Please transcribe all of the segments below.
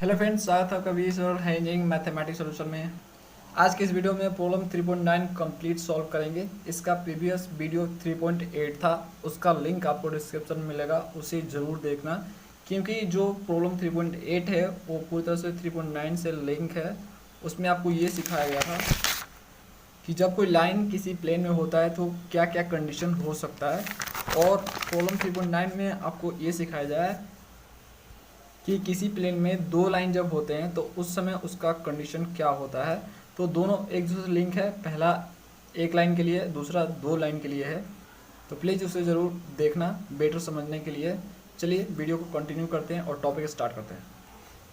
Hello friends, स्वागत है आपका वीस और है इंजीनियरिंग मैथमेटिक्स सॉल्यूशन में। आज के इस वीडियो में प्रॉब्लम 3.9 कंप्लीट सॉल्व करेंगे। इसका प्रीवियस वीडियो 3.8 था, उसका लिंक आपको डिस्क्रिप्शन में मिलेगा, उसे ज़रूर देखना क्योंकि जो प्रॉब्लम 3.8 है वो पूरी तरह से 3.9 से लिंक है। उसमें आपको ये सिखाया गया था कि जब कोई लाइन किसी प्लेन में होता है तो क्या क्या कंडीशन हो सकता है, और प्रॉब्लम 3.9 में आपको ये सिखाया जाए कि किसी प्लेन में दो लाइन जब होते हैं तो उस समय उसका कंडीशन क्या होता है। तो दोनों एक दूसरे से लिंक है, पहला एक लाइन के लिए, दूसरा दो लाइन के लिए है। तो प्लीज़ उसे ज़रूर देखना बेटर समझने के लिए। चलिए वीडियो को कंटिन्यू करते हैं और टॉपिक स्टार्ट करते हैं।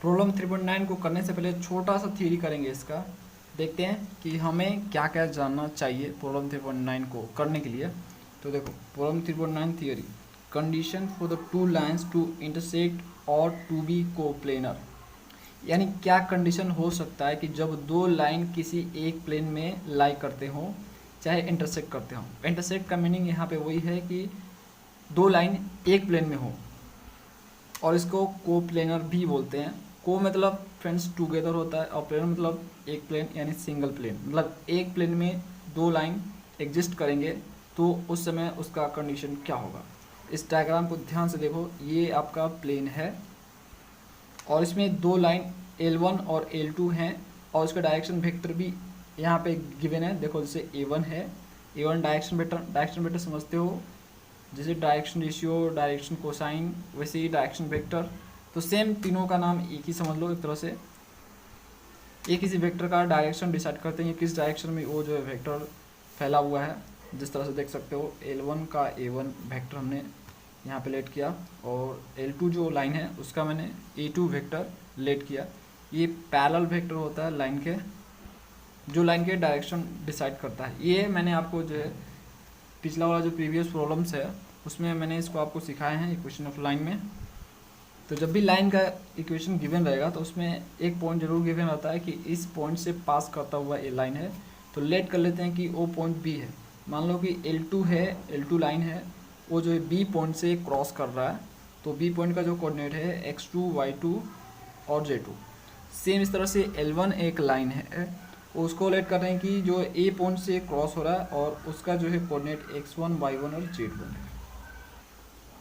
प्रॉब्लम 3.9 को करने से पहले छोटा सा थ्योरी करेंगे इसका। देखते हैं कि हमें क्या क्या जानना चाहिए प्रॉब्लम 3.9 को करने के लिए। तो देखो, problem 3.9 theory, condition for the two lines to intersect और टू बी कोप्लेनर। यानी क्या कंडीशन हो सकता है कि जब दो लाइन किसी एक प्लेन में लाई करते हों, चाहे इंटरसेक्ट करते हों। इंटरसेक्ट का मीनिंग यहाँ पे वही है कि दो लाइन एक प्लेन में हो, और इसको कोप्लेनर भी बोलते हैं। को मतलब फ्रेंड्स टुगेदर होता है, और प्लेनर मतलब एक प्लेन यानी सिंगल प्लेन, मतलब एक प्लेन में दो लाइन एग्जिस्ट करेंगे तो उस समय उसका कंडीशन क्या होगा। इस डायग्राम को ध्यान से देखो, ये आपका प्लेन है और इसमें दो लाइन L1 और L2 हैं, और उसका डायरेक्शन वेक्टर भी यहाँ पे गिवन है। देखो, जैसे A1 है, A1 डायरेक्शन वेक्टर समझते हो, जैसे डायरेक्शन रेशियो, डायरेक्शन कोसाइन, वैसे ही डायरेक्शन वेक्टर। तो सेम तीनों का नाम एक ही समझ लो एक तरह से। एक किसी वेक्टर का डायरेक्शन डिसाइड करते हैं किस डायरेक्शन में वो जो है वेक्टर फैला हुआ है। जिस तरह से देख सकते हो, L1 का A1 वेक्टर हमने यहाँ पे लेट किया, और L2 जो लाइन है उसका मैंने A2 वेक्टर लेट किया। ये पैरेलल वेक्टर होता है लाइन के, जो लाइन के डायरेक्शन डिसाइड करता है। ये मैंने आपको जो है पिछला वाला जो प्रीवियस प्रॉब्लम्स है उसमें मैंने इसको आपको सिखाए हैं इक्वेशन ऑफ लाइन में। तो जब भी लाइन का इक्वेशन गिवन रहेगा तो उसमें एक पॉइंट जरूर गिवन रहता है कि इस पॉइंट से पास करता हुआ ये लाइन है। तो लेट कर लेते हैं कि वो पॉइंट बी है। मान लो कि L2 है, L2 लाइन है, वो जो है बी पॉइंट से क्रॉस कर रहा है। तो बी पॉइंट का जो कोऑर्डिनेट है x2, y2 और z2। सेम इस तरह से L1 एक लाइन है, उसको लेट कर रहे हैं कि जो ए पॉइंट से क्रॉस हो रहा है और उसका जो है कोऑर्डिनेट x1, y1 और z1 है।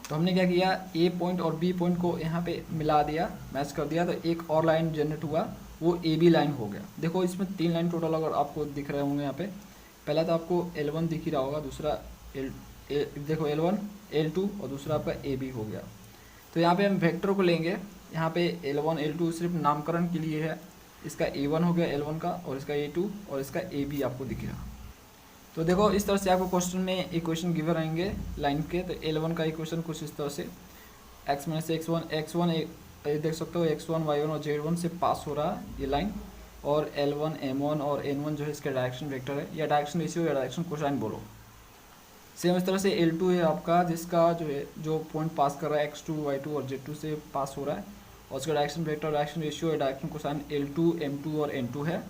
तो हमने क्या किया, ए पॉइंट और बी पॉइंट को यहाँ पे मिला दिया, मैच कर दिया, तो एक और लाइन जनरेट हुआ, वो ए बी लाइन हो गया। देखो, इसमें तीन लाइन टोटल अगर आपको दिख रहे होंगे यहाँ पे। पहला तो आपको L1 दिख ही रहा होगा, दूसरा देखो L1, L2 और दूसरा आपका ए बी हो गया। तो यहाँ पे हम वेक्टर को लेंगे, यहाँ पे L1 L2 सिर्फ नामकरण के लिए है। इसका A1 हो गया L1 का, और इसका A2 और इसका AB आपको दिखेगा। तो देखो, इस तरह से आपको क्वेश्चन में इक्वेशन गिवन रहेंगे लाइन के। तो L1 का इक्वेशन कुछ इस तरह से, x माइनस x1 देख सकते हो, x1 y1 और z1 से पास हो रहा है ये लाइन, और L1 M1 और N1 जो है इसका डायरेक्शन वेक्टर है, या डायरेक्शन रेशियो या डायरेक्शन कोसाइन बोलो। सेम इस तरह से L2 है आपका, जिसका जो है जो पॉइंट पास कर रहा है x2 y2 और z2 से पास हो रहा है, और उसका डायरेक्शन वेक्टर, डायरेक्शन रेशियो या डायरेक्शन कोसाइन L2 M2 और N2 है।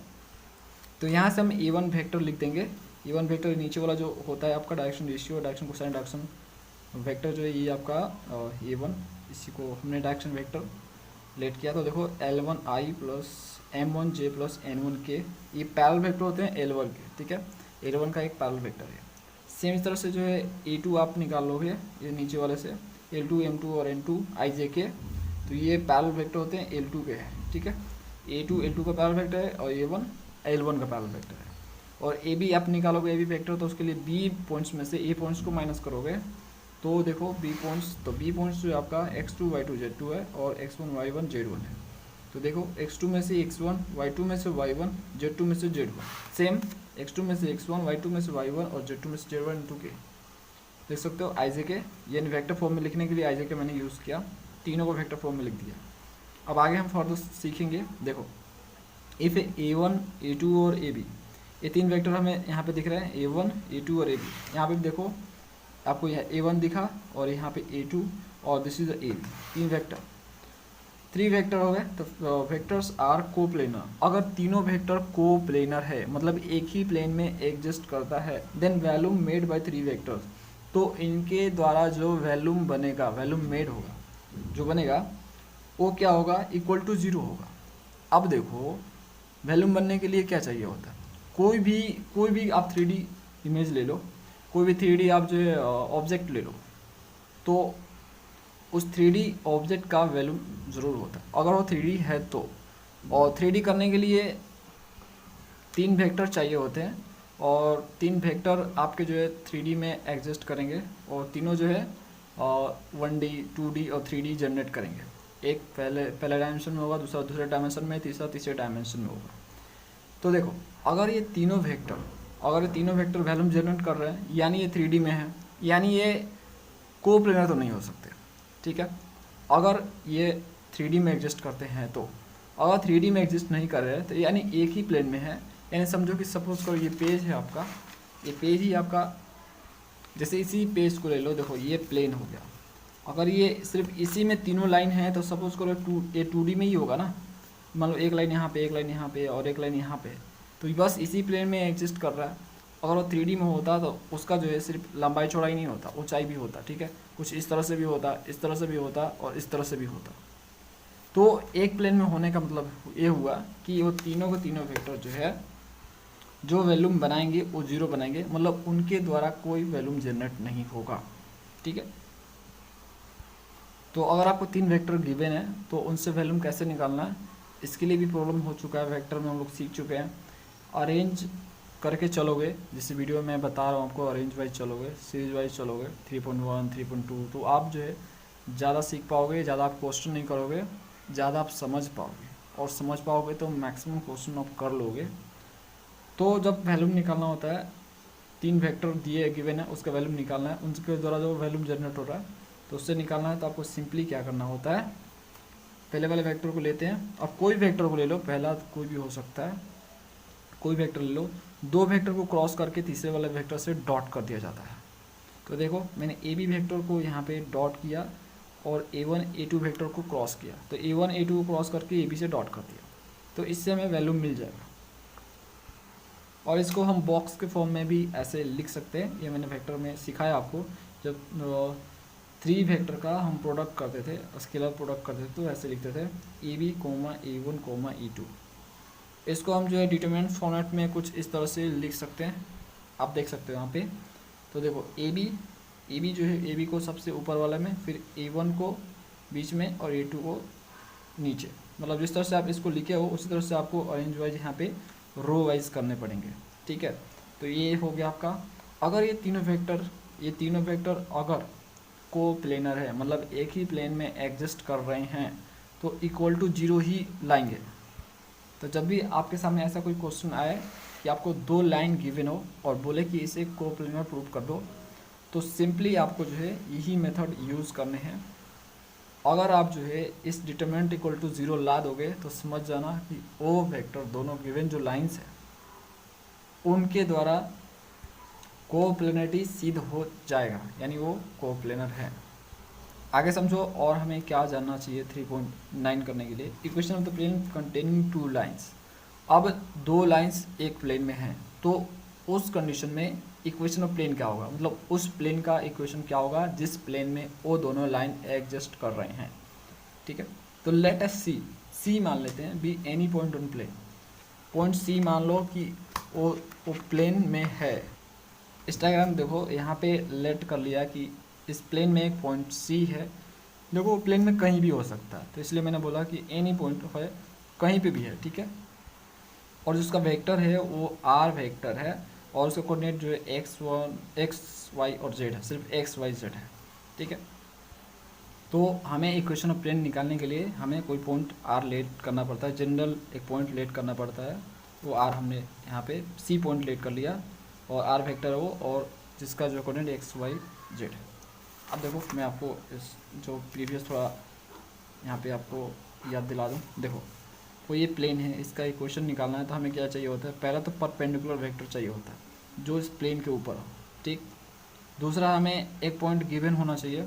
तो यहाँ से हम A1 वेक्टर लिख देंगे। A1 वेक्टर नीचे वाला जो होता है आपका direction ratio, direction cosine, direction vector जो है ये आपका A1, इसी को हमने डायरेक्शन वेक्टर लेट किया। तो देखो, L1I plus M1J plus N1K, ये पैरेलल वेक्टर होते हैं L1 के, ठीक है। L1 का एक पैरेलल वेक्टर है। सेम इस तरह से जो है A2 आप निकाल लोगे, ये नीचे वाले से L2 M2 और N2 IJ तो ये पैरेलल वेक्टर होते हैं L2 के हैं, ठीक है। A2 L2 का पैरेलल वेक्टर है, और A1 L1 का पैरेलल वेक्टर है। और AB आप निकालोगे AB वेक्टर, तो उसके लिए B पॉइंट्स में से A पॉइंट्स को माइनस करोगे। तो देखो B पॉइंट्स, तो B पॉइंट्स जो आपका x2 y2 z2 है, और x1 y1 z1 है। तो देखो, x2 में से x1, y2 में से y1, z2 में से z1। सेम x2 में से x1, y2 में से y1 और z2 में से z1 इंटू के। देख सकते हो IJ यानी वेक्टर फॉर्म में लिखने के लिए IJ मैंने यूज़ किया, तीनों को वेक्टर फॉर्म में लिख दिया। अब आगे हम फर्दर सीखेंगे। देखो, इफ़ A1 A2 और AB, ये तीन वेक्टर हमें यहाँ पे दिख रहे हैं, A1 A2 और AB। यहाँ पे देखो, आपको यहाँ A1 दिखा, और यहाँ पे A2, और दिस इज AB, तीन वेक्टर, थ्री वेक्टर हो गए। तो वेक्टर्स आर कोप्लेनर। अगर तीनों वेक्टर कोप्लेनर है, मतलब एक ही प्लेन में एग्जिस्ट करता है, then volume made by three vectors, तो इनके द्वारा जो वैल्यूम बनेगा, वैल्यूम मेड होगा, जो बनेगा वो क्या होगा, इक्वल टू 0 होगा। अब देखो वॉल्यूम बनने के लिए क्या चाहिए होता है, कोई भी आप 3D इमेज ले लो, कोई भी 3D आप जो है ऑब्जेक्ट ले लो, तो उस 3D ऑब्जेक्ट का वॉल्यूम ज़रूर होता है अगर वो 3D है तो। और 3D करने के लिए 3 वेक्टर चाहिए होते हैं, और 3 वेक्टर आपके जो है 3D में एग्जिस्ट करेंगे, और तीनों जो है 1D 2D और 3D जनरेट करेंगे। एक पहले डायमेंशन में होगा, दूसरा दूसरे डायमेंशन में, तीसरा तीसरे डायमेंशन में होगा। तो देखो अगर ये तीनों वेक्टर वॉल्यूम जनरेट कर रहे हैं, यानी ये 3D में है, यानी ये कोप्लेनर तो नहीं हो सकते, ठीक है। अगर ये 3D में एग्जिस्ट करते हैं तो, अगर 3D में एग्जिस्ट नहीं कर रहे हैं तो यानी एक ही प्लेन में है। यानी समझो कि सपोज करो ये पेज है आपका, ये पेज ही आपका, जैसे इसी पेज को ले लो, देखो ये प्लेन हो गया। अगर ये सिर्फ इसी में तीनों लाइन है तो सपोज करो ये 2D में ही होगा ना, मान लो एक लाइन यहाँ पे, एक लाइन यहाँ पे और एक लाइन यहाँ पे, तो बस इसी प्लेन में एग्जिस्ट कर रहा है। अगर वो 3D में होता तो उसका जो है सिर्फ लंबाई चौड़ाई नहीं होता, ऊंचाई भी होता, ठीक है। कुछ इस तरह से भी होता, इस तरह से भी होता और इस तरह से भी होता। तो एक प्लेन में होने का मतलब ये हुआ कि वो तीनों के तीनों वेक्टर जो है जो वॉल्यूम बनाएंगे वो 0 बनाएंगे, मतलब उनके द्वारा कोई वॉल्यूम जनरेट नहीं होगा, ठीक है। तो अगर आपको 3 वेक्टर गिवन है तो उनसे वॉल्यूम कैसे निकालना है, इसके लिए भी प्रॉब्लम हो चुका है, वेक्टर में हम लोग सीख चुके हैं। अरेंज करके चलोगे, जिस वीडियो में मैं बता रहा हूँ आपको, अरेंज वाइज चलोगे, सीरीज वाइज चलोगे, 3.1 3.2, तो आप जो है ज़्यादा सीख पाओगे, ज़्यादा आप क्वेश्चन नहीं करोगे, ज़्यादा आप समझ पाओगे, और समझ पाओगे तो मैक्सिमम क्वेश्चन आप कर लोगे। तो जब वॉल्यूम निकालना होता है, 3 वेक्टर दिए गिवन है, उसका वॉल्यूम निकालना है, उनके द्वारा जो वॉल्यूम जनरेट हो रहा है तो उससे निकालना है। तो आपको सिंपली क्या करना होता है, पहले वाले वेक्टर को लेते हैं, अब कोई वेक्टर को ले लो, पहला कोई भी हो सकता है, कोई वेक्टर ले लो, 2 वेक्टर को क्रॉस करके तीसरे वाले वेक्टर से डॉट कर दिया जाता है। तो देखो मैंने ए बी वेक्टर को यहाँ पे डॉट किया और A1 A2 वेक्टर को क्रॉस किया, तो A1 A2 को क्रॉस करके AB से डॉट कर दिया, तो इससे हमें वॉल्यूम मिल जाएगा। और इसको हम बॉक्स के फॉर्म में भी ऐसे लिख सकते हैं, ये मैंने वेक्टर में सिखाया आपको। जब 3 वेक्टर का हम प्रोडक्ट करते थे, स्केलर प्रोडक्ट करते थे, तो ऐसे लिखते थे AB, A1, E2। इसको हम जो है डिटरमिनेंट फॉर्मेट में कुछ इस तरह से लिख सकते हैं, आप देख सकते हो यहाँ पे। तो देखो AB जो है, AB को सबसे ऊपर वाले में, फिर A1 को बीच में और A2 को नीचे, मतलब जिस तरह से आप इसको लिखे हो उसी तरह से आपको अरेंज वाइज यहाँ पे रो वाइज करने पड़ेंगे, ठीक है। तो ये हो गया आपका। अगर ये तीनों वेक्टर अगर को प्लेनर है, मतलब एक ही प्लेन में एग्जिस्ट कर रहे हैं, तो इक्वल टू 0 ही लाएंगे। तो जब भी आपके सामने ऐसा कोई क्वेश्चन आए कि आपको 2 लाइन गिवन हो और बोले कि इसे कोप्लेनर प्रूव कर दो, तो सिंपली आपको जो है यही मेथड यूज़ करने हैं। अगर आप जो है इस डिटरमिनेंट इक्वल टू 0 ला दोगे तो समझ जाना कि वो वेक्टर दोनों गिवन जो लाइंस है उनके द्वारा कोप्लेनरिटी सिद्ध हो जाएगा, यानी वो कोप्लेनर है। आगे समझो और हमें क्या जानना चाहिए 3.9 करने के लिए। Equation of the plane containing 2 lines. अब 2 लाइंस एक प्लेन में हैं, तो उस कंडीशन में इक्वेशन ऑफ प्लेन क्या होगा, मतलब उस प्लेन का इक्वेशन क्या होगा जिस प्लेन में वो दोनों लाइन एग्जिस्ट कर रहे हैं, ठीक है। तो लेट अस सी मान लेते हैं, B any point on plane. Point C मान लो कि वो प्लेन में है। इस डायग्राम देखो यहाँ पे लेट कर लिया कि इस प्लेन में एक पॉइंट सी है, देखो प्लेन में कहीं भी हो सकता है, तो इसलिए मैंने बोला कि एनी पॉइंट है, कहीं पे भी है, ठीक है। और जिसका वेक्टर है वो आर वेक्टर है, और उसका कोऑर्डिनेट जो है एक्स वाई और जेड है, सिर्फ एक्स वाई जेड है, ठीक है। तो हमें इक्वेशन ऑफ प्लेन निकालने के लिए हमें कोई पॉइंट आर लेट करना पड़ता है, जनरल एक पॉइंट लेट करना पड़ता है। वो आर हमने यहाँ पे सी पॉइंट लेट कर लिया, और आर वेक्टर है वो, और जिसका जो कोऑर्डिनेट एक्स वाई जेड है। अब देखो मैं आपको इस जो प्रीवियस थोड़ा यहाँ पे आपको याद दिला दूँ। देखो वो ये प्लेन है, इसका इक्वेशन निकालना है तो हमें क्या चाहिए होता है, पहला तो परपेंडिकुलर वेक्टर चाहिए होता है जो इस प्लेन के ऊपर हो, ठीक। दूसरा हमें एक पॉइंट गिवन होना चाहिए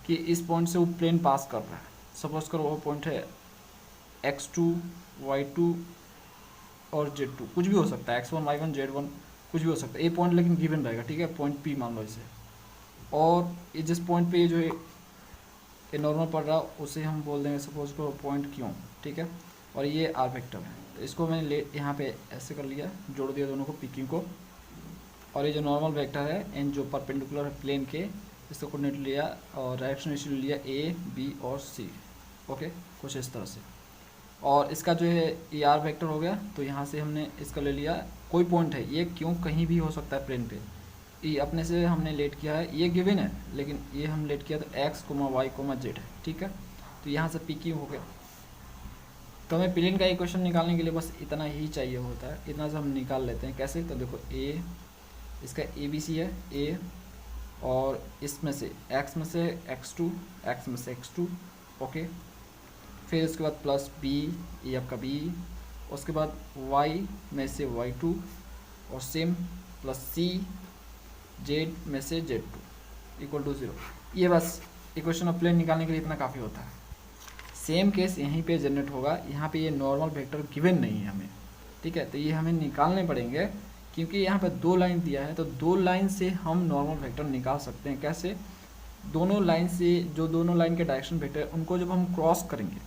कि इस पॉइंट से वो प्लेन पास कर रहा है। सपोज करो वो पॉइंट है x2 y2 और z2, कुछ भी हो सकता है, x1 y1 z1 कुछ भी हो सकता है, ये पॉइंट लेकिन गिवन रहेगा, ठीक है। पॉइंट P मान लो इसे, और ये जिस पॉइंट पे ये जो है ये नॉर्मल पड़ रहा उसे हम बोल देंगे सपोज को पॉइंट क्यों, ठीक है। और ये आर वेक्टर है, तो इसको मैंने यहाँ पे ऐसे कर लिया, जोड़ दिया दोनों को, पिकिंग को। और ये जो नॉर्मल वेक्टर है एन जो परपेंडिकुलर है प्लेन के, इसको कोऑर्डिनेट लिया और डायरेक्शन इशू लिया ए बी और सी, ओके, कुछ इस तरह से। और इसका जो है ये आर वेक्टर हो गया, तो यहाँ से हमने इसका ले लिया कोई पॉइंट है, ये क्यों कहीं भी हो सकता है प्लेन पे, ये अपने से हमने लेट किया है, ये गिवन है लेकिन ये हम लेट किया तो x comma y comma z है, ठीक है। तो यहाँ से पी क्यू हो गया। तो हमें प्लेन का इक्वेशन निकालने के लिए बस इतना ही चाहिए होता है, इतना से हम निकाल लेते हैं। कैसे, तो देखो ए, इसका ए बी सी है ए, और इसमें से एक्स में से x2, एक्स में से x2, ओके। फिर उसके बाद प्लस बी, ये आपका बी, उसके बाद y में से y2, और सेम प्लस सी, जेड में से z2 इक्वल टू 0। ये बस इक्वेशन ऑफ प्लेन निकालने के लिए इतना काफ़ी होता है। सेम केस यहीं पे जनरेट होगा, यहाँ पे ये नॉर्मल वेक्टर गिवन नहीं है हमें, ठीक है। तो ये हमें निकालने पड़ेंगे, क्योंकि यहाँ पे 2 लाइन दिया है, तो 2 लाइन से हम नॉर्मल वेक्टर निकाल सकते हैं। कैसे, दोनों लाइन से जो दोनों लाइन के डायरेक्शन वेक्टर है उनको जब हम क्रॉस करेंगे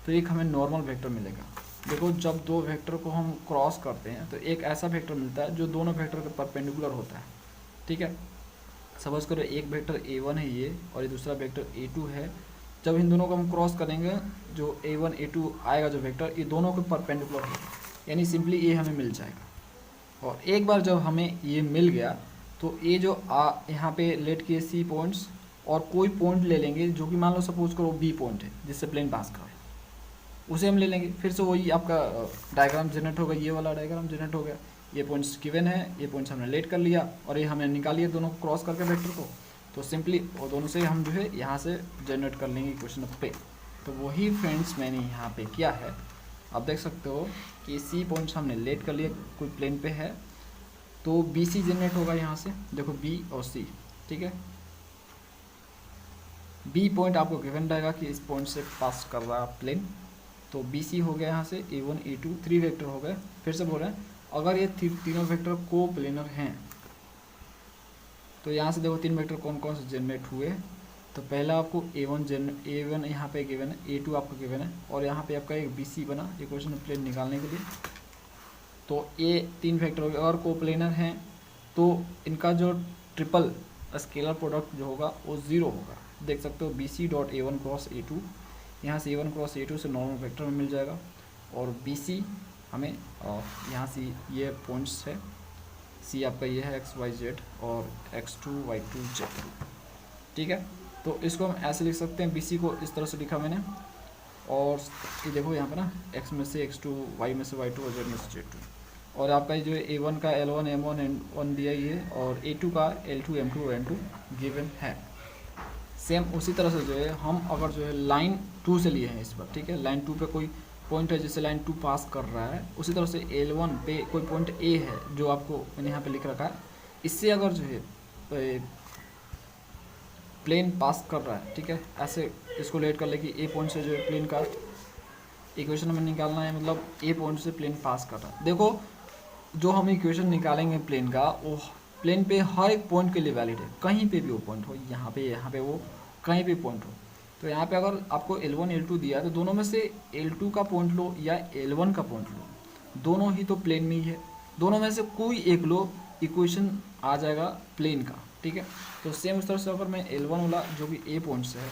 तो एक हमें नॉर्मल वेक्टर मिलेगा। देखो जब 2 वेक्टर को हम क्रॉस करते हैं तो एक ऐसा वेक्टर मिलता है जो दोनों वेक्टर के परपेंडिकुलर होता है, ठीक है। सपोज करो एक वेक्टर a1 है ये, और ये दूसरा वेक्टर a2 है। जब इन दोनों को हम क्रॉस करेंगे, जो a1 a2 आएगा जो वेक्टर, ये दोनों के परपेंडिकुलर होगा, यानी सिंपली ये हमें मिल जाएगा। और एक बार जब हमें ये मिल गया तो ये जो यहाँ पे लेट किए सी पॉइंट्स, और कोई पॉइंट ले लेंगे जो कि मान लो सपोज करो बी पॉइंट है जिससे प्लेन पास कर रहा है, उसे हम ले लेंगे। फिर से वही आपका डायग्राम जनरेट होगा, ये वाला डायग्राम जनरेट हो गया। ये पॉइंट्स गिवन है, ये पॉइंट्स हमने लेट कर लिया, और ये हमने निकालिए दोनों को क्रॉस करके वेक्टर को, तो सिंपली वो दोनों से हम जो है यहाँ से जनरेट कर लेंगे इक्वेशन ऑफ प्लेन। तो वही फ्रेंड्स मैंने यहाँ पे किया है। आप देख सकते हो कि सी पॉइंट्स हमने लेट कर लिए, कोई प्लेन पे है, तो बी सी जनरेट होगा यहाँ से। देखो बी और सी, ठीक है। बी पॉइंट आपको गिवन रहेगा कि इस पॉइंट से पास कर रहा है प्लेन, तो बी सी हो गया यहाँ से a1 a2, 3 वेक्टर हो गए। फिर से बोल रहे हैं अगर ये तीनों वेक्टर को प्लेनर हैं, तो यहाँ से देखो 3 वेक्टर कौन कौन से जनरेट हुए। तो पहला आपको a1 यहाँ पे गिवन है, a2 आपका गिवन है, और यहाँ पे आपका एक bc बना इक्वेशन ऑफ प्लेन निकालने के लिए। तो ये 3 वेक्टर हो गए। अगर को प्लेनर हैं तो इनका जो ट्रिपल स्केलर प्रोडक्ट जो होगा वो 0 होगा। देख सकते हो bc dot a1 cross a2, यहाँ से a1 क्रॉस a2 से नॉर्मल वेक्टर में मिल जाएगा, और bc हमें यहाँ से ये पॉइंट्स है, c आपका ये है x y z और x2 y2 z, ठीक है। तो इसको हम ऐसे लिख सकते हैं, bc को इस तरह से लिखा मैंने, और ये देखो यहाँ पे ना x में से x2, y में से y2 और z में से z2, और आपका जो a1 का l1 m1 n1 दिया ही है, और a2 का l2 m2 n2 गिवन है। सेम उसी तरह से जो है हम अगर जो है लाइन 2 से लिए हैं इस पर, ठीक है, लाइन 2 पे कोई पॉइंट है जिससे लाइन 2 पास कर रहा है, उसी तरह से L1 पे कोई पॉइंट A है जो आपको मैंने यहाँ पे लिख रखा है, इससे अगर जो है प्लेन पास कर रहा है, ठीक है, ऐसे इसको लेट कर ले कि A पॉइंट से जो है प्लेन का इक्वेशन हमें निकालना है, मतलब A पॉइंट से प्लेन पास कर रहा है। देखो जो हम इक्वेशन निकालेंगे प्लेन का, वो प्लेन पे हर एक पॉइंट के लिए वैलिड है, कहीं पे भी वो पॉइंट हो, यहाँ पे वो कहीं भी पॉइंट हो। तो यहाँ पे अगर आपको L1 L2 दिया है तो दोनों में से L2 का पॉइंट लो या L1 का पॉइंट लो, दोनों ही तो प्लेन में ही है, दोनों में से कोई एक लो, इक्वेशन आ जाएगा प्लेन का, ठीक है। तो सेम उस तरह से अगर मैं L1 वाला जो कि A पॉइंट से है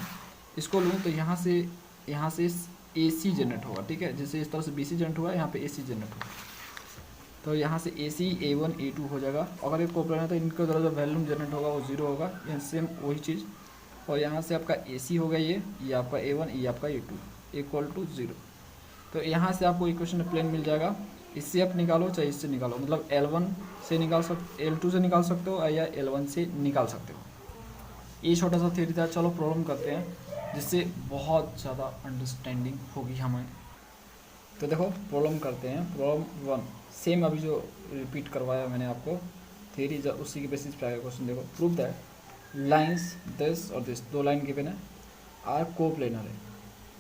इसको लूँ तो यहाँ से AC जनरेट होगा, ठीक है, जैसे इस तरह से BC जनरेट हुआ, यहाँ पे AC जनरेट होगा, तो यहाँ से AC A1 A2 हो जाएगा। अगर एक कोप्लेनर है तो इनका जो वैल्यूम जनरेट होगा वो 0 होगा, यहाँ सेम वही चीज़। और यहाँ से आपका AC हो गया, ये आपका A1, ये आपका A2 इक्वल टू 0। तो यहाँ से आपको इक्वेशन प्लेन मिल जाएगा, इससे आप निकालो चाहे इससे निकालो, मतलब L1 से निकाल सकते, L2 से निकाल सकते हो या L1 से निकाल सकते हो। ये छोटा सा थ्योरी था। चलो प्रॉब्लम करते हैं जिससे बहुत ज़्यादा अंडरस्टैंडिंग होगी हमें। तो देखो प्रॉब्लम करते हैं। प्रॉब्लम 1 सेम अभी जो रिपीट करवाया मैंने आपको थ्योरी, उसी के बेसिस पे आएगा क्वेश्चन। देखो प्रूव दैट लाइंस दिस और दिस, 2 लाइन गिवन है, आर कोप्लेनर है।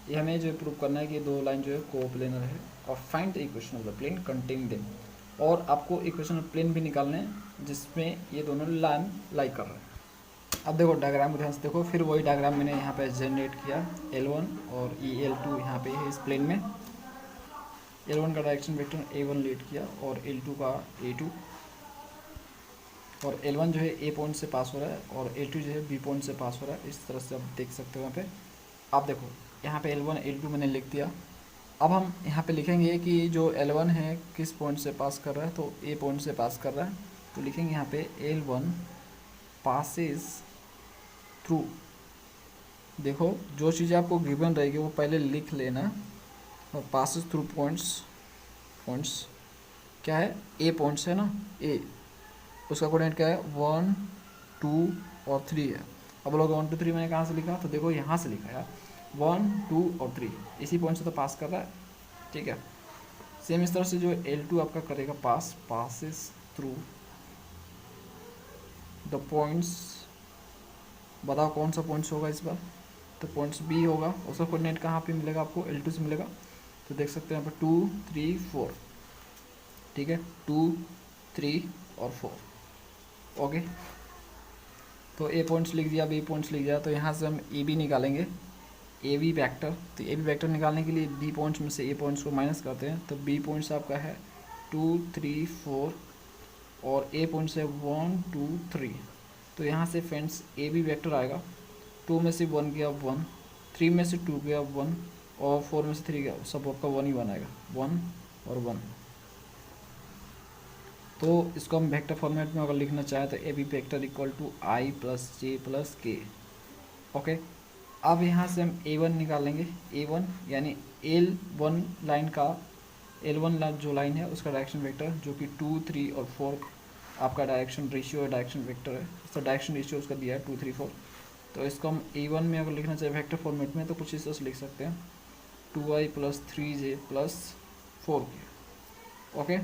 ये हमें जो प्रूव करना है कि 2 लाइन जो है कोप्लेनर है, और find the equation of the plane containing them. और आपको इक्वेशन ऑफ प्लेन भी निकालना है जिसमें ये दोनों लाइन लाई कर रहे हैं। अब देखो डायग्राम को ध्यान से देखो, फिर वही डायग्राम मैंने यहाँ पे जनरेट किया L1 और L2 यहाँ पे है इस प्लेन में। L1 का डायरेक्शन वेक्टर A1 लीड किया और L2 का A2, और L1 जो है A पॉइंट से पास हो रहा है और L2 जो है B पॉइंट से पास हो रहा है। इस तरह से आप देख सकते हो। यहाँ पे आप देखो, यहाँ पे L1 L2 मैंने लिख दिया। अब हम यहाँ पे लिखेंगे कि जो L1 है किस पॉइंट से पास कर रहा है, तो A पॉइंट से पास कर रहा है, तो लिखेंगे यहाँ पे L1 पासिस थ्रू। देखो जो चीज़ें आपको गिवन रहेगी वो पहले लिख लेना। और पासिस थ्रू पॉइंट्स क्या है, ए पॉइंट्स है ना, ए, उसका कोऑर्डिनेट क्या है 1 2 और 3 है। अब बोलोगे 1 2 3 मैंने कहाँ से लिखा, तो देखो यहाँ से लिखा यार, 1 2 और 3 इसी पॉइंट से तो पास कर रहा है, ठीक है। सेम इस तरह से जो L2 आपका करेगा पासिस थ्रू द पॉइंट्स। बताओ कौन सा पॉइंट्स होगा इस बार, तो पॉइंट्स बी होगा। उसका कोऑर्डिनेट कहाँ पे मिलेगा आपको, L2 से मिलेगा। तो देख सकते हैं यहाँ पर 2 3 4, ठीक है, 2 3 और 4। ओके, तो ए पॉइंट्स लिख दिया, बी पॉइंट्स लिख दिया। तो यहाँ से हम ए बी निकालेंगे, ए बी वैक्टर। तो ए बी वैक्टर निकालने के लिए बी पॉइंट्स में से ए पॉइंट्स को माइनस करते हैं। तो बी पॉइंट्स आपका है 2 3 4 और ए पॉइंट्स है 1 2 3। तो यहाँ से फ्रेंड्स ए बी वैक्टर आएगा, 2 में से 1 गया 1, 3 में से 2 गया 1 और 4 में से 3 गया, सब आपका 1 ही 1 आएगा, 1 और 1। तो इसको हम वेक्टर फॉर्मेट में अगर लिखना चाहें तो A B vector equal to i plus j plus k. Okay, अब यहाँ से हम A1 निकालेंगे, A1 यानी L1 लाइन का, L1 जो लाइन है उसका डायरेक्शन वेक्टर, जो कि 2 3 और 4 आपका डायरेक्शन रेशियो है, डायरेक्शन वेक्टर है। तो डायरेक्शन रेशियो उसका दिया है 2 3 4। तो इसको हम A1 में अगर लिखना चाहे वेक्टर फॉर्मेट में तो कुछ इस तरह से लिख सकते हैं, 2i plus 3j plus 4k। Okay,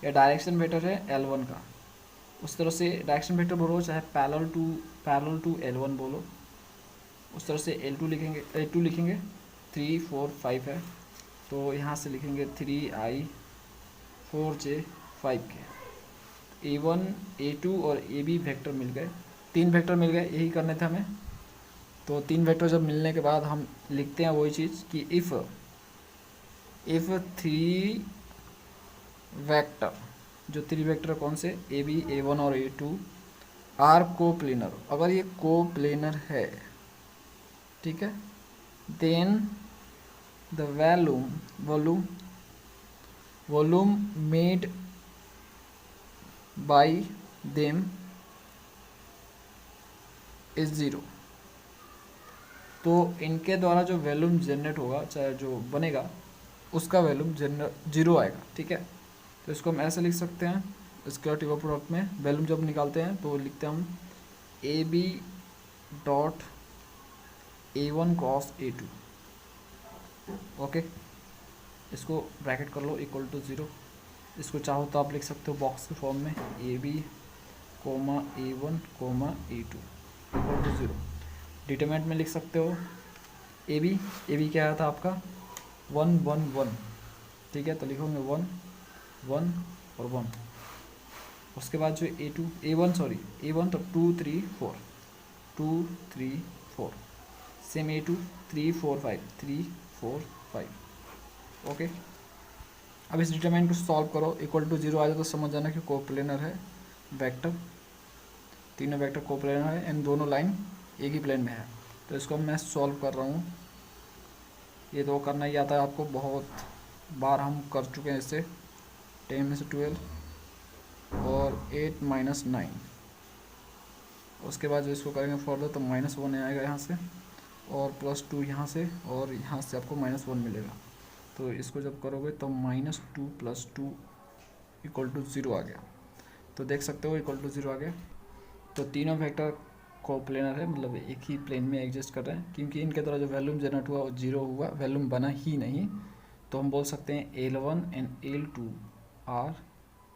यह डायरेक्शन वेक्टर है L1 का। उस तरह से डायरेक्शन वेक्टर बोलो चाहे पैरेलल टू L1 बोलो, उस तरह से L2 लिखेंगे, L2 लिखेंगे 3 4 5 है, तो यहाँ से लिखेंगे 3i 4j 5k। A1 A2 और AB वेक्टर मिल गए, 3 वेक्टर मिल गए, यही करने थे हमें। तो 3 वेक्टर जब मिलने के बाद हम लिखते हैं वही चीज़ कि इफ़ 3 वेक्टर, जो 3 वेक्टर कौन से, AB A1 और A2 आर कोप्लेनर, अगर ये कोप्लेनर है, ठीक है, then the volume made by them is zero. तो इनके द्वारा जो वॉल्यूम जनरेट होगा, चाहे जो बनेगा, उसका वॉल्यूम जीरो आएगा, ठीक है। तो इसको हम ऐसे लिख सकते हैं, स्क्वायर टिवर प्रोडक्ट में वॉल्यूम जब निकालते हैं तो लिखते हैं हम A B dot A1 cross A2। Okay, इसको ब्रैकेट कर लो इक्वल टू 0। इसको चाहो तो आप लिख सकते हो बॉक्स के फॉर्म में, AB comma A1 comma A2 equal to 0। Determinant में लिख सकते हो ए बी क्या आया था आपका 1 1 1, ठीक है, तो लिखोगे 1 1 और 1। उसके बाद जो A1 तो 2 3 4 2 3 4, सेम A2 3 4 5 3 4 5। ओके, अब इस डिटरमिनेंट को सॉल्व करो, इक्वल टू 0 आ जाए तो समझ जाना कि कोप्लेनर है वेक्टर, तीनों वेक्टर कोप्लेनर है एंड दोनों लाइन एक ही प्लेन में है। तो इसको मैं सॉल्व कर रहा हूँ, ये तो करना ही आता है आपको, बहुत बार हम कर चुके हैं इससे, 10 में से 12 और 8 माइनस 9। उसके बाद जो इसको करेंगे फॉर्दर तो -1 आएगा यहाँ से और +2 यहाँ से, और यहाँ से आपको -1 मिलेगा। तो इसको जब करोगे तो -2 + 2 इक्वल टू 0 आ गया। तो देख सकते हो इक्वल टू 0 आ गया। तो तीनों वेक्टर कोप्लेनर है, मतलब एक ही प्लेन में एग्जिस्ट कर रहे हैं, क्योंकि इनके द्वारा जो वॉल्यूम जनरेट हुआ वो 0 हुआ, वॉल्यूम बना ही नहीं। तो हम बोल सकते हैं L1 and L2 are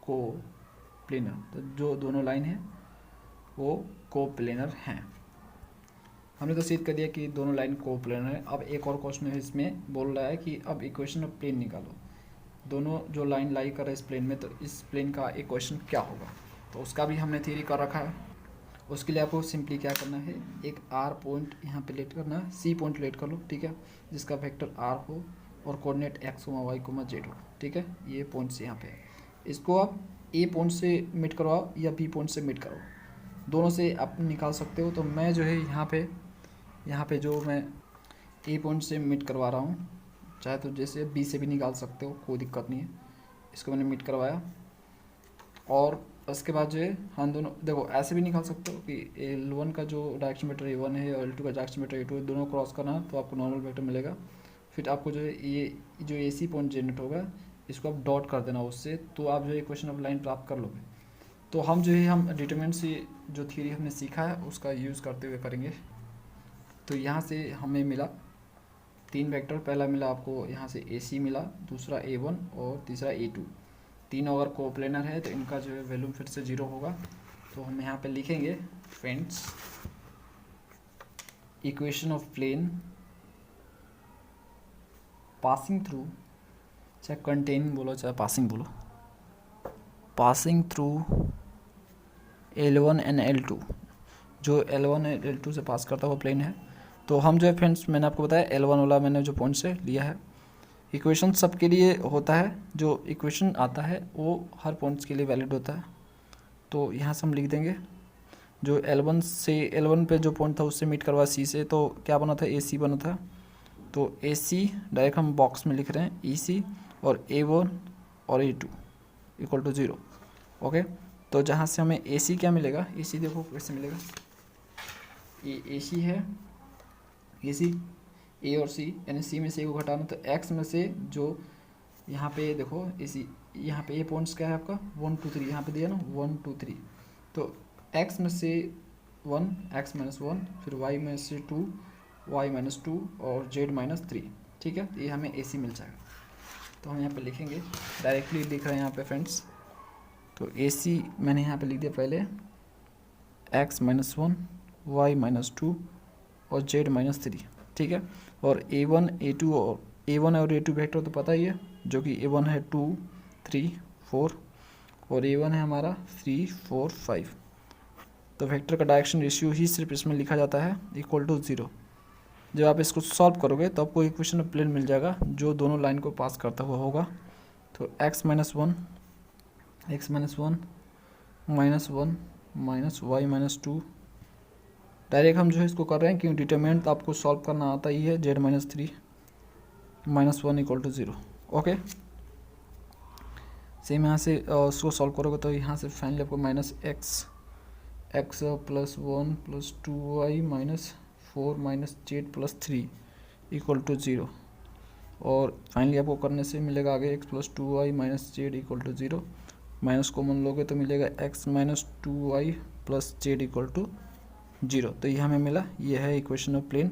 coplanar. तो जो दोनों लाइन है वो कोप्लेनर हैं। हमने तो सिद्ध कर दिया कि दोनों लाइन कोप्लेनर है। अब एक और क्वेश्चन है, इसमें बोल रहा है कि अब इक्वेशन ऑफ प्लेन निकालो, दोनों जो लाइन लाई कर रहा है इस प्लेन में, तो इस प्लेन का इक्वेशन क्या होगा। तो उसका भी हमने थ्योरी कर रखा है, उसके लिए आपको सिंपली क्या करना है, एक आर पॉइंट यहाँ पे लेट करना है, सी पॉइंट लेट कर लो, ठीक है, जिसका वेक्टर आर हो और कोऑर्डिनेट एक्स वाई जेड हो, ठीक है। ये पॉइंट्स यहाँ पे है, इसको आप ए पॉइंट से मीट करवाओ या बी पॉइंट से मीट करवाओ, दोनों से आप निकाल सकते हो। तो मैं जो है यहाँ पे जो मैं ए पॉइंट से मीट करवा रहा हूँ, चाहे तो जैसे बी से भी निकाल सकते हो, कोई दिक्कत नहीं है। इसको मैंने मीट करवाया और उसके बाद जो है हम दोनों देखो ऐसे भी निकाल सकते हो कि L1 का जो डायरेक्शन वेक्टर A1 है और L2 का डायरेक्शन वेक्टर A2 है, दोनों क्रॉस करना तो आपको नॉर्मल वेक्टर मिलेगा। फिर आपको जो है ये जो AC पॉइंट जनरेट होगा इसको आप डॉट कर देना उससे, तो आप जो है इक्वेशन ऑफ लाइन प्राप्त कर लोगे। तो हम जो है हम डिटरमिनेंट से जो थ्योरी हमने सीखा है उसका यूज़ करते हुए करेंगे। तो यहाँ से हमें मिला 3 वेक्टर, पहला मिला आपको यहाँ से AC मिला, दूसरा A1 और तीसरा A2। तीनों अगर कोप्लेनर है तो इनका जो है वैल्यू फिर से 0 होगा। तो हम यहाँ पे लिखेंगे friends, equation of plane passing through, चाहे कंटेनिंग बोलो चाहे पासिंग बोलो, passing through L1 and L2, जो L1 और L2 से पास करता हुआ प्लेन है। तो हम जो है फ्रेंड्स मैंने आपको बताया L1 वाला मैंने जो पॉइंट से लिया है, इक्वेशन सबके लिए होता है, जो इक्वेशन आता है वो हर पॉइंट्स के लिए वैलिड होता है। तो यहाँ से हम लिख देंगे जो L1 पे जो पॉइंट था उससे मीट करवा C से, तो क्या बना था, AC बना था। तो AC डायरेक्ट हम बॉक्स में लिख रहे हैं EC और A1 और A2 इक्वल टू 0। ओके, तो जहाँ से हमें AC क्या मिलेगा, AC देखो कैसे मिलेगा, ये AC है, AC A और C, यानी C में से A को घटाना, तो X में से जो यहाँ पे देखो AC, यहाँ पे A पॉइंट्स क्या है आपका 1 2 3, यहाँ पे दिया ना 1 2 3, तो X में से 1 X माइनस 1, फिर Y में से 2 Y माइनस 2 और Z माइनस 3, ठीक है। ये हमें AC मिल जाएगा। तो हम यहाँ पे लिखेंगे, डायरेक्टली लिख रहे हैं यहाँ पे फ्रेंड्स, तो AC मैंने यहाँ पे लिख दिया पहले X माइनस 1 Y माइनस 2 और Z माइनस 3, ठीक है। और A1 A2 और A1 और A2 वेक्टर तो पता ही है, जो कि A1 है 2 3 4 और A1 है हमारा 3 4 5। तो वेक्टर का डायरेक्शन रेशियो ही सिर्फ इसमें लिखा जाता है इक्वल टू 0। जब आप इसको सॉल्व करोगे तो आपको इक्वेशन ऑफ प्लेन मिल जाएगा जो दोनों लाइन को पास करता हुआ होगा। तो x minus 1 minus 1 minus y minus 2, direct हम जो है इसको कर रहे हैं क्योंकि डिटरमिनेंट आपको सॉल्व करना आता ही है, Z minus 3 minus 1 equal to 0। Okay, same यहाँ से उसको सॉल्व करोगे तो यहाँ से फाइनली आपको minus x plus 1 plus 2y minus 4 minus Z plus 3 equal to 0, और फाइनली आपको करने से मिलेगा आगे x plus 2y minus Z equal to 0, minus common लोगे तो मिलेगा x minus 2y plus Z equal to 0। तो ये हमें मिला, ये है equation of plane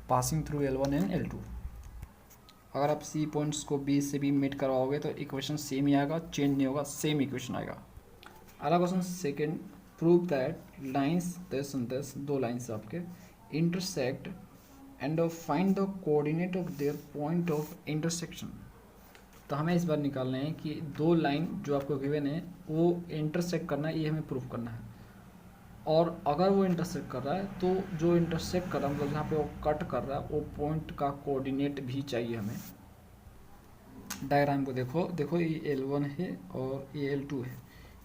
passing through L1 and L2। अगर आप C पॉइंट्स को B से भी मीट करवाओगे तो इक्वेशन सेम ही आएगा, चेंज नहीं होगा, सेम इक्वेशन आएगा। अगला question second, prove that lines दस दो लाइंस आपके intersect and find the coordinate of their point of intersection. तो हमें इस बार निकालना है कि दो लाइन जो आपको गिवन है वो इंटरसेक्ट करना है, ये हमें प्रूव करना है। और अगर वो इंटरसेक्ट कर रहा है तो जो इंटरसेक्ट कर रहा है मतलब जहाँ पे वो कट कर रहा है वो पॉइंट का कोऑर्डिनेट भी चाहिए हमें। डायग्राम को देखो ये L1 है और ये L2 है,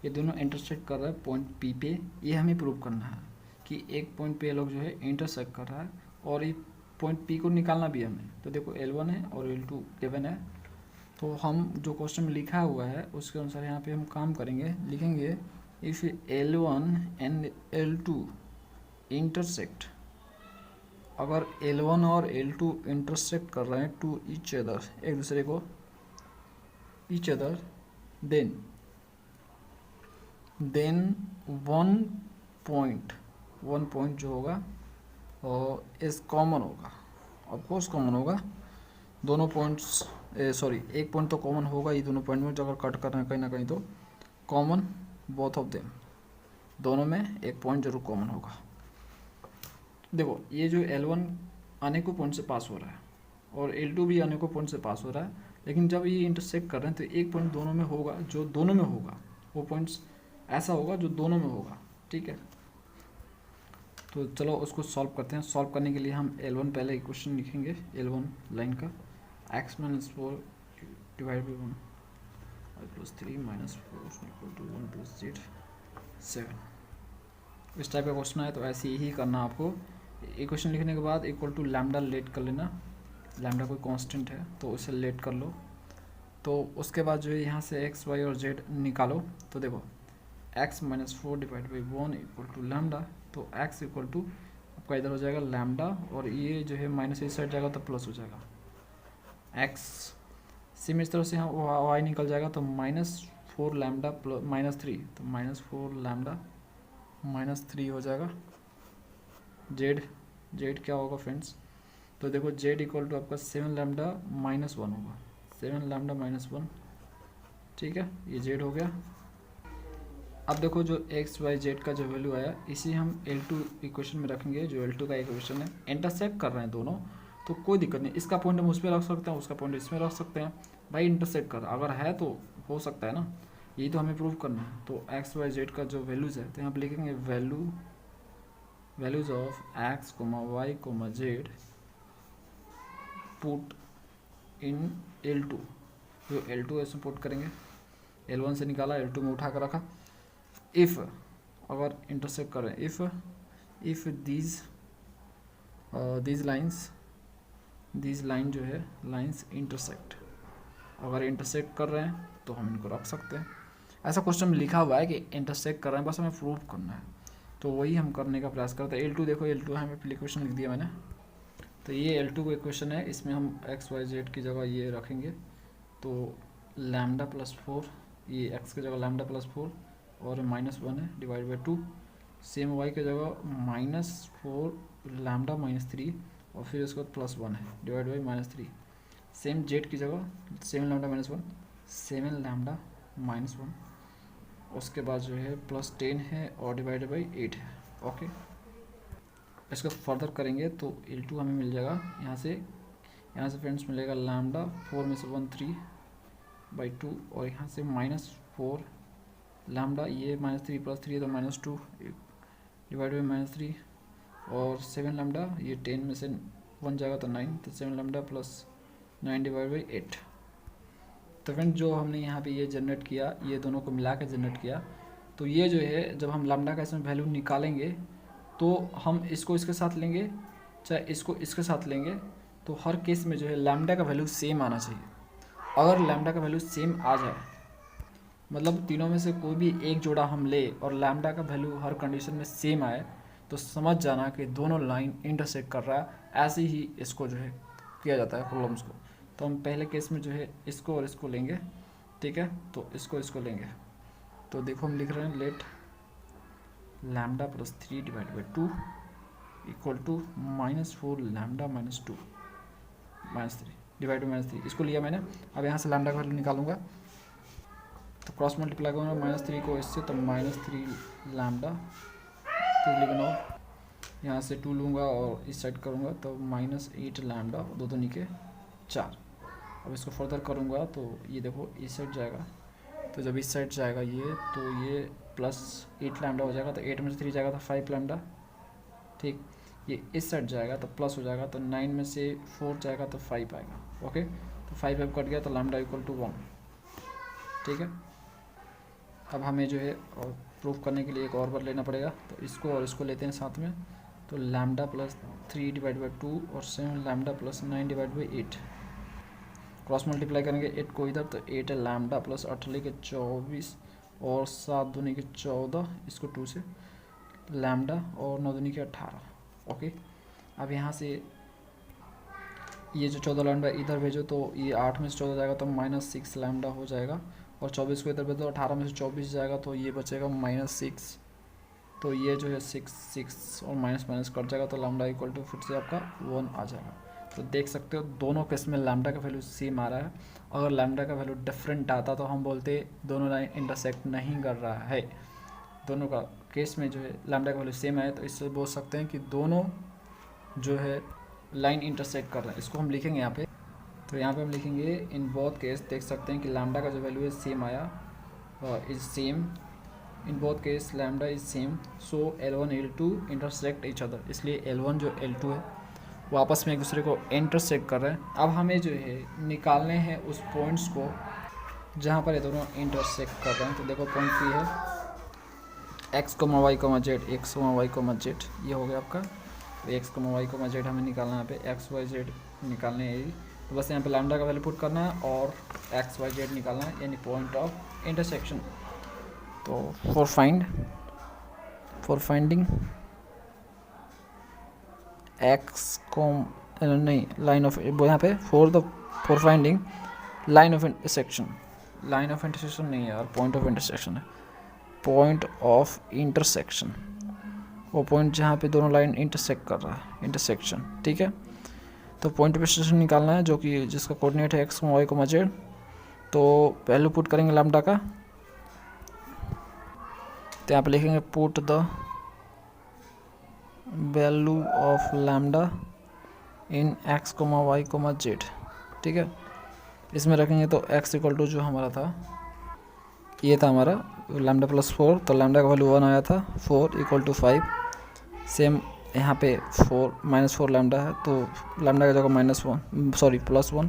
ये दोनों इंटरसेक्ट कर रहा है पॉइंट P पे। ये हमें प्रूव करना है कि एक पॉइंट पे लोग जो है इंटरसेक्ट कर रहा है और ये पॉइंट P को निकालना भी हमें। तो देखो L1 है और L2 गिवन है, तो हम जो क्वेश्चन में लिखा हुआ है उसके अनुसार यहाँ पे हम काम करेंगे, लिखेंगे if L1 and L2 intersect, अगर L1 और L2 इंटरसेक्ट कर रहे हैं टू ईच अदर, एक दूसरे को each other, then one point जो होगा और इस कॉमन होगा, ऑफकोर्स कॉमन होगा दोनों पॉइंट्स, एक पॉइंट तो कॉमन होगा ही दोनों पॉइंट में, जो अगर कट करना है कहीं ना कहीं तो कॉमन बोथ ऑफ देम, दोनों में एक पॉइंट जरूर कॉमन होगा। देखो ये जो L1 अनेकों पॉइंट से पास हो रहा है और L2 भी अनेकों पॉइंट से पास हो रहा है, लेकिन जब ये इंटरसेक्ट कर रहे हैं तो एक पॉइंट दोनों में होगा, जो दोनों में होगा वो पॉइंट्स ऐसा होगा जो दोनों में होगा, ठीक है। तो चलो उसको सॉल्व करते हैं। सॉल्व करने के लिए हम L1 पहले इक्वेशन लिखेंगे, L1 लाइन का x-4 divide by 1 y+3 -4 equal to 1 + z 7। इस टाइप का क्वेश्चन है तो ऐसे ही करना आपको। इक्वेशन लिखने के बाद इक्वल टू लैम्डा लेट कर लेना, लैम्डा कोई कांस्टेंट है तो उसे लेट कर लो। तो उसके बाद जो है यहाँ से x, y और z निकालो। तो देखो x-4 divide by 1 equal to lambda, तो x इक्वल टू आपका इधर हो जाएगा लैम्डा और ये जो है माइनस इस साइड जाएगा तो प्लस हो जाएगा x। सेम इस तरह से यहाँ y निकल जाएगा तो -4 लैम्डा -3, तो -4 लैम्डा -3 हो जाएगा। z क्या होगा फ्रेंड्स, तो देखो z इक्वल टू आपका 7 लैम्डा -1 होगा, 7 लैम्डा -1, ठीक है, ये z हो गया। अब देखो जो x y z का जो वैल्यू आया इसी हम L2 इक्वेशन में रखेंगे, जो L2 का इक्वेशन है। इंटरसेक्ट कर रहे हैं दोनों तो कोई दिक्कत नहीं, इसका पॉइंट हम उस पर रख सकते हैं, उसका पॉइंट इसमें रख सकते हैं। भाई इंटरसेक्ट कर अगर है तो हो सकता है ना, यही तो हमें प्रूव करना है। तो x y z का जो वैल्यूज़ है तो यहाँ पर लिखेंगे values of x, y, z put in L2। जो L2 ऐसे पुट करेंगे, L1 से निकाला L2 में उठा कर रखा। इफ़ अगर इंटरसेक्ट करें, इफ़ दीज लाइन जो है लाइंस इंटरसेक्ट, अगर इंटरसेक्ट कर रहे हैं तो हम इनको रख सकते हैं। ऐसा क्वेश्चन में लिखा हुआ है कि इंटरसेक्ट कर रहे हैं, बस हमें प्रूव करना है, तो वही हम करने का प्रयास करते हैं। L2 देखो, L2 है, हमें इक्वेशन लिख दिया मैंने। तो ये L2 का इक्वेशन है, इसमें हम x y z की जगह ये रखेंगे। तो लैम्डा +4, ये x की जगह लैम्डा +4 और -1 है डिवाइड बाई 2। सेम y की जगह -4 लैम्डा -3 और फिर उसके बाद +1 है डिवाइड बाई -3। सेम z की जगह 7 लैम्डा -1, 7 लैम्डा -1, उसके बाद जो है +10 है और डिवाइड बाई 8 है। ओके, इसको फर्दर करेंगे तो L2 हमें मिल जाएगा यहाँ से फ्रेंड्स मिलेगा लैम्डा 4 में से 1 3/2 और यहाँ से -4 लैम्डा, ये -3 + 3 है तो -2 डिवाइड बाई -3 और 7 लैम्डा, ये 10 में से 1 जाएगा तो 9, तो 7 लैम्डा +9 डिवाइड बाई 8। तो फ्रेंड जो हमने यहाँ पे ये जनरेट किया, ये दोनों को मिला के जनरेट किया, तो ये जो है जब हम लैम्डा का इसमें वैल्यू निकालेंगे तो हम इसको इसके साथ लेंगे चाहे इसको इसके साथ लेंगे, तो हर केस में जो है लैम्डा का वैल्यू सेम आना चाहिए। अगर लैम्डा का वैल्यू सेम आ जाए, मतलब तीनों में से कोई भी एक जोड़ा हम ले और लैम्डा का वैल्यू हर कंडीशन में सेम आए, तो समझ जाना कि दोनों लाइन इंटरसेक्ट कर रहा है। ऐसे ही इसको जो है किया जाता है प्रॉब्लम्स को। तो हम पहले केस में जो है इसको और इसको लेंगे, ठीक है, तो इसको लेंगे। तो देखो हम लिख रहे हैं let lambda +3 divide by 2 equal to -4 lambda -2 -3 divide by -3, इसको लिया मैंने। अब यहाँ से लैम्डा का वैल्यू निकालूंगा तो क्रॉस मल्टीप्लाई करूँगा -3 को इससे, तो -3 लैम्डा, तो लिखना यहाँ से 2 लूँगा और इस साइड करूँगा तो -8 लैम्डा, 2 2 निके 4। अब इसको फर्दर करूँगा तो ये देखो इस साइड जाएगा, तो जब इस साइड जाएगा ये, तो ये +8 लैम्डा हो जाएगा, तो 8 में से 3 जाएगा तो 5 लैम्डा, ठीक। ये इस साइड जाएगा तो प्लस हो जाएगा, तो 9 में से 4 जाएगा तो 5 आएगा। ओके, तो 5 कट गया तो लैम्डा इक्वल टू 1, ठीक है। अब हमें जो है और प्रूफ करने के लिए एक और बार लेना पड़ेगा, तो इसको और इसको लेते हैं साथ में। तो लैम्डा +3 डिवाइड बाई 2 और 7 lambda +9 divide by 8, cross multiply करेंगे 8 को इधर, तो 8 लैम्डा प्लस 8 लेके 24 और 7 दूनी के 14, इसको 2 से लैम्डा और 9 दूनी के 18। ओके, अब यहाँ से ये जो 14 लैम्डा इधर भेजो तो ये 8 में से 14 जाएगा तो -6 लैम्डा हो जाएगा, और 24 को इधर भेजो 18 में से 24 जाएगा तो ये बचेगा -6, तो ये जो है 6 और माइनस कट जाएगा, तो लैम्डा इक्वल टू फिर से आपका 1 आ जाएगा। तो देख सकते हो दोनों केस में लैम्डा का वैल्यू सेम आ रहा है। अगर लैम्डा का वैल्यू डिफरेंट आता तो हम बोलते दोनों लाइन इंटरसेक्ट नहीं कर रहा है। दोनों का केस में जो है लैम्डा का वैल्यू सेम है, तो इससे बोल सकते हैं कि दोनों जो है लाइन इंटरसेक्ट कर रहे हैं। इसको हम लिखेंगे यहाँ पे, तो यहाँ पे हम लिखेंगे इन बोथ केस, देख सकते हैं कि लैम्डा का जो वैल्यू है सेम आया, is same in both case lambda is same, so L1 L2 intersect each other, इसलिए L1 जो L2 है वो आपस में एक दूसरे को इंटरसेक्ट कर रहे हैं। अब हमें जो है निकालने हैं उस पॉइंट्स को जहाँ पर ये दोनों इंटरसेक्ट कर रहे हैं। तो देखो पॉइंट पी है x, y, z, x, y, z, ये हो गया आपका। तो x, y, z हमें निकालना है यहाँ पे, x, y, z निकालने हैं। तो बस यहाँ पे लैम्डा का वैल्यू पुट करना है और x, y, z निकालना है, यानी पॉइंट ऑफ इंटरसेक्शन। तो फॉर फाइंडिंग x को नहीं लाइन ऑफ, वो यहाँ पे for finding line of intersection, line of intersection नहीं है यार, पॉइंट ऑफ इंटरसेक्शन है, पॉइंट ऑफ इंटरसेक्शन, वो पॉइंट जहाँ पे दोनों लाइन इंटरसेक्ट कर रहा है, इंटरसेक्शन, ठीक है। तो पॉइंट ऑफ इंटरसेक्शन निकालना है जो कि जिसका कोऑर्डिनेट है x, y, z। तो वैल्यू पुट करेंगे लैम्डा का, तो यहाँ पे लिखेंगे put the value of lambda in x, y, z, ठीक है। इसमें रखेंगे तो x इक्वल टू जो हमारा था, ये था हमारा लैम्डा प्लस 4, तो लैम्डा का वैल्यू 1 आया था, 4 इक्वल टू 5। सेम यहाँ पे 4 लैम्डा है, तो लैम्डा का जगह +1,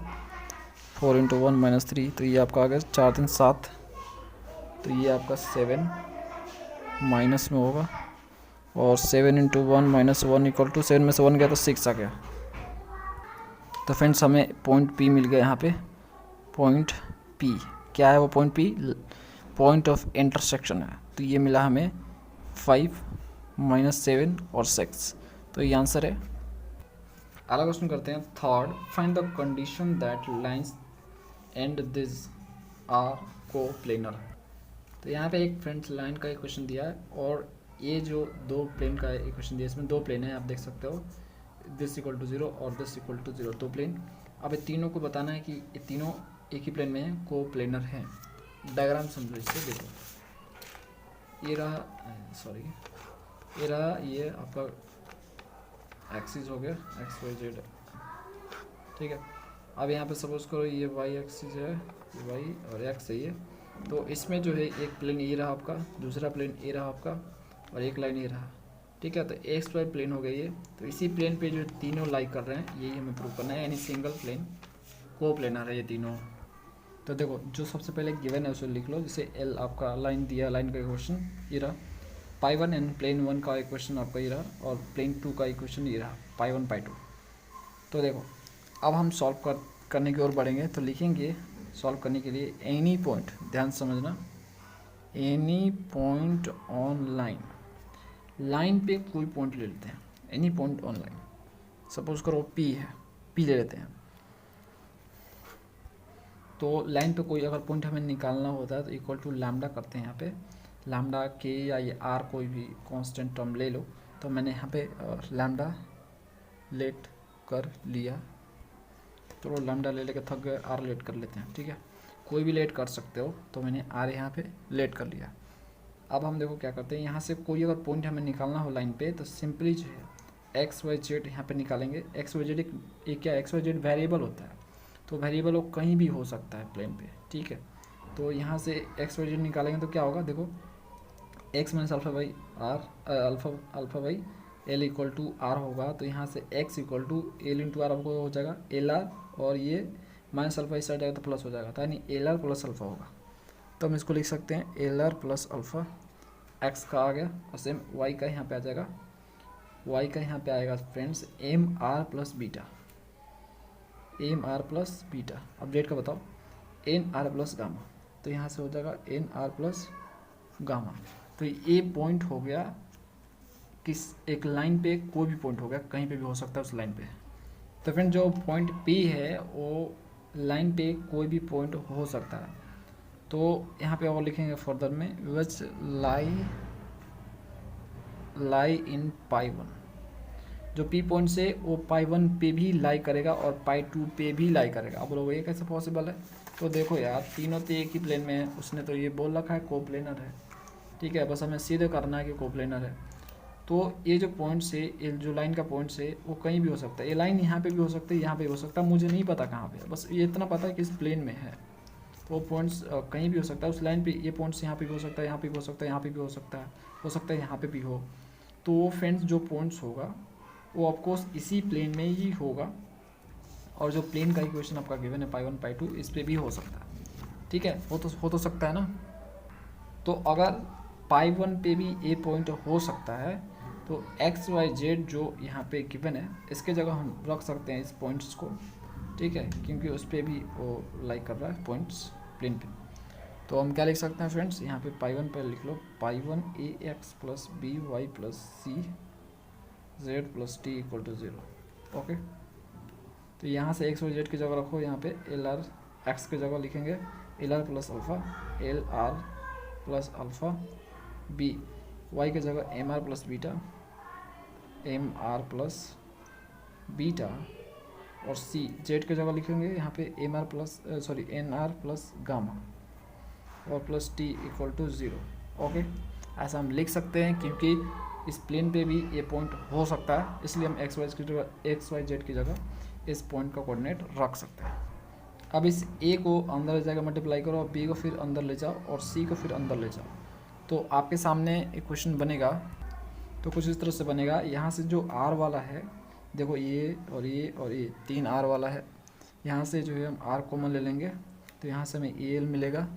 4 इंटू 1 -3, तो ये आपका आ गया 4 3 7, तो ये आपका 7 माइनस में होगा, और 7 इंटू 1 -1 इक्वल टू 7 में से 1 गया तो 6 आ गया। तो फ्रेंड्स हमें पॉइंट पी मिल गया यहाँ पे, पॉइंट पी क्या है वो, point P point of intersection है। तो ये मिला हमें 5 -7 और 6, तो ये आंसर है। अगला क्वेश्चन करते हैं third, find the condition that lines and this are coplanar. तो यहाँ पे एक फ्रेंड्स लाइन का एक क्वेश्चन दिया है, और ये जो दो प्लेन का एक क्वेश्चन दिया है, इसमें दो प्लेन है, आप देख सकते हो, दिस इक्वल टू 0 और दिस इक्वल टू 0, दो प्लेन। अब ये तीनों को बताना है कि ये तीनों एक ही प्लेन में है, को प्लेनर है। डायग्राम समझो इससे, देखो ये रहा, ये रहा, ये आपका एक्सिस हो गया, x, y, z, ठीक है। अब यहाँ पे सपोज करो ये y एक्सिस है, ये y और x है ये, तो इसमें जो है एक प्लेन ये रहा आपका, दूसरा प्लेन ये रहा आपका, और एक लाइन ये रहा, ठीक है। तो एक्स वाई प्लेन हो गया ये, तो इसी प्लेन पे जो तीनों लाई कर रहे हैं, यही हमें प्रूव करना है, यानी सिंगल प्लेन को प्लेनर है ये तीनों। तो देखो जो सबसे पहले गिवन है उसे लिख लो, जैसे एल आपका लाइन दिया, लाइन का इक्वेशन ये रहा, π1 एंड प्लेन 1 का इक्वेशन आपका ये रहा, और प्लेन 2 का इक्वेशन ये रहा, π1 π2। तो देखो अब हम सॉल्व करने की ओर बढ़ेंगे, तो लिखेंगे सॉल्व करने के लिए एनी पॉइंट, ध्यान समझना, any point on line, line पे कोई पॉइंट ले लेते हैं, any point on line, suppose करो पी है, पी ले लेते हैं। तो लाइन पे कोई अगर पॉइंट हमें निकालना होता है तो इक्वल टू लैम्डा करते हैं यहाँ पे, लैम्डा के या ये आर कोई भी कांस्टेंट टर्म ले लो। तो मैंने यहाँ पे लैम्डा लेट कर लिया, तो लैम्डा ले लेके थक गए, आर लेट कर लेते हैं, ठीक है, कोई भी लेट कर सकते हो, तो मैंने आर यहाँ पे लेट कर लिया। अब हम देखो क्या करते हैं, यहाँ से कोई अगर पॉइंट हमें निकालना हो लाइन पे, तो सिंपली जो है एक्स वाई जेड यहाँ पे निकालेंगे। एक्स वाई जेड एक क्या, एक्स वाई जेड वेरिएबल होता है, तो वेरिएबल वो कहीं भी हो सकता है प्लेन पे, ठीक है। तो यहाँ से एक्स वाई जेड निकालेंगे तो क्या होगा, देखो x minus alpha by r, alpha by l equal to r होगा, तो यहाँ से x equal to l into r हो जाएगा एल आर, और ये माइनस अल्फा इस साइड आएगा तो प्लस हो जाएगा, तो यानी एल आर प्लस अल्फा होगा। तो हम इसको लिख सकते हैं L R plus alpha, x का आ गया, और सेम वाई का यहाँ पे आ जाएगा, वाई का यहाँ पे आएगा friends m are plus beta, M R plus beta. अब डेट का बताओ, एन आर प्लस गामा, तो यहाँ से हो जाएगा एन आर प्लस गामा। तो ये पॉइंट हो गया किस, एक लाइन पे कोई भी पॉइंट हो गया, कहीं पे भी हो सकता है उस लाइन पे। तो फ्रेंड जो पॉइंट पी है वो लाइन पे कोई भी पॉइंट हो सकता है। तो यहाँ पे और लिखेंगे फर्दर में, विच लाई इन π1, जो पी पॉइंट से वो π1 पे भी लाई करेगा और π2 पे भी लाई करेगा। अब लोग ये कैसे पॉसिबल है, तो देखो यार तीनों तो एक ही प्लेन में है, उसने तो ये बोल रखा है कोप्लेनर है, ठीक है, बस हमें सीधे करना है कि कोप्लेनर है। तो ये जो पॉइंट से, ये जो लाइन का पॉइंट से वो कहीं भी हो सकता है, ये लाइन यहाँ पे भी हो सकता है, यहाँ पे भी हो सकता है, मुझे नहीं पता कहाँ पे, बस ये इतना पता है कि इस प्लेन में है। वो पॉइंट्स कहीं भी हो सकता है उस लाइन पे, ये पॉइंट्स यहाँ पे भी हो सकता है, यहाँ पे भी हो सकता है, यहाँ पे भी हो सकता है यहाँ पे भी हो। तो वो फ्रेंड्स जो पॉइंट्स होगा वो ऑफकोर्स इसी प्लेन में ही होगा, और जो प्लेन का इक्वेशन आपका गिवन है पाई 1 पाई 2 इस पर भी हो सकता है, ठीक है, हो तो सकता है ना। तो अगर पाई 1 पे भी ए पॉइंट हो सकता है तो एक्स वाई जेड जो यहाँ पे गिवन है इसके जगह हम रख सकते हैं इस पॉइंट्स को, ठीक है, क्योंकि उस पर भी वो लाइक कर रहा है पॉइंट्स प्लेन पे। तो हम क्या लिख सकते हैं फ्रेंड्स, यहाँ पे पाई 1 पर लिख लो pi 1 A X plus B Y plus C Z plus T equal to 0। Okay, तो यहाँ से एक्स वाई जेड की जगह रखो, यहाँ पे एल आर एक्स की जगह लिखेंगे L R plus alpha, L R plus alpha, B Y की जगह M are plus beta, M R plus beta, और सी जेड की जगह लिखेंगे यहाँ पे M are plus N R plus gamma और plus T equal to 0। Okay, ऐसा हम लिख सकते हैं क्योंकि इस प्लेन पे भी ये पॉइंट हो सकता है, इसलिए हम एक्स वाई जेड की जगह इस पॉइंट का कोऑर्डिनेट रख सकते हैं। अब इस ए को अंदर ले जाकर मल्टीप्लाई करो, बी को फिर अंदर ले जाओ और सी को फिर अंदर ले जाओ, तो आपके सामने एक क्वेश्चन बनेगा। तो कुछ इस तरह से बनेगा, यहाँ से जो आर वाला है, देखो ये और ये और ये 3 आर वाला है, यहाँ से जो है हम आर कॉमन ले लेंगे, तो यहाँ से हमें ए एल मिलेगा,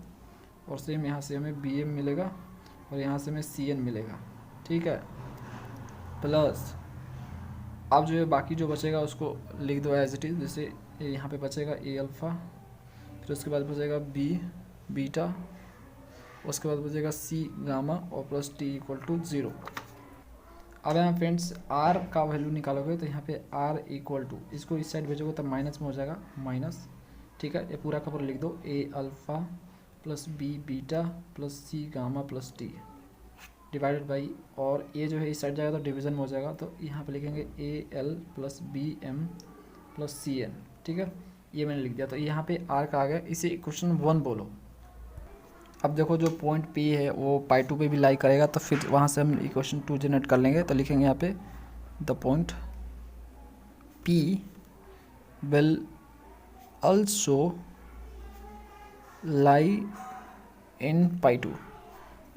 और सेम यहाँ से हमें बी एम मिलेगा, और यहाँ से हमें सी एन मिलेगा, ठीक है। प्लस अब जो है बाकी जो बचेगा उसको लिख दो एज इट इज़, जैसे यहाँ पे बचेगा ए अल्फ़ा, फिर उसके बाद बचेगा बी बीटा, उसके बाद बचेगा सी गामा और प्लस टी इक्वल टू 0। अब यहाँ फ्रेंड्स आर का वैल्यू निकालोगे तो यहाँ पे आर इक्वल टू, इसको इस साइड भेजोगे तो माइनस में हो जाएगा माइनस, ठीक है, ये पूरा का पूरा लिख दो A alpha plus B beta plus C gamma plus T divided by, और ये जो है इस साइड जाएगा तो डिवीज़न में हो जाएगा, तो यहाँ पे लिखेंगे a l plus b m plus c n, ठीक है, ये मैंने लिख दिया। तो यहाँ पे आर का आ गया, इसे इक्वेशन 1 बोलो। अब देखो जो पॉइंट पी है वो पाई 2 पे भी लाई करेगा, तो फिर वहाँ से हम इक्वेशन 2 जनरेट कर लेंगे, तो लिखेंगे यहाँ पे the point P will also लाई इन पाई 2,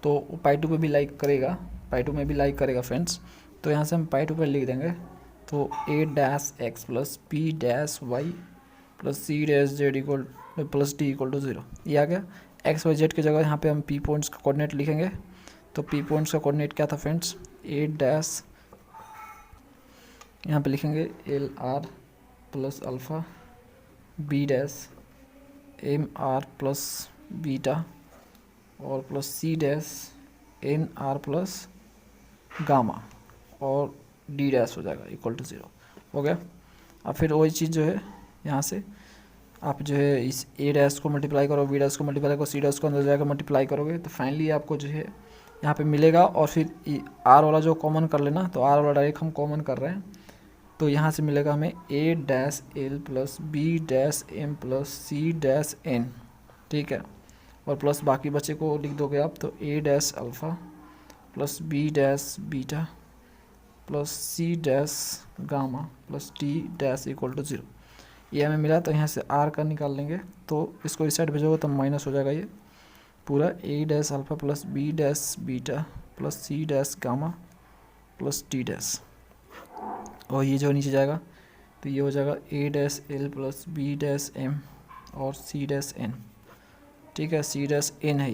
तो पाई 2 पे भी लाइक करेगा, पाई 2 में भी लाइक करेगा फ्रेंड्स। तो यहाँ से हम पाई 2 पे लिख देंगे, तो A dash X plus P dash Y plus C dash Z equal plus D equal to 0, ये आ गया। एक्स वाई जेड की जगह यहाँ पे हम पी पॉइंट्स का कोऑर्डिनेट लिखेंगे, तो पी पॉइंट्स का कोऑर्डिनेट क्या था फ्रेंड्स, ए डैश यहाँ पे लिखेंगे L R plus alpha, B dash M are plus beta और plus C dash N R plus gamma और डी डैश हो जाएगा इक्वल टू 0, हो गया। अब फिर वही चीज़ जो है यहाँ से आप जो है इस ए डैश को मल्टीप्लाई करो, बी डैश को मल्टीप्लाई करो, सी डैश को अंदर जाकर मल्टीप्लाई करोगे, तो फाइनली आपको जो है यहाँ पे मिलेगा। और फिर आर वाला जो कॉमन कर लेना, तो आर वाला डायरेक्ट हम कॉमन कर रहे हैं, तो यहाँ से मिलेगा हमें A dash L plus B dash M plus C dash N, ठीक है, और प्लस बाकी बचे को लिख दोगे आप, तो A dash alpha plus B dash beta plus C dash gamma plus T dash equal to 0, ये हमें मिला। तो यहाँ से आर का निकाल लेंगे, तो इसको इस साइड भेजोगे तो माइनस हो जाएगा ये पूरा, A dash alpha plus B dash beta plus C dash gamma plus T dash, और ये जो नीचे जाएगा तो ये हो जाएगा A dash L plus B dash M और सी डैश एन, ठीक है, सी डैश एन है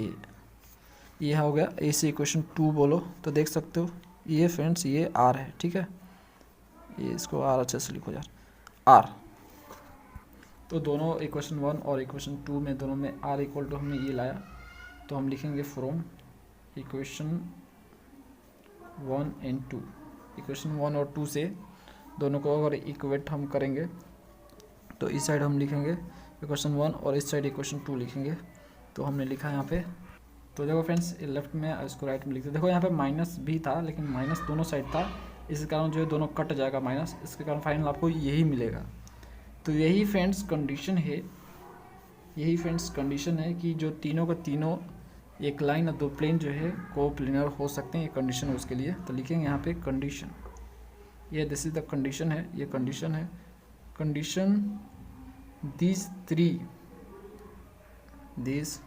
ये हो गया। इसे इक्वेशन 2 बोलो, तो देख सकते हो ये फ्रेंड्स ये आर है, ठीक है, ये इसको आर अच्छे से लिखो यार, आर। तो दोनों इक्वेशन 1 और इक्वेशन 2 में दोनों में आर इक्वल टू हमने ये लाया, तो हम लिखेंगे फ्रॉम इक्वेशन 1 एंड 2, इक्वेशन 1 और 2 से दोनों को अगर इक्वेट हम करेंगे तो इस साइड हम लिखेंगे इक्वेशन 1 और इस साइड इक्वेशन 2 लिखेंगे। तो हमने लिखा है यहाँ पे, तो देखो फ्रेंड्स लेफ्ट में इसको राइट में लिखते, देखो यहाँ पे माइनस भी था लेकिन माइनस दोनों साइड था, इस कारण जो है दोनों कट जाएगा माइनस, इसके कारण फाइनल आपको यही मिलेगा। तो यही फ्रेंड्स कंडीशन है, यही फ्रेंड्स कंडीशन है कि जो तीनों का तीनों एक लाइन और दो प्लेन जो है कोप्लेनर हो सकते हैं, ये कंडीशन है उसके लिए। तो लिखेंगे यहाँ पे कंडीशन, ये दिस इज द कंडीशन है, ये कंडीशन है, condition these three this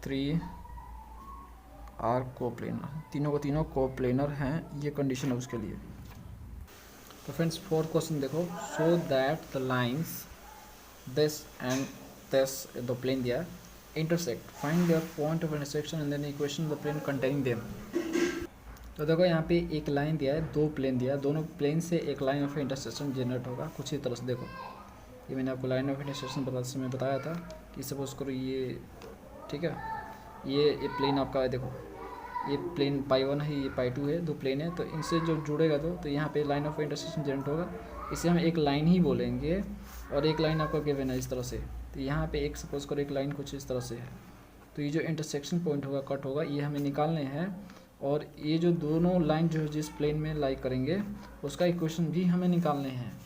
three are coplanar, तीनों को तीनों कोप्लेनर हैं, ये कंडीशन है उसके लिए। तो फ्रेंड्स फोर्थ क्वेश्चन देखो, so that the lines this and this the plane दिया intersect, find their point of intersection and then equation the plane containing them. तो देखो यहाँ पे एक लाइन दिया है, दो प्लेन दिया है, दोनों प्लेन से एक लाइन ऑफ इंटरसेक्शन जनरेट होगा कुछ ही तरह से। देखो ये मैंने आपको लाइन ऑफ इंटरसेक्शन समय बताया था कि सपोज करो ये, ठीक है, ये प्लेन आपका है, देखो ये प्लेन पाई 1 है, ये पाई 2 है, दो प्लेन है, तो इनसे जो जुड़ेगा तो यहाँ पे लाइन ऑफ इंटरसेक्शन जनरेट होगा, इसे हम एक लाइन ही बोलेंगे। और एक लाइन आपका गिवन है इस तरह से, तो यहाँ पे एक सपोज करो एक लाइन कुछ इस तरह से है, तो ये जो इंटरसेक्शन पॉइंट होगा, कट होगा, ये हमें निकालने हैं। और ये जो दोनों लाइन जो जिस प्लेन में लाई करेंगे उसका इक्वेशन भी हमें निकालने हैं।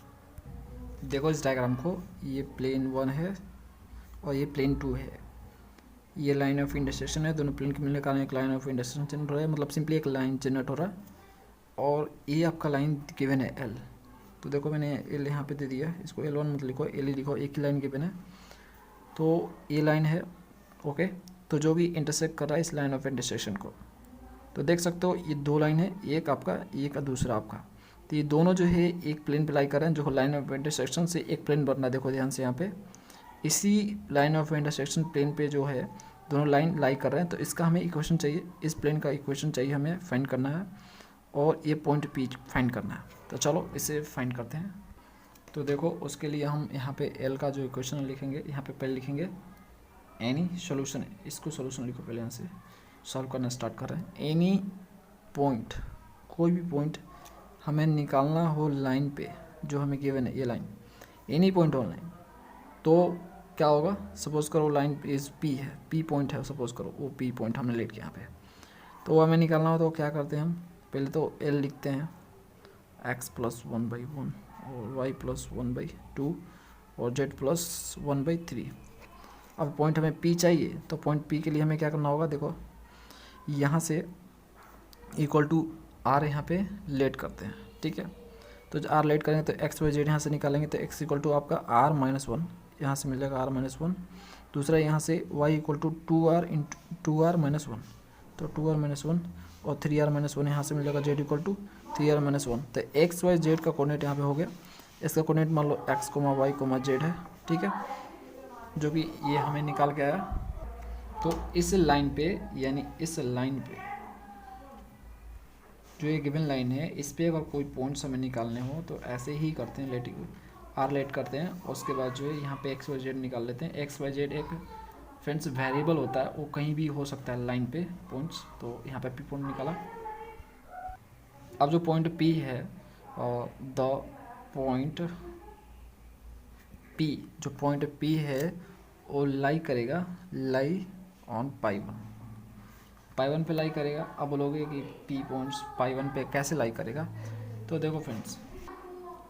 देखो इस डायग्राम को, ये प्लेन 1 है और ये प्लेन 2 है, ये लाइन ऑफ इंटरसेक्शन है, दोनों प्लेन के मिलने के कारण एक लाइन ऑफ इंटरसेक्शन जनरेट हो रहा है, मतलब सिंपली एक लाइन जनरेट हो रहा है। और ये आपका लाइन गिवन है एल, तो देखो मैंने एल यहाँ पे दे दिया, इसको L1 मत लिखो, एल ही लिखो, एक ही लाइन गिवन है। तो ये लाइन है, ओके, तो जो भी इंटरसेक्ट कर रहा है इस लाइन ऑफ इंटरसेक्शन को, तो देख सकते हो ये दो लाइन है, एक आपका एक का दूसरा आपका, तो ये दोनों जो है एक प्लेन पे लाई कर रहे हैं, जो लाइन ऑफ इंटरसेक्शन से एक प्लेन बनना है। देखो ध्यान से यहाँ पे इसी लाइन ऑफ इंटरसेक्शन प्लेन पे जो है दोनों लाइन लाई कर रहे हैं, तो इसका हमें इक्वेशन चाहिए, इस प्लेन का इक्वेशन चाहिए हमें फाइंड करना है, और ये पॉइंट पी फाइंड करना है। तो चलो इसे फाइंड करते हैं। तो देखो उसके लिए हम यहाँ पे एल का जो इक्वेशन लिखेंगे, यहाँ पे पहले लिखेंगे एनी सोल्यूशन, इसको सोल्यूशन लिखो पहले, यहाँ से सॉल्व करना स्टार्ट कर रहे हैं। एनी पॉइंट, कोई भी पॉइंट हमें निकालना हो लाइन पे जो हमें गिवन है, ये line any point on line, तो क्या होगा, सपोज करो लाइन इज पी है, पी पॉइंट है, सपोज करो वो पी पॉइंट हमने लेट किया यहाँ पे, तो वो हमें निकालना हो तो क्या करते हैं हम, पहले तो एल लिखते हैं x+1/1 और y+1/2 और z+1/3। अब पॉइंट हमें पी चाहिए, तो पॉइंट पी के लिए हमें क्या करना होगा, देखो यहाँ से इक्वल टू आर यहाँ पे लेट करते हैं, ठीक है। तो जो आर लेट करेंगे तो एक्स वाई जेड यहाँ से निकालेंगे, तो एक्स इक्वल टू आपका r-1 यहाँ से मिलेगा r-1, दूसरा यहाँ से y equal to 2r into 2r-1, तो 2r-1 और 3r-1 यहाँ से मिलेगा z इक्वल टू 3r-1। तो एक्स वाई जेड का कोऑर्डिनेट यहाँ पे हो गया, इसका कोऑर्डिनेट मान लो x, y, z है, ठीक है, जो कि ये हमें निकाल के आया। तो इस लाइन पे, यानी इस लाइन पे जो ये गिवन लाइन है, इस पे अगर कोई पॉइंट्स हमें निकालने हो तो ऐसे ही करते हैं, लेट आर लेट करते हैं, और उसके बाद जो है यहाँ पे एक्स वाई जेड निकाल लेते हैं। एक्स वाई जेड एक फ्रेंड्स वेरिएबल होता है, वो कहीं भी हो सकता है लाइन पे पॉइंट्स, तो यहाँ पे पी पॉइंट निकाला। अब जो पॉइंट पी है, द पॉइंट पी, जो पॉइंट पी है वो लाई करेगा, लाई ऑन पाई 1 पे लाई करेगा। अब बोलोगे कि पी पॉइंट्स पाई 1 पे कैसे लाई करेगा, तो देखो फ्रेंड्स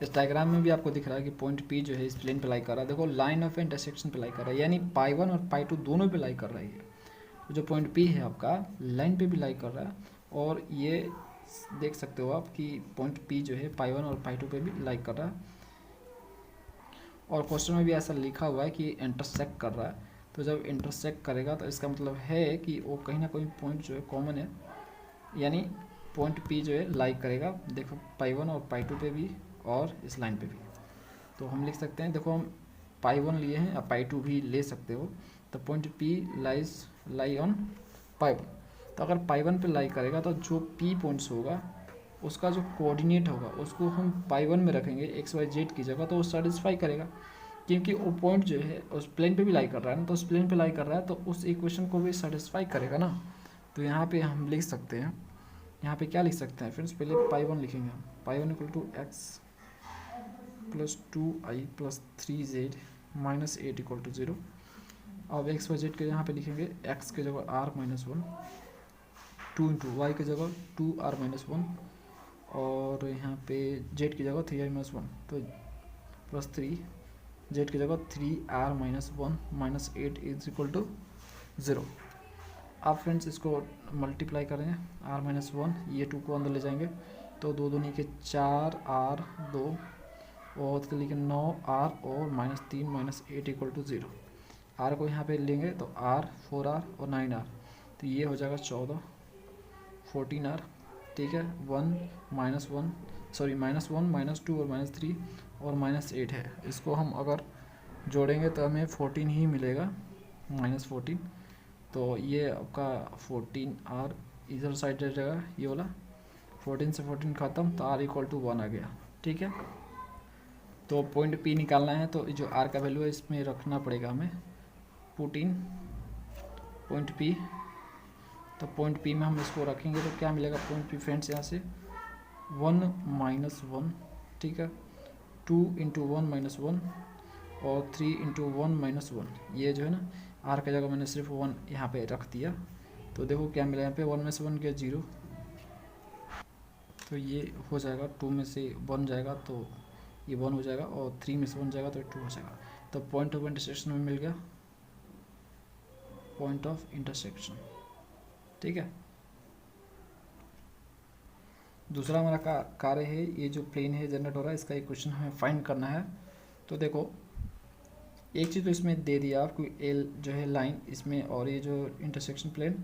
इस डायग्राम में भी आपको दिख रहा है कि पॉइंट पी जो है इस प्लेन पे लाई कर रहा है, देखो लाइन ऑफ इंटरसेक्शन पे लाई कर रहा है, यानी पाई 1 और पाई 2 दोनों पे लाई कर रहा है। तो जो पॉइंट पी है आपका लाइन पे भी लाई कर रहा है, और ये देख सकते हो आप कि पॉइंट पी जो है पाई 1 और पाई 2 पे भी लाई कर रहा है, और क्वेश्चन में भी ऐसा लिखा हुआ है कि इंटरसेक्ट कर रहा है। तो जब इंटरसेक्ट करेगा तो इसका मतलब है कि वो कहीं ना कहीं पॉइंट जो है कॉमन है, यानी पॉइंट पी जो है लाई करेगा, देखो पाई 1 और पाई 2 पे भी और इस लाइन पे भी। तो हम लिख सकते हैं, देखो हम पाई 1 लिए हैं, आप पाई 2 भी ले सकते हो, तो पॉइंट पी लाई ऑन पाई 1। तो अगर पाई 1 पे लाई करेगा तो जो पी पॉइंट्स होगा उसका जो कोऑर्डिनेट होगा उसको हम पाई 1 में रखेंगे एक्स वाई जेड की जगह, तो वो सेटिस्फाई करेगा, क्योंकि वो पॉइंट जो है उस प्लेन पे भी लाई कर रहा है ना, तो उस प्लेन पे लाई कर रहा है तो उस इक्वेशन को भी सेटिस्फाई करेगा ना। तो यहाँ पे हम लिख सकते हैं, यहाँ पे क्या लिख सकते हैं फ्रेंड्स, पहले पाई 1 लिखेंगे हम, pi 1 equal to x+2i+3z -8 equal to 0। अब एक्स वाई जेड के यहाँ पे लिखेंगे x के जगह r-1, 2 इंटू वाई की जगह 2r-1, और यहाँ पे z की जगह 3r-1, तो +3, z की जगह 3r-1 -8 इज इक्वल टू 0। आप फ्रेंड्स इसको मल्टीप्लाई करेंगे, r-1, ये 2 को अंदर ले जाएंगे, तो 2 दूनी के 4r, 2 और लिखे 9r और -3 -8 इक्वल टू 0। आर को यहाँ पे लेंगे तो आर 4R और 9R, तो ये हो जाएगा 14 14R, ठीक है। 1 -1 सॉरी -1 -2 और -3 और -8 है। इसको हम अगर जोड़ेंगे तो हमें 14 ही मिलेगा, -14। तो ये आपका 14R इधर साइड रह जाएगा, ये वाला 14 से 14 ख़त्म, तो R = 1 आ गया, ठीक है। तो पॉइंट P निकालना है, तो जो R का वैल्यू है इसमें रखना पड़ेगा हमें, पुट इन पॉइंट P। तो पॉइंट P में हम इसको रखेंगे तो क्या मिलेगा पॉइंट P फ्रेंड्स, यहाँ से 1 -1, ठीक है, 2 × 1 -1 और 3 × 1 -1। ये जो है ना R का जगह मैंने सिर्फ 1 यहाँ पे रख दिया, तो देखो क्या मिला यहाँ पे, 1 में से 1 गया 0, तो ये हो जाएगा 2 में से 1 जाएगा तो ये 1 हो जाएगा, और 3 में से 1 जाएगा तो 2 हो जाएगा। तो पॉइंट ऑफ इंटरसेक्शन में मिल गया, पॉइंट ऑफ इंटरसेक्शन, ठीक है। दूसरा हमारा कार्य है, ये जो प्लेन है जनरेट हो रहा है, इसका इक्वेशन हमें फाइंड करना है। तो देखो एक चीज़ तो इसमें दे दिया आपको, एल जो है लाइन इसमें, और ये जो इंटरसेक्शन प्लेन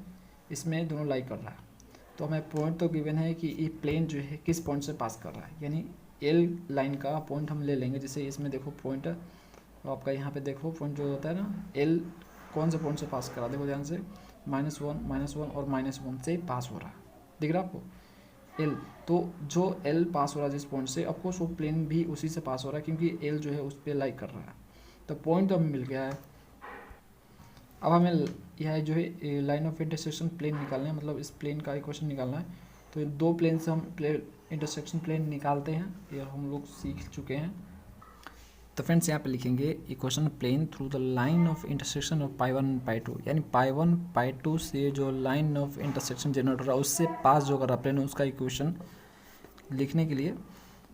इसमें दोनों लाई कर रहा है। तो हमें पॉइंट तो गिवन है कि ये प्लेन जो है किस पॉइंट से पास कर रहा है, यानी एल लाइन का पॉइंट हम ले लेंगे। जैसे इसमें देखो पॉइंट है, तो आपका यहाँ पे देखो पॉइंट जो होता है ना, एल कौन से पॉइंट से पास कर रहा है, देखो ध्यान से, -1 -1 और -1 से पास हो रहा है, दिख रहा है आपको एल। तो जो एल पास हो रहा है जिस पॉइंट से, ऑफकोर्स वो प्लेन भी उसी से पास हो रहा है, क्योंकि एल जो है उस पर लाई कर रहा है। तो पॉइंट तो हमें मिल गया है। अब हमें यह जो है लाइन ऑफ इंटरसेक्शन प्लेन निकालना है, मतलब इस प्लेन का इक्वेशन निकालना है। तो दो प्लेन से हम इंटरसेक्शन प्लेन निकालते हैं, ये हम लोग सीख चुके हैं। तो फ्रेंड्स यहाँ पे लिखेंगे equation plane through the line of intersection of π1 π2, यानी π1 π2 से जो लाइन ऑफ इंटरसेक्शन जनरेट हो रहा है उससे पास जो कर रहा प्लेन, उसका इक्वेशन लिखने के लिए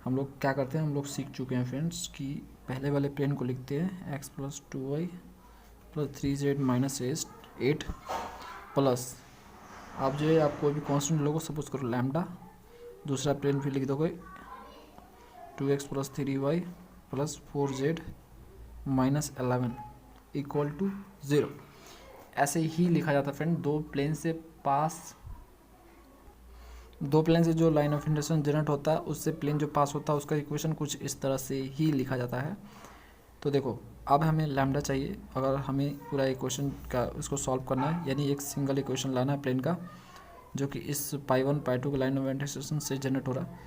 हम लोग क्या करते हैं, हम लोग सीख चुके हैं फ्रेंड्स कि पहले वाले प्लेन को लिखते हैं x + 2y + 3z - 8 प्लस, आप जो है आप कोई भी कॉन्स्टेंट लोगो, सपोज करो लैम्डा, दूसरा प्लेन भी लिख दोगे 2x + 3y + 4z - 11 = 0। ऐसे ही लिखा जाता है फ्रेंड। दो प्लेन से जो लाइन ऑफ इंटरसेक्शन जनरेट होता है उससे प्लेन जो पास होता है उसका इक्वेशन कुछ इस तरह से ही लिखा जाता है। तो देखो अब हमें लैम्डा चाहिए, अगर हमें पूरा इक्वेशन का उसको सॉल्व करना है, यानी एक सिंगल इक्वेशन लाना है प्लेन का जो कि इस π1 π2 के लाइन ऑफ इंटरसेक्शन से जनरेट हो रहा है,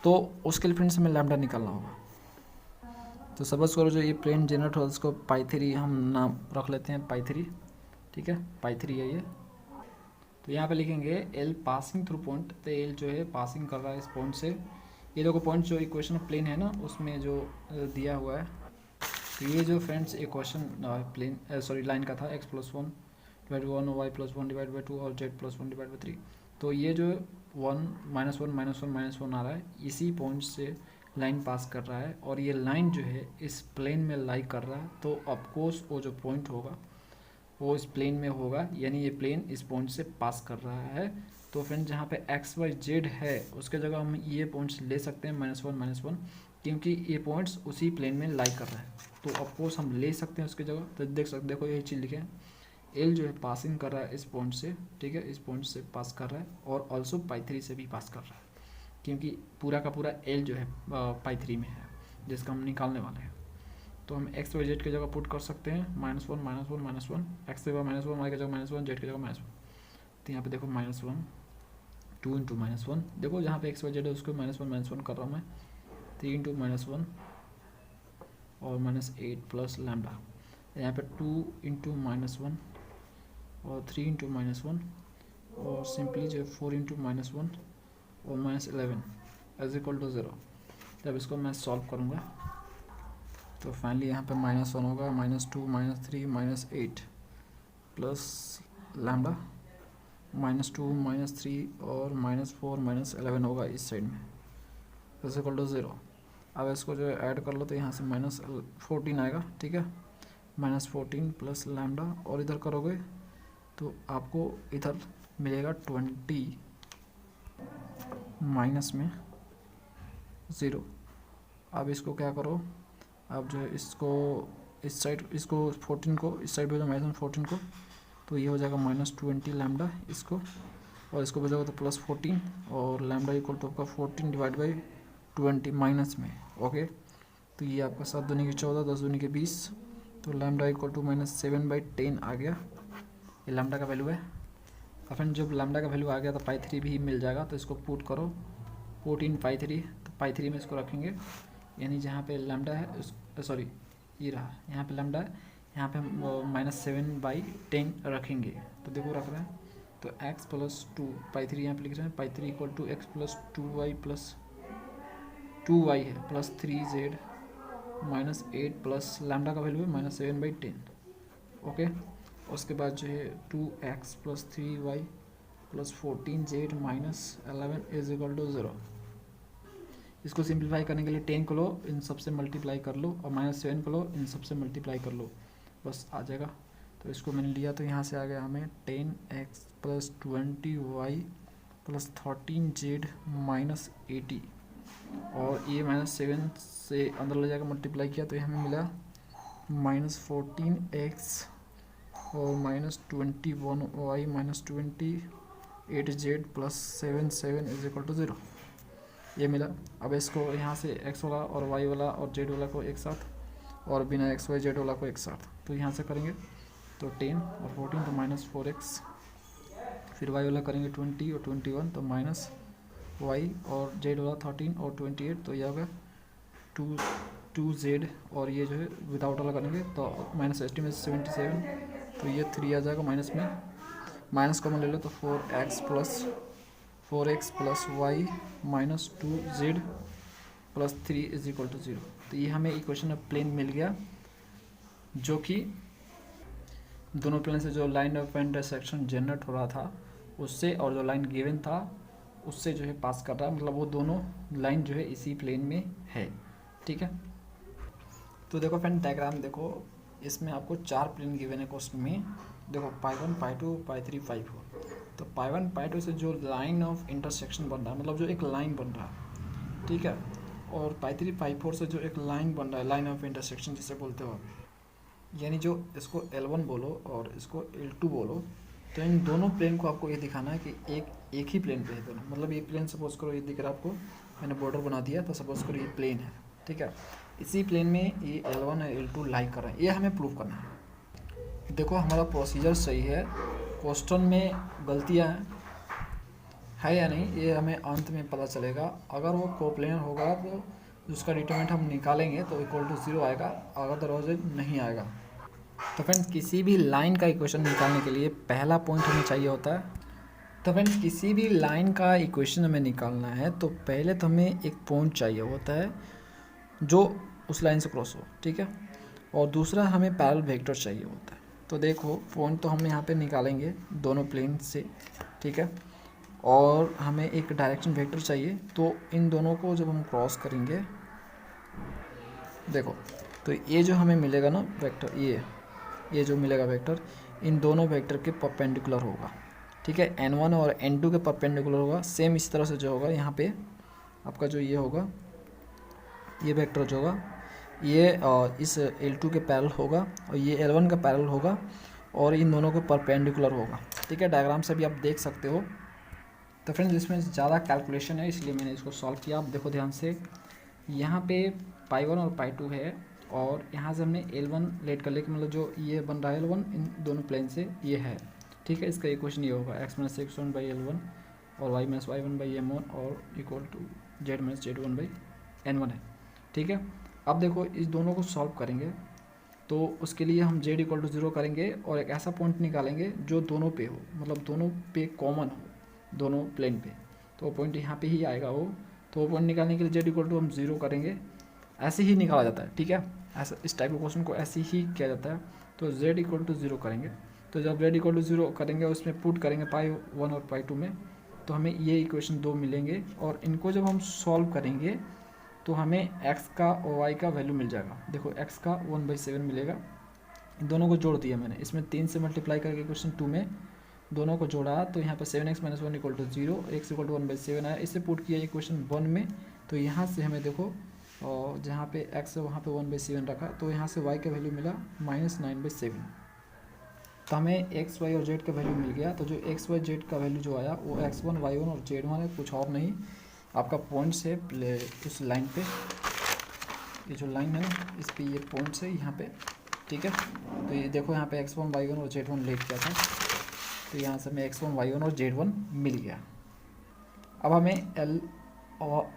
तो उसके लिए फ्रेंड्स हमें लैम्डा निकालना होगा। तो सपोज करो जो ये प्लेन जनरेट हो रहा है उसको π3 हम नाम रख लेते हैं, π3, ठीक है, π3 है ये। तो यहाँ पे लिखेंगे एल पासिंग थ्रू पॉइंट, तो एल जो है पासिंग कर रहा है इस पॉइंट से। ये देखो पॉइंट जो इक्वेशन ऑफ प्लेन है ना उसमें जो दिया हुआ है, तो ये जो फ्रेंड्स इक्वेशन प्लेन लाइन का था, x + 1 / 1 y + 1 / 2 और z + 1 / 3। तो ये जो 1 -1 -1 -1 आ रहा है, इसी पॉइंट से लाइन पास कर रहा है, और ये लाइन जो है इस प्लेन में लाई कर रहा है। तो ऑफकोर्स वो जो पॉइंट होगा वो इस प्लेन में होगा, यानी ये प्लेन इस पॉइंट से पास कर रहा है। तो फ्रेंड जहाँ पे x y z है उसके जगह हम ये पॉइंट्स ले सकते हैं -1 -1, क्योंकि ये पॉइंट्स उसी प्लेन में लाई कर रहा है, तो ऑफकोर्स हम ले सकते हैं उसकी जगह। तो देख सकते, देखो यही चीज़ लिखे हैं, एल जो है पासिंग कर रहा है इस पॉइंट से, ठीक है, इस पॉइंट से पास कर रहा है, और ऑल्सो π3 से भी पास कर रहा है, क्योंकि पूरा का पूरा एल जो है π3 में है जिसका हम निकालने वाले हैं। तो हम x y z की जगह पुट कर सकते हैं -1 -1 -1, x की जगह -1, y की जगह -1, z की जगह -1। तो यहाँ पे देखो -1 2 × -1, देखो जहाँ पे x y z है उसको -1 -1 कर रहा हूँ मैं, 3 × -1 और -8 प्लस लैम्डा, यहाँ पे 2 × -1 और 3 × -1 और सिंपली जो 4 × -1 और -11 = 0। जब इसको मैं सॉल्व करूँगा तो फाइनली यहाँ पे -1 होगा, -2 -3 -8 प्लस लैम्डा -2 -3 और -4 -11 होगा इस साइड में, = 0। अब इसको जो ऐड कर लो तो यहाँ से -14 आएगा, ठीक है, -14 प्लस लैम्डा, और इधर करोगे तो आपको इधर मिलेगा 20 माइनस में 0। अब इसको क्या करो, अब जो है इसको इस साइड इसको 14 को इस साइड भेजो -14 को, तो ये हो जाएगा -20 लैम्डा इसको, और इसको भेजोगे तो +14 और लैम्डा इक्वल टू आपका 14 डिवाइड बाई 20 माइनस में। ओके, तो ये आपका 7 दूनी की 14, 10 दूनी की 20, तो लैम्डा इक्वल टू -7/10 आ गया। ये लैम्डा का वैल्यू है। और फ्रेंड जब लैम्डा का वैल्यू आ गया तो पाई3 भी मिल जाएगा, तो इसको पुट करो 14 पाई3, तो पाई3 में इसको रखेंगे, यानी जहाँ पे लैम्डा है उस सॉरी ये रहा, यहाँ पे लैम्डा है, यहाँ पे -7/10 रखेंगे। तो देखो रख रहे हैं, तो x + 2 पाई3 यहाँ पे लिख रहे हैं, पाई3 इक्वल टू x + 2y है +3z -8 प्लस लैम्डा का वैल्यू है -7/10। ओके, उसके बाद जो है 2x + 3y + 14z -11 = 0। इसको सिंप्लीफाई करने के लिए 10 को लो, इन सबसे मल्टीप्लाई कर लो, और -7 को लो, इन सबसे मल्टीप्लाई कर लो, बस आ जाएगा। तो इसको मैंने लिया, तो यहाँ से आ गया हमें 10x + 20y + 13z -80, और ये -7 से अंदर ले जाकर मल्टीप्लाई किया तो ये हमें मिला -14x और -21y -28z + 77 = 0, ये मिला। अब इसको यहाँ से x वाला और y वाला और z वाला को एक साथ, और बिना x y z वाला को एक साथ, तो यहाँ से करेंगे तो 10 और 14 तो -4x, फिर y वाला करेंगे 20 और 21 तो -y, और z वाला 13 और 28, तो यह होगा 2z, और ये जो है विदाउट वाला करेंगे तो -80 में 77, तो ये 3 आ जाएगा माइनस में, माइनस कॉमन ले लो तो 4x + y -2z + 3 = 0। तो ये हमें इक्वेशन ऑफ प्लेन मिल गया, जो कि दोनों प्लेन से जो लाइन ऑफ इंटरसेक्शन जनरेट हो रहा था उससे, और जो लाइन गिवन था उससे जो है पास कर रहा है, मतलब वो दोनों लाइन जो है इसी प्लेन में है। ठीक है, तो देखो फ्रेंड डायग्राम देखो, इसमें आपको 4 प्लेन गिवन है क्वेश्चन में। देखो पाई1 पाई2 पाई3 पाई4, तो पाई1 पाई2 से जो लाइन ऑफ इंटरसेक्शन बन रहा है, मतलब जो एक लाइन बन रहा है, ठीक है, और पाई3 पाई4 से जो एक लाइन बन रहा है, लाइन ऑफ इंटरसेक्शन जिसे बोलते हो आप, यानी जो इसको L1 बोलो और इसको L2 बोलो, तो इन दोनों प्लेन को आपको ये दिखाना है कि एक ही प्लेन पे है दोनों। मतलब ये प्लेन सपोज करो ये दिख रहा है आपको, मैंने बॉर्डर बना दिया, तो सपोज करो ये प्लेन है, ठीक है, इसी प्लेन में ये L1 और L2 लाई कर रहे हैं, ये हमें प्रूव करना है। देखो हमारा प्रोसीजर सही है, क्वेश्चन में गलतियाँ है या नहीं ये हमें अंत में पता चलेगा। अगर वो कोप्लेनर होगा तो उसका डिटरमिनेंट हम निकालेंगे तो =0 आएगा, अदरवाइज नहीं आएगा। तो फ्रेंड्स किसी भी लाइन का इक्वेशन निकालने के लिए पहला पॉइंट हमें चाहिए होता है। तो फ्रेंड्स किसी भी लाइन का इक्वेशन हमें निकालना है तो पहले तो हमें एक पॉइंट चाहिए होता है जो उस लाइन से क्रॉस हो, ठीक है, और दूसरा हमें पैरेलल वेक्टर चाहिए होता है। तो देखो पॉइंट तो हम यहाँ पे निकालेंगे दोनों प्लेन से, ठीक है, और हमें एक डायरेक्शन वेक्टर चाहिए। तो इन दोनों को जब हम क्रॉस करेंगे, देखो तो ये जो हमें मिलेगा ना वेक्टर, ये जो मिलेगा वेक्टर, इन दोनों वेक्टर के परपेंडिकुलर होगा, ठीक है, n1 और n2 के परपेंडिकुलर होगा। सेम इस तरह से जो होगा यहाँ पे आपका जो ये होगा, ये वेक्टर जो होगा ये इस L2 के पैरेलल होगा और ये L1 का पैरेलल होगा और इन दोनों के परपेंडिकुलर होगा, ठीक है। डायग्राम से भी आप देख सकते हो। तो फ्रेंड्स इसमें ज़्यादा कैलकुलेशन है इसलिए मैंने इसको सॉल्व किया। आप देखो ध्यान से, यहाँ पे पाई1 और पाई2 है और यहाँ से हमने L1 लेट कर लिया, मतलब जो ये बन रहा है L1 इन दोनों प्लेन से ये है, ठीक है। इसका इक्वेशन ये होगा x - x1/L1 और y - y1/M1 और इक्वल टू z - z1/N1 है, ठीक है। अब देखो इस दोनों को सॉल्व करेंगे तो उसके लिए हम z = 0 करेंगे और एक ऐसा पॉइंट निकालेंगे जो दोनों पे हो, मतलब दोनों पे कॉमन हो, दोनों प्लेन पे, तो वो पॉइंट यहाँ पे ही आएगा वो। तो वो पॉइंट निकालने के लिए z = हम 0 करेंगे, ऐसे ही निकाला जाता है, ठीक है। ऐसा इस टाइप के क्वेश्चन को ऐसे ही किया जाता है। तो z = 0 करेंगे, तो जब z = 0 करेंगे उसमें पुट करेंगे पाई1 और पाई2 में, तो हमें ये इक्वेशन 2 मिलेंगे और इनको जब हम सॉल्व करेंगे तो हमें x का और y का वैल्यू मिल जाएगा। देखो x का 1/7 मिलेगा, दोनों को जोड़ दिया मैंने, इसमें 3 से मल्टीप्लाई करके इक्वेशन 2 में दोनों को जोड़ा तो यहाँ पर 7x - 1 = 0, x = 1/7 आया। इसे पुट किया इक्वेशन 1 में, तो यहाँ से हमें देखो और जहाँ पे x है वहाँ पे 1/7 रखा, तो यहाँ से y का वैल्यू मिला -9/7। तो हमें x y और z का वैल्यू मिल गया। तो जो x y z का वैल्यू जो आया वो x1 y1 और z1 है, कुछ और नहीं। आपका पॉइंट्स है उस लाइन पे, ये जो लाइन है ना इस पे ये पॉइंट्स है यहाँ पे, ठीक है। तो ये देखो यहाँ पे x1 y1 और z1 लेट किया था, तो यहाँ से हमें x1 y1 और z1 मिल गया। अब हमें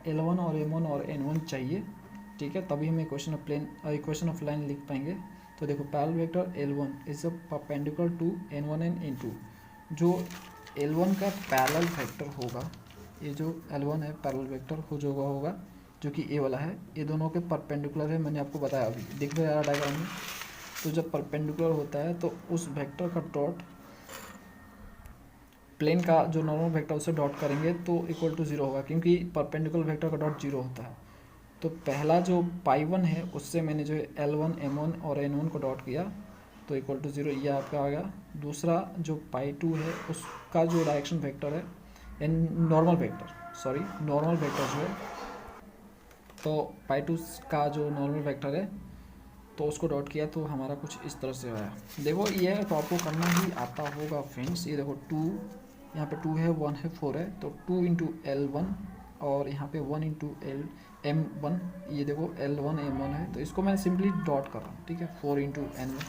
L1 और M1 और N1 चाहिए, ठीक है, तभी हम इक्वेशन ऑफ लाइन लिख पाएंगे। तो देखो parallel vector L1 is a perpendicular to N1 and N2। जो L1 का पैरेलल वेक्टर होगा, ये जो L1 है पैरेलल वेक्टर होगा जो कि ए वाला है, ये दोनों के परपेंडिकुलर है। मैंने आपको बताया अभी, दिख रहा है डायग्राम में। तो जब परपेंडिकुलर होता है तो उस वेक्टर का डॉट प्लेन का जो नॉर्मल वेक्टर उसे डॉट करेंगे तो इक्वल टू 0 होगा, क्योंकि परपेंडिकुलर वेक्टर का डॉट 0 होता है। तो पहला जो पाई1 है उससे मैंने जो L1 M1 और N1 को डॉट किया तो इक्वल टू 0, ये आपका आ गया। दूसरा जो पाई2 है उसका जो डायरेक्शन वेक्टर है नॉर्मल वेक्टर जो है, तो पाई2 का जो नॉर्मल वेक्टर है तो उसको डॉट किया तो हमारा कुछ इस तरह से आया। देखो ये तो आपको करना ही आता होगा फ्रेंड्स। ये देखो 2, यहाँ पे 2 है, 1 है, 4 है, तो 2 इंटू L1 और यहाँ पे 1 इंटू M1, ये देखो L1 M1 है, तो इसको मैं सिंपली डॉट कर रहा हूँ, ठीक है, 4 इंटू N1,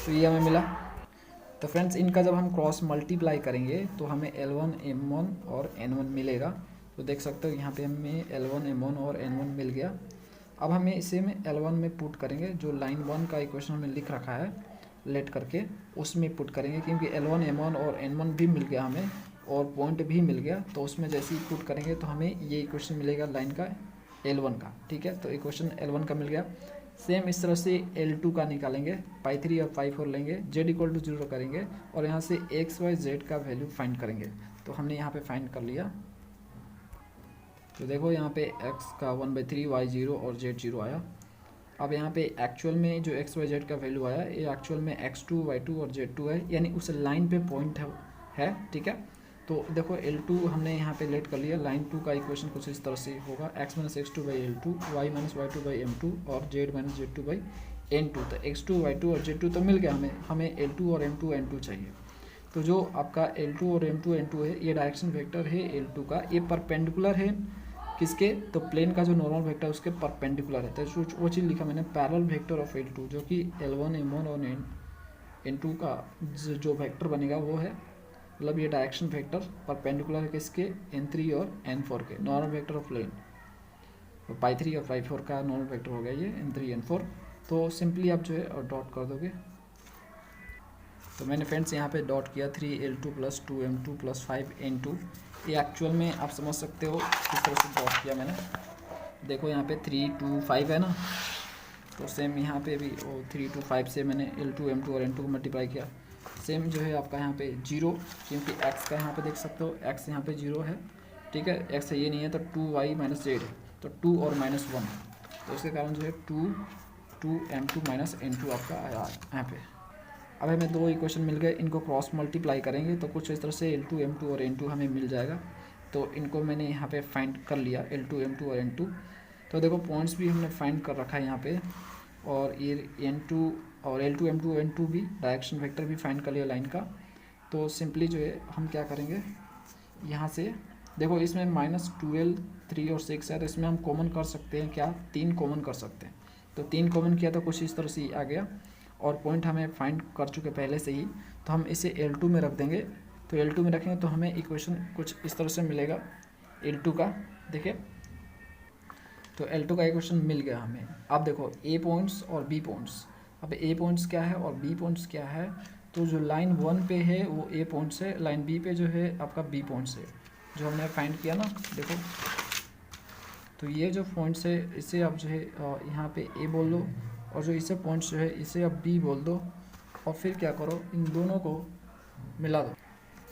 तो ये हमें मिला। तो फ्रेंड्स इनका जब हम क्रॉस मल्टीप्लाई करेंगे तो हमें L1 M1 और N1 मिलेगा। तो देख सकते हो यहाँ पे हमें L1 M1 और N1 मिल गया। अब हमें इसे में L1 में पुट करेंगे, जो लाइन 1 का इक्वेशन हमें लिख रखा है लेट करके उसमें पुट करेंगे, क्योंकि L1 M1 और N1 भी मिल गया हमें और पॉइंट भी मिल गया। तो उसमें जैसे ही पुट करेंगे तो हमें ये इक्वेशन मिलेगा लाइन का L1 का, ठीक है। तो इक्वेशन L1 का मिल गया। सेम इस तरह से L2 का निकालेंगे, पाई3 और पाई4 लेंगे, z इक्वल टू 0 करेंगे और यहाँ से x y z का वैल्यू फाइंड करेंगे। तो हमने यहाँ पे फाइंड कर लिया। तो देखो यहाँ पे x का 1/3 y 0 और z 0 आया। अब यहाँ पे एक्चुअल में जो x y z का वैल्यू आया ये एक्चुअल में x2 y2 और z2 है, यानी उस लाइन पे पॉइंट है, ठीक है। तो देखो L2 हमने यहाँ पे लेट कर लिया। लाइन 2 का इक्वेशन कुछ इस तरह से होगा, x - x2/L2 y - y2/M2 और z - z2/N2। तो x2 y2 और z2 तो मिल गया हमें L2 और M2 N2 चाहिए। तो जो आपका L2 और M2 N2 है ये डायरेक्शन वेक्टर है L2 का, ये परपेंडिकुलर है किसके, तो प्लेन का जो नॉर्मल वेक्टर उसके परपेंडिकुलर है। तो वो चीज़ लिखा मैंने पैरेलल वेक्टर ऑफ L2, जो कि L1 M1 और N2 का जो वेक्टर बनेगा वो है, मतलब ये डायरेक्शन वेक्टर परपेंडिकुलर है किसके, N3 और N4 के, नॉर्मल वेक्टर ऑफ प्लेन। तो पाई3 और पाई4 का नॉर्मल वेक्टर हो गया ये N3 N4। तो सिंपली आप जो है डॉट कर दोगे। तो मैंने फ्रेंड्स यहाँ पे डॉट किया 3L2 + 2M2 + 5N2। ये एक्चुअल में आप समझ सकते हो किस तरह से डॉट किया मैंने। देखो यहाँ पे 3 2 5 है ना, तो सेम यहाँ पे भी 3 2 5 से मैंने L2 M2 और N2 को मल्टीप्लाई किया। सेम जो है आपका यहाँ पे 0, क्योंकि x का यहाँ पे देख सकते हो x यहाँ पे 0 है, ठीक है, x ये नहीं है तो 2y - z है, तो 2 और -1, तो इसके कारण जो है 2 M2 - N2 आपका आया यहाँ पे। अब हमें दो इक्वेशन मिल गए, इनको क्रॉस मल्टीप्लाई करेंगे तो कुछ इस तरह से L2 M2 और N2 हमें मिल जाएगा। तो इनको मैंने यहाँ पे फाइंड कर लिया L2 M2 और N2। तो देखो पॉइंट्स भी हमने फाइंड कर रखा है यहाँ पे, और ये N2 और L2 M2 N2 भी डायरेक्शन वेक्टर भी फाइंड कर लिया लाइन का। तो सिंपली जो है हम क्या करेंगे, यहाँ से देखो इसमें -12 3 और 6 है, तो इसमें हम कॉमन कर सकते हैं क्या, 3 कॉमन कर सकते हैं। तो 3 कॉमन किया तो कुछ इस तरह से आ गया, और पॉइंट हमें फाइंड कर चुके पहले से ही, तो हम इसे L2 में रख देंगे। तो L2 में रखेंगे तो हमें इक्वेशन कुछ इस तरह से मिलेगा L2 का, देखिए। तो L2 का इक्वेशन मिल गया हमें। अब देखो A पॉइंट्स और B पॉइंट्स, अब A पॉइंट्स क्या है और B पॉइंट्स क्या है। तो जो लाइन 1 पे है वो A पॉइंट्स है, लाइन B पे जो है आपका B पॉइंट्स है, जो हमने फाइंड किया ना, देखो। तो ये जो पॉइंट्स है इसे आप जो है यहाँ पे A बोल दो, और जो इसे पॉइंट्स जो है इसे आप B बोल दो, और फिर क्या करो, इन दोनों को मिला दो।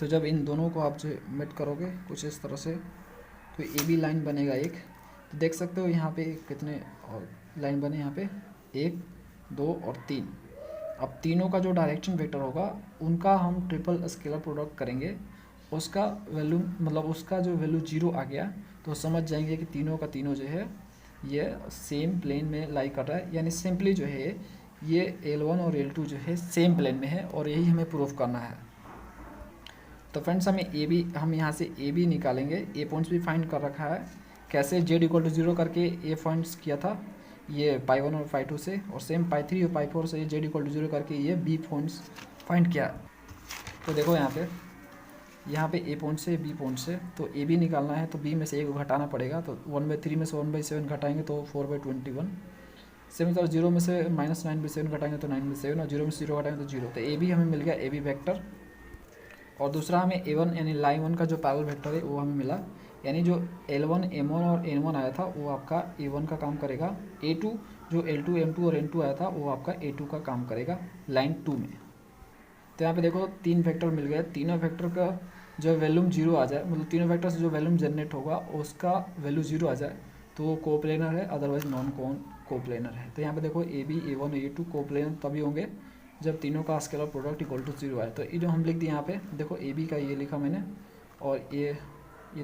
तो जब इन दोनों को आप जो है मेट करोगे कुछ इस तरह से, तो AB लाइन बनेगा एक। तो देख सकते हो यहाँ पे कितने और लाइन बने, यहाँ पे 1 2 और 3। अब तीनों का जो डायरेक्शन वेक्टर होगा उनका हम ट्रिपल स्केलर प्रोडक्ट करेंगे, उसका वैल्यू मतलब उसका जो वैल्यू 0 आ गया तो समझ जाएंगे कि तीनों का तीनों जो है ये सेम प्लेन में लाई कर रहा है, यानी सिंपली जो है ये L1 और L2 जो है सेम प्लेन में है और यही हमें प्रूफ करना है। तो फ्रेंड्स हम यहाँ से ए बी निकालेंगे। ए पॉइंट्स भी फाइंड कर रखा है, कैसे z=0 करके ए पॉइंट्स किया था ये π1 और π2 से, और सेम π3 और π4 से z=0 करके ये बी पॉइंट्स फाइंड किया। तो देखो यहाँ पे ए पॉइंट से बी पॉइंट से, तो ए बी निकालना है तो बी में से ए को घटाना पड़ेगा। तो 1/3 में से 1/7 घटाएंगे तो 4/21। सेम तरह 0 में से -9/7 घटाएंगे तो 9/7, और 0 में से 0 घटाएंगे तो 0। तो ए बी हमें मिल गया ए बी वेक्टर। और दूसरा हमें A1 यानी लाइन 1 का जो पैरेलल वेक्टर है वो हमें मिला, यानी जो L1 M1 और N1 आया था वो आपका A1 का काम करेगा। A2 जो L2 M2 और N2 आया था वो आपका A2 का काम करेगा लाइन 2 में। तो यहाँ पे देखो 3 वेक्टर मिल गए। तीनों वेक्टर का जो वैल्यूम 0 आ जाए, मतलब तीनों वेक्टर से जो वैल्यूम जनरेट होगा उसका वैल्यू 0 आ जाए तो वो कोप्लेनर है, अदरवाइज नॉन कोप्लेनर है। तो यहाँ पे देखो AB A1 और A2 कोप्लेनर तभी होंगे जब तीनों का स्केलर प्रोडक्ट इक्वल टू 0 आए। तो ये जो हम लिख दिए यहाँ पे देखो AB का ये लिखा मैंने, और ये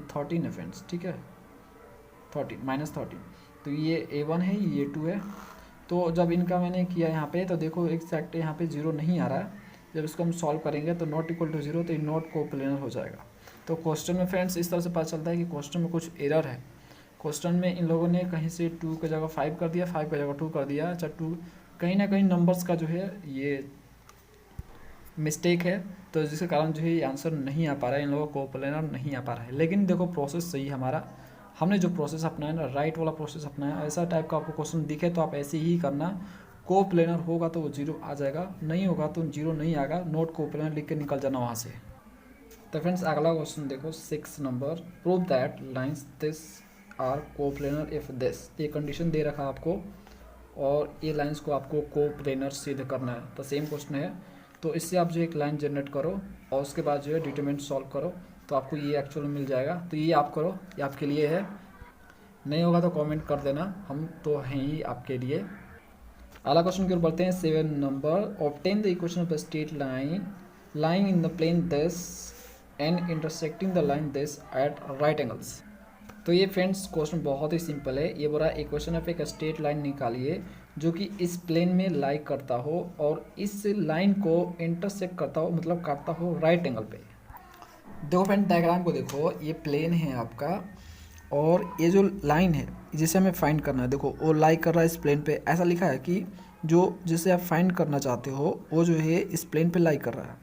13 है फ्रेंड्स, ठीक है, 13 तो ये A1 है, ये A2 है। तो जब इनका मैंने किया यहाँ पे तो देखो एक्जैक्ट यहाँ पे 0 नहीं आ रहा है। जब इसको हम सॉल्व करेंगे तो नॉट इक्वल टू 0, तो ये नॉट कोप्लेनर हो जाएगा। तो क्वेश्चन में फ्रेंड्स इस तरह से पता चलता है कि क्वेश्चन में कुछ एरर है। क्वेश्चन में इन लोगों ने कहीं से 2 की जगह 5 कर दिया, 5 की जगह 2 कर दिया। अच्छा 2 कहीं ना कहीं नंबर्स का जो है ये मिस्टेक है, तो जिसके कारण जो है ये आंसर नहीं आ पा रहा है, इन लोगों को कोप्लेनर नहीं आ पा रहा है। लेकिन देखो प्रोसेस सही हमारा, हमने जो प्रोसेस अपनाया ना, राइट वाला प्रोसेस अपनाया। ऐसा टाइप का आपको क्वेश्चन दिखे तो आप ऐसे ही करना, कोप्लेनर होगा तो वो 0 आ जाएगा, नहीं होगा तो 0 नहीं आएगा, नोट कोप्लेनर लिख के निकल जाना वहाँ से। तो फ्रेंड्स अगला क्वेश्चन देखो 6 number, prove that lines this are coplanar if this. ये कंडीशन दे रखा आपको और ये लाइन्स को आपको कोप्लेनर सिद्ध करना है। तो सेम क्वेश्चन है, तो इससे आप जो एक लाइन जनरेट करो और उसके बाद जो है डिटरमिनेंट सॉल्व करो तो आपको ये एक्चुअल मिल जाएगा। तो ये आप करो, ये आपके लिए है, नहीं होगा तो कमेंट कर देना, हम तो हैं ही आपके लिए। अगला क्वेश्चन की ओर बढ़ते हैं 7 number, obtain the equation of the straight line lying in the plane this and intersecting the line this at right angles. तो ये फ्रेंड्स क्वेश्चन बहुत ही सिंपल है। ये बोला इक्वेशन ऑफ एक स्ट्रेट लाइन निकालिए जो कि इस प्लेन में लाई करता हो और इस लाइन को इंटरसेक्ट करता हो, मतलब काटता हो राइट एंगल पे। देखो फ्रेंड डायग्राम को देखो, ये प्लेन है आपका और ये जो लाइन है जिसे हमें फाइंड करना है, देखो वो लाई कर रहा है इस प्लेन पे। ऐसा लिखा है कि जो जिसे आप फाइंड करना चाहते हो वो जो है इस प्लेन पे लाई कर रहा है,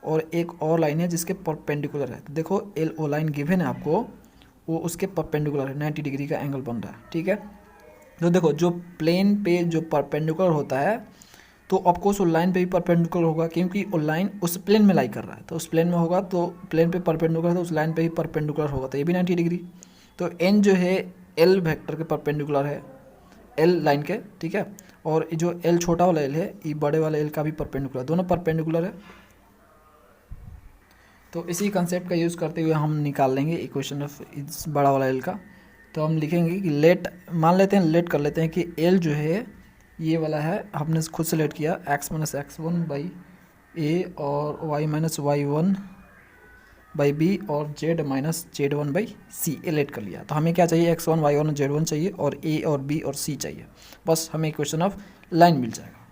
और एक और लाइन है जिसके परपेंडिकुलर है। तो देखो LO लाइन गिवन है आपको, वो उसके परपेंडिकुलर है, 90 डिग्री का एंगल बन रहा है, ठीक है। तो देखो जो प्लेन पे जो परपेंडिकुलर होता है तो ऑफकोर्स वो लाइन पे भी परपेंडिकुलर होगा, क्योंकि वो लाइन उस प्लेन में लाई कर रहा है। तो उस प्लेन में होगा तो प्लेन पे परपेंडिकुलर है तो उस लाइन पे भी परपेंडिकुलर होगा, तो ये भी 90 डिग्री। तो N जो है L वेक्टर के परपेंडिकुलर है, L लाइन के, ठीक है। और जो L छोटा वाला L है ये बड़े वाले L का भी परपेंडिकुलर, दोनों परपेंडिकुलर है। तो इसी कंसेप्ट का यूज़ करते हुए हम निकाल लेंगे इक्वेशन ऑफ इस बड़ा वाला L का। तो हम लिखेंगे कि लेट, मान लेते हैं लेट कर लेते हैं कि L जो है ये वाला है, हमने खुद से लेट किया x - x1 बाई a और y - y1 बाई b और z - z1 बाई c, ए लेट कर लिया। तो हमें क्या चाहिए, x1 y1 और z1 चाहिए और a और b और c चाहिए, बस हमें इक्वेशन ऑफ लाइन मिल जाएगा।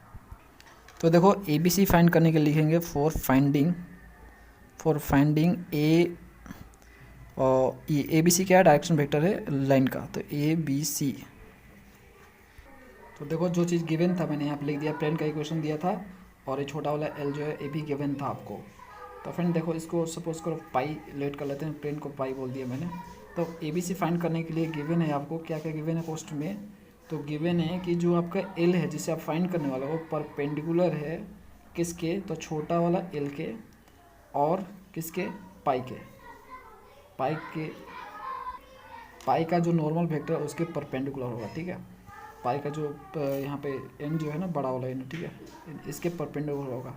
तो देखो ABC फाइंड करने के लिए लिखेंगे फॉर फाइंडिंग a, और ये ABC क्या है, डायरेक्शन वेक्टर है लाइन का, तो ABC। तो देखो जो चीज़ गिवन था मैंने यहाँ पे लिख दिया, प्लेन का इक्वेशन दिया था और ये छोटा वाला L जो है ये भी गिवन था आपको। तो फ्रेंड देखो इसको सपोज करो पाई लेट कर लेते हैं, प्लेन को पाई बोल दिया मैंने। तो ABC फाइंड करने के लिए गिवन है आपको, क्या क्या गिवन है क्वेश्चन में, तो गिवन है कि जो आपका L है जिसे आप फाइंड करने वाला वो परपेंडिकुलर है किसके, तो छोटा वाला L के, और किसके, पाई के। पाई का जो नॉर्मल वेक्टर है उसके परपेंडिकुलर होगा, ठीक है। पाई का जो यहाँ पे n जो है ना, बड़ा वाला n, ठीक है, इसके परपेंडिकुलर होगा,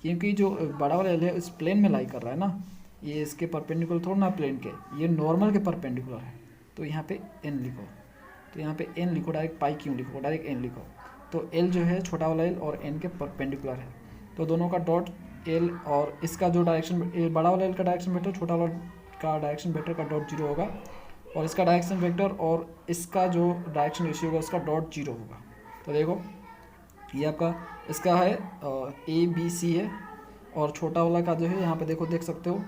क्योंकि जो बड़ा वाला l है इस प्लेन में लाई कर रहा है ना, ये इसके परपेंडिकुलर थोड़ा ना प्लेन के, ये नॉर्मल के परपेंडिकुलर है। तो यहाँ पे n लिखो, तो यहाँ पे n लिखो, डायरेक्ट पाई क्यों लिखो, डायरेक्ट n लिखो। तो l जो है छोटा वाला l और n के परपेंडिकुलर है, तो दोनों का डॉट l और इसका जो डायरेक्शन, बड़ा वाला l का डायरेक्शन वेक्टर छोटा वाला का डायरेक्शन वेक्टर का डॉट 0 होगा, और इसका डायरेक्शन वेक्टर और इसका जो डायरेक्शन रेशियो होगा उसका डॉट जीरो होगा। तो देखो ये आपका इसका है ABC है, और छोटा वाला का जो है यहाँ पे देखो देख सकते हो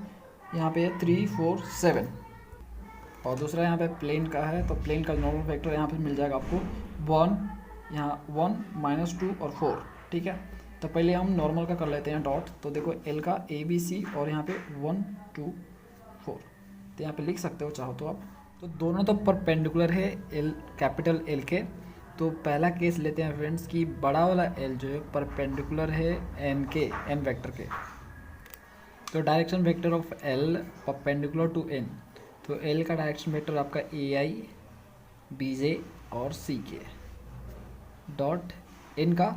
यहाँ पे 3 4 7, और दूसरा यहाँ पे प्लेन का है, तो प्लेन का नॉर्मल वेक्टर यहाँ पे मिल जाएगा आपको 1, यहाँ 1 -2 और 4, ठीक है। तो पहले हम नॉर्मल का कर लेते हैं डॉट। तो देखो L का ABC और यहाँ पे 1 2 4, तो यहाँ पे लिख सकते हो चाहो तो आप। तो दोनों तो परपेंडिकुलर है L, कैपिटल L के। तो पहला केस लेते हैं फ्रेंड्स कि बड़ा वाला L जो है परपेंडिकुलर है N के, N वेक्टर के। तो direction vector of L perpendicular to N, तो L का डायरेक्शन वेक्टर आपका AI BJ और CK डॉट N का,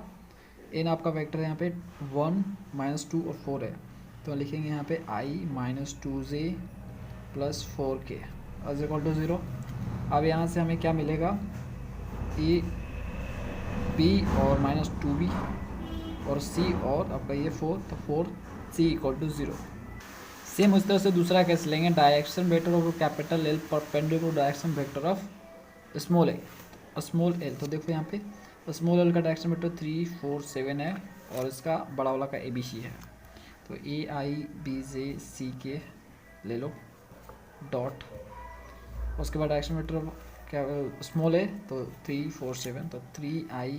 N आपका वेक्टर है यहाँ पे 1 -2 और 4 है, तो लिखेंगे यहाँ पे I -2J + 4K = 0। अब यहाँ से हमें क्या मिलेगा, ए B और -2B और C और आपका ये 4, तो 4C = 0। सेम उस तरह से दूसरा कैसे लेंगे, direction vector of capital L perpendicular direction vector of small l। तो देखो यहाँ पे स्मॉल l का डायरेक्शन वेक्टर 3 4 7 है, और इसका बड़ा वाला का ABC है। तो AI BJ CK ले लो डॉट, उसके बाद डायरेक्शन वेक्टर क्या स्मॉल है तो 3 4 7, तो 3I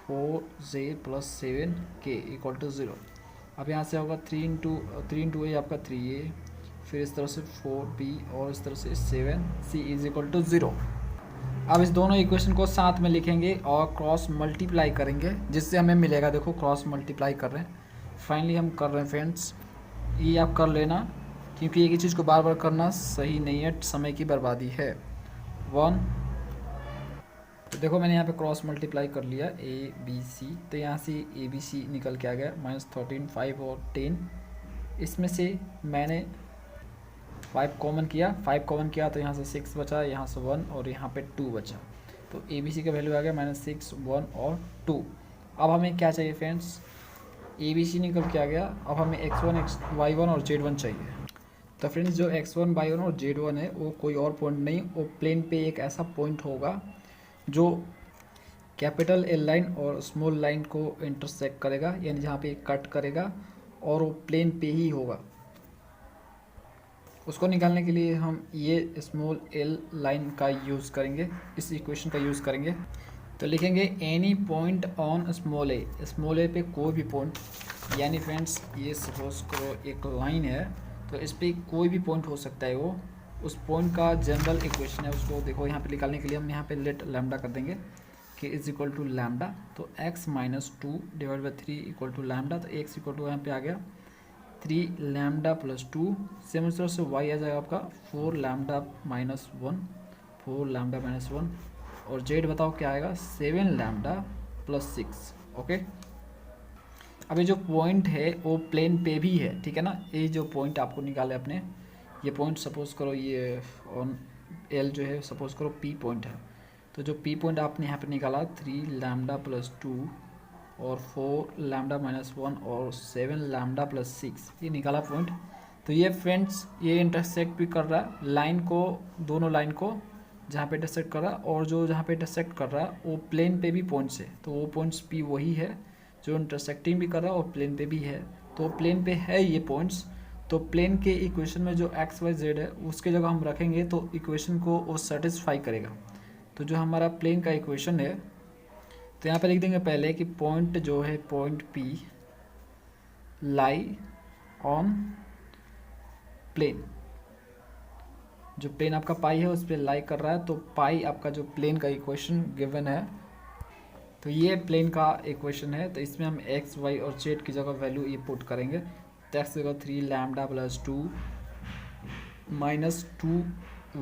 4J + 7K = 0। अब यहाँ से होगा 3 × A आपका 3A, फिर इस तरह से 4B और इस तरह से 7C = 0। अब इस दोनों इक्वेशन को साथ में लिखेंगे और क्रॉस मल्टीप्लाई करेंगे, जिससे हमें मिलेगा, देखो क्रॉस मल्टीप्लाई कर रहे हैं, फाइनली हम कर रहे हैं फ्रेंड्स। ये आप कर लेना, क्योंकि एक ही चीज़ को बार बार करना सही नहीं है, समय की बर्बादी है। 1, तो देखो मैंने यहाँ पे क्रॉस मल्टीप्लाई कर लिया ABC, तो यहाँ से ABC निकल के आ गया -13 5 और 10, इसमें से मैंने 5 कॉमन किया तो यहाँ से 6 बचा, यहाँ से 1 और यहाँ पे 2 बचा। तो ABC का वैल्यू आ गया -6 1 और 2। अब हमें क्या चाहिए फ्रेंड्स, ABC निकल के आ गया, अब हमें x1 y1 और z1 चाहिए। तो फ्रेंड्स जो x1 y1 और z1 है वो कोई और पॉइंट नहीं, वो प्लेन पे एक ऐसा पॉइंट होगा जो कैपिटल L लाइन और स्मॉल लाइन को इंटरसेक्ट करेगा, यानी जहाँ पे कट करेगा, और वो प्लेन पे ही होगा। उसको निकालने के लिए हम ये स्मॉल l लाइन का यूज़ करेंगे, इस इक्वेशन का यूज़ करेंगे। तो लिखेंगे एनी पॉइंट ऑन स्मॉल ए पे कोई भी पॉइंट, यानी फ्रेंड्स ये सपोज करो एक लाइन है, तो इस पर कोई भी पॉइंट हो सकता है, वो उस पॉइंट का जनरल इक्वेशन है। उसको देखो यहाँ पे निकालने के लिए हम यहाँ पे लेट लैम्डा कर देंगे कि = लैम्डा, तो x - 2 / 3 = लैम्डा, तो x = यहाँ पे आ गया 3 लैम्डा + 2। सेम उस तरह से y आ जाएगा आपका 4 लैम्डा - 1, और z बताओ क्या आएगा 7 लैम्डा + 6। ओके, अब ये जो पॉइंट है वो प्लेन पे भी है, ठीक है ना। ये जो पॉइंट आपको निकाले अपने, ये पॉइंट सपोज करो ये ऑन L जो है सपोज करो P पॉइंट है, तो जो P पॉइंट आपने यहाँ पे निकाला 3 लैम्डा + 2 और 4 लैम्डा - 1 और 7 लैम्डा + 6, ये निकाला पॉइंट। तो ये फ्रेंड्स ये इंटरसेक्ट भी कर रहा है लाइन को, दोनों लाइन को जहाँ पे इंटरसेक्ट कर रहा है, और जो जहाँ पे इंटरसेक्ट कर रहा है वो प्लेन पे भी पॉइंट्स है, तो वो पॉइंट्स P वही है जो इंटरसेक्टिंग भी कर रहा है और प्लेन पे भी है। तो प्लेन पे है ये पॉइंट्स, तो प्लेन के इक्वेशन में जो x y z है उसके जगह हम रखेंगे तो इक्वेशन को वो सेटिस्फाई करेगा। तो जो हमारा प्लेन का इक्वेशन है, तो यहाँ पे लिख देंगे पहले कि पॉइंट जो है point P lie on plane, जो प्लेन आपका पाई है उस पर लाई कर रहा है, तो पाई आपका जो प्लेन का इक्वेशन गिवन है, तो ये प्लेन का इक्वेशन है। तो इसमें हम x y और z की जगह वैल्यू ये पुट करेंगे, तो x जगह 3 लैम्डा + 2 -2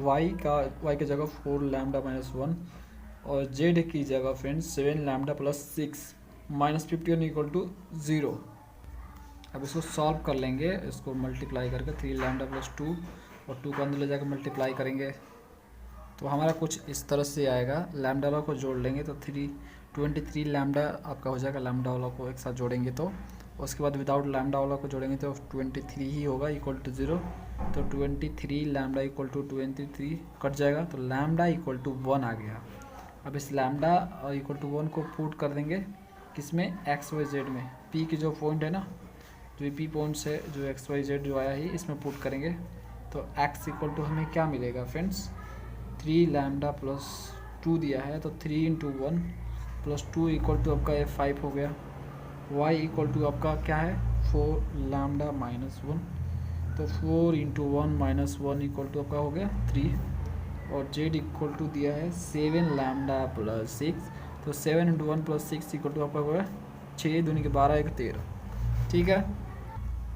y की जगह 4 लैम्डा - 1 और z की जगह फ्रेंड्स 7 लैम्डा + 6 -51 = 0। अब इसको सॉल्व कर लेंगे, इसको मल्टीप्लाई करके 3 लैम्डा + 2 और 2 को अंदर ले जाकर मल्टीप्लाई करेंगे, तो हमारा कुछ इस तरह से आएगा। लैम्डा वाला को जोड़ लेंगे तो 23 लैम्डा आपका हो जाएगा, लैम्डा वाला को एक साथ जोड़ेंगे तो, उसके बाद विदाउट लैम्डा वाला को जोड़ेंगे तो 23 ही होगा इक्वल टू 0। तो 23 लैम्डा इक्वल टू 23 कट जाएगा, तो लैम्डा इक्वल टू 1 आ गया। अब इस लैम्डा इक्वल टू 1 को पुट कर देंगे किसमें, एक्स वाई जेड में। पी की जो पॉइंट है ना, जो पी पॉइंट्स है, जो एक्स वाई जेड जो आया है इसमें पुट करेंगे। तो एक्स इक्वल टू हमें क्या मिलेगा फ्रेंड्स, 3 लैम्डा प्लस 2 दिया है, तो 3 इंटू 1 प्लस 2 इक्वल टू आपका ये 5 हो गया। y इक्वल टू आपका क्या है, 4 लैम्डा माइनस 1, तो 4 इंटू 1 माइनस 1 इक्वल टू आपका हो गया 3। और z इक्वल टू दिया है 7 लैम्डा प्लस 6, तो 7 इंटू 1 प्लस 6 इक्वल टू आपका हो गया 6 दूनी के 12 1 13। ठीक है,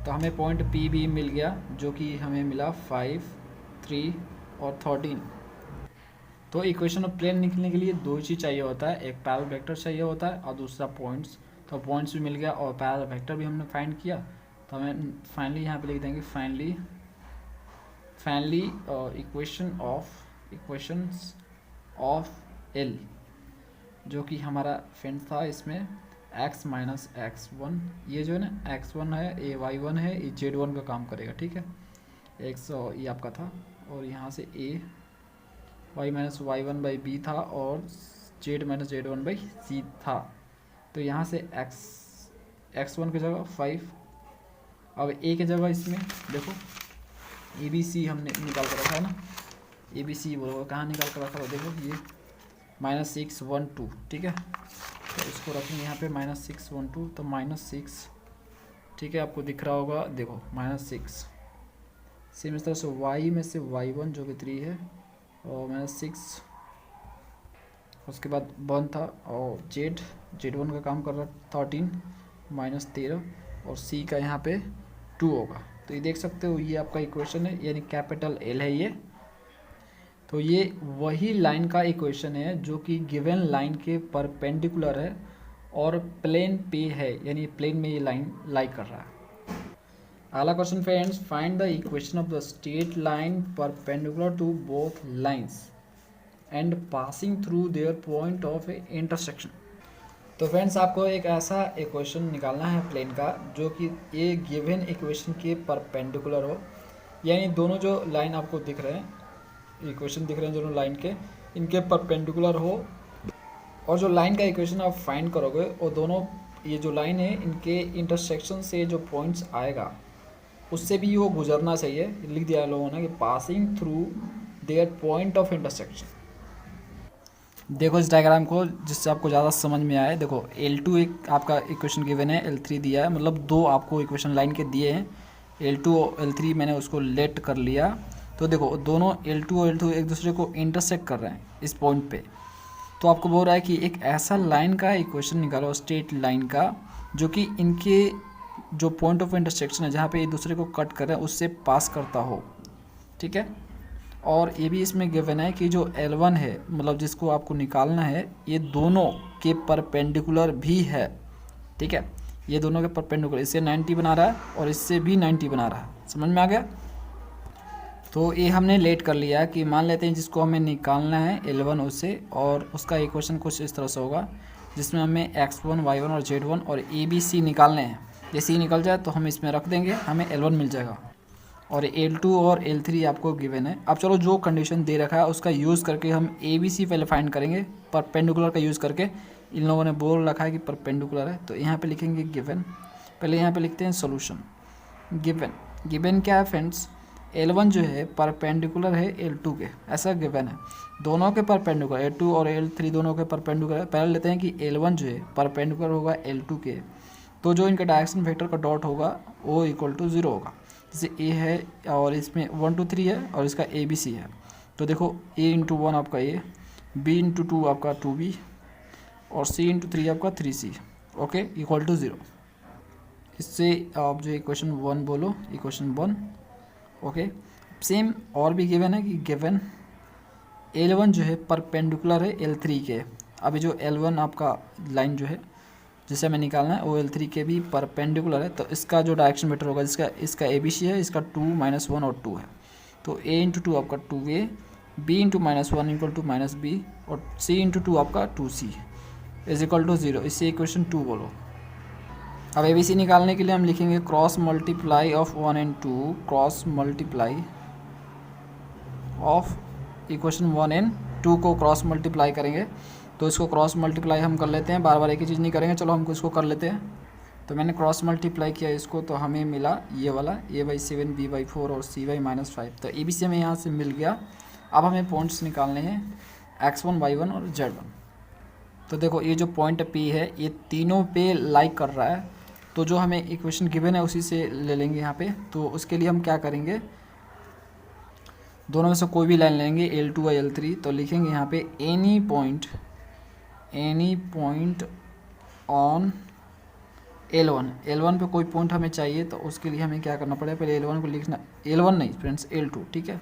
तो हमें पॉइंट पी भी मिल गया, जो कि हमें मिला 5 3 और 13। तो इक्वेशन ऑफ प्लेन निकलने के लिए दो ही चीज़ चाहिए होता है, एक पैरेलल वेक्टर चाहिए होता है और दूसरा पॉइंट्स। तो पॉइंट्स भी मिल गया और पैरेलल वेक्टर भी हमने फाइंड किया। तो हमें फाइनली यहाँ पे लिख देंगे फाइनली इक्वेशंस ऑफ एल, जो कि हमारा फ्रेंड था इसमें x माइनस x1, ये जो है ना x1 है, ये y1 है, ये z1 का काम करेगा। ठीक है, x ये आपका था और यहाँ से a y minus y1 by b था और z माइनस z1 बाई सी था। तो यहाँ से x1 की जगह 5, अब a की जगह इसमें देखो ए बी सी हमने निकाल कर रखा है ना, ए बी सी बोलो कहाँ निकाल कर रखा है, देखो ये -6 1 2। ठीक है, तो इसको रखेंगे यहाँ पे -6 1 2, तो -6। ठीक है, आपको दिख रहा होगा, देखो -6। सेम इस तरह से y में से y1 जो कि 3 है और -6, उसके बाद 1 था और z1 का काम कर रहा है 13 -13 और c का यहाँ पे 2 होगा। तो ये देख सकते हो, ये आपका इक्वेशन है, यानी कैपिटल L है ये। तो ये वही लाइन का इक्वेशन है जो कि गिवन लाइन के परपेंडिकुलर है और प्लेन पे है, यानी प्लेन में ये लाइन लाई कर रहा है। अगला question friends, find the equation of the straight line perpendicular to both lines and passing through their point of intersection. तो फ्रेंड्स, आपको एक ऐसा इक्वेशन निकालना है प्लेन का जो कि ये गिवन इक्वेशन के परपेंडिकुलर हो, यानी दोनों जो लाइन आपको दिख रहे हैं, इक्वेशन दिख रहे हैं दोनों लाइन के, इनके परपेंडिकुलर हो, और जो लाइन का इक्वेशन आप फाइंड करोगे वो दोनों, ये जो लाइन है इनके इंटरसेक्शन से जो पॉइंट्स आएगा उससे भी वो गुजरना चाहिए। लिख दिया है लोगों ने कि passing through their point of intersection. देखो इस डायग्राम को, जिससे आपको ज़्यादा समझ में आए। देखो L2 एक आपका इक्वेशन गिवन है, L3 दिया है, मतलब दो आपको इक्वेशन लाइन के दिए हैं, L2 और L3 मैंने उसको लेट कर लिया। तो देखो दोनों L2 और L2 एक दूसरे को इंटरसेक्ट कर रहे हैं इस पॉइंट पे। तो आपको बोल रहा है कि एक ऐसा लाइन का इक्वेशन निकालो, स्ट्रेट लाइन का, जो कि इनके जो पॉइंट ऑफ इंटरसेक्शन है, जहाँ पे एक दूसरे को कट कर रहे हैं, उससे पास करता हो। ठीक है, और ये भी इसमें गिवन है कि जो L1 है, मतलब जिसको आपको निकालना है, ये दोनों के परपेंडिकुलर भी है। ठीक है, ये दोनों के परपेंडिकुलर, इससे 90 बना रहा है और इससे भी 90 बना रहा है। समझ में आ गया? तो ये हमने लेट कर लिया कि मान लेते हैं जिसको हमें निकालना है L1 उससे, और उसका इक्वेशन कुछ इस तरह से होगा जिसमें हमें x1 y1 और z1 और ABC निकालने हैं। ये C निकल जाए तो हम इसमें रख देंगे, हमें L1 मिल जाएगा। और L2 और L3 आपको गिवन है। अब चलो जो कंडीशन दे रखा है उसका यूज़ करके हम ABC पहले फाइंड करेंगे, परपेंडिकुलर का यूज़ करके। इन लोगों ने बोल रखा है कि परपेंडिकुलर है, तो यहाँ पे लिखेंगे गिवन। पहले यहाँ पे लिखते हैं सॉल्यूशन। गिवन क्या है फ्रेंड्स, L1 जो है परपेंडिकुलर है L2 के, ऐसा गिवन है। दोनों के परपेंडिकुलर, L2 और L3 दोनों के परपेंडिकुलर। पहले लेते हैं कि L1 जो है परपेंडिकुलर होगा L2 के, तो जो इनका डायरेक्शन वेक्टर का डॉट होगा वो इक्वल टू 0 होगा। जैसे A है और इसमें 1 2 3 है और इसका ABC है, तो देखो A इंटू 1 आपका A, B इंटू 2 आपका 2B और C इंटू 3 आपका 3C, ओके, इक्वल टू 0। इससे आप जो इक्वेशन 1 बोलो, इक्वेशन 1, ओके। सेम और भी गिवन है कि गिवन L1 जो है परपेंडिकुलर है L3 के। अभी जो L1 आपका लाइन जो है जिसे हमें निकालना है वो L3 के भी परपेंडिकुलर है, तो इसका जो डायरेक्शन वेक्टर होगा, इसका ABC है, इसका 2 -1 और 2 है, तो A इंटू 2 आपका 2A, B into -1 equal to -B और C इंटू 2 आपका 2C इज इक्वल टू 0। इससे इक्वेशन 2 बोलो। अब ABC निकालने के लिए हम लिखेंगे cross multiply of 1 and 2, cross multiply of equation 1 and 2 को क्रॉस मल्टीप्लाई करेंगे। तो इसको क्रॉस मल्टीप्लाई हम कर लेते हैं, बार बार एक ही चीज़ नहीं करेंगे। चलो हमको इसको कर लेते हैं। तो मैंने क्रॉस मल्टीप्लाई किया इसको, तो हमें मिला ये वाला A/7 B/4 और C/-5। तो ABC हमें यहाँ से मिल गया। अब हमें पॉइंट्स निकालने हैं X1, Y1 और Z1। तो देखो ये जो पॉइंट P है ये तीनों पे लाइक कर रहा है, तो जो हमें इक्वेशन गिवन है उसी से ले लेंगे यहाँ पे। तो उसके लिए हम क्या करेंगे, दोनों में से कोई भी लाइन लेंगे L2 या L3। तो लिखेंगे यहाँ पे एनी पॉइंट ऑन L1 पे कोई पॉइंट हमें चाहिए। तो उसके लिए हमें क्या करना पड़ेगा, पहले L1 को लिखना, L1 नहीं फ्रेंड्स L2, ठीक है।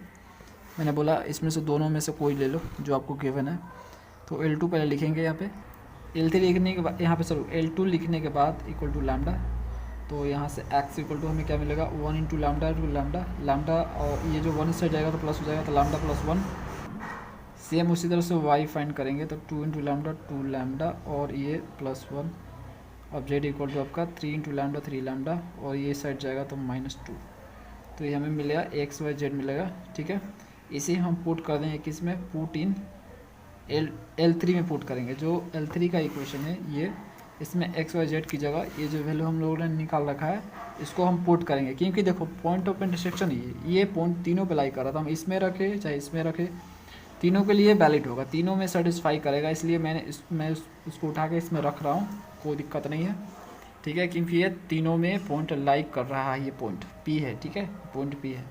मैंने बोला इसमें से दोनों में से कोई ले लो जो आपको गिवन है। तो L2 पहले लिखेंगे यहाँ पे, L3 लिखने के बाद यहाँ पे L2 लिखने के बाद इक्वल टू लैम्डा। तो यहाँ से x इक्वल टू हमें क्या मिलेगा 1 इंटू लैम्डा और ये जो 1 से जाएगा तो प्लस हो जाएगा, तो लैम्डा प्लस 1। सेम उसी तरह से y फाइंड करेंगे तो 2 इंटू लैम्डा और ये प्लस 1। अब z इक्वल टू आपका 3 इंटू लैम्डा 3 लैम्डा और ये साइड जाएगा तो -2। तो ये हमें मिलेगा XYZ मिलेगा, ठीक है। इसे हम पुट कर देंगे किस में, पुट इन L3 में पुट करेंगे। जो L3 का इक्वेशन है ये, इसमें XYZ की जगह ये जो वैल्यू हम लोगों ने निकाल रखा है इसको हम पुट करेंगे। क्योंकि देखो पॉइंट ऑफ इंटरसेक्शन ये पॉइंट तीनों पे लाई कर रहा था, हम इसमें रखे चाहे इसमें रखे तीनों के लिए वैलिड होगा, तीनों में सेटिस्फाई करेगा। इसलिए मैं उसको उठा के इसमें रख रहा हूँ, कोई दिक्कत नहीं है, ठीक है। क्योंकि ये तीनों में पॉइंट लाइक कर रहा है, ये पॉइंट P है, ठीक है, पॉइंट P है।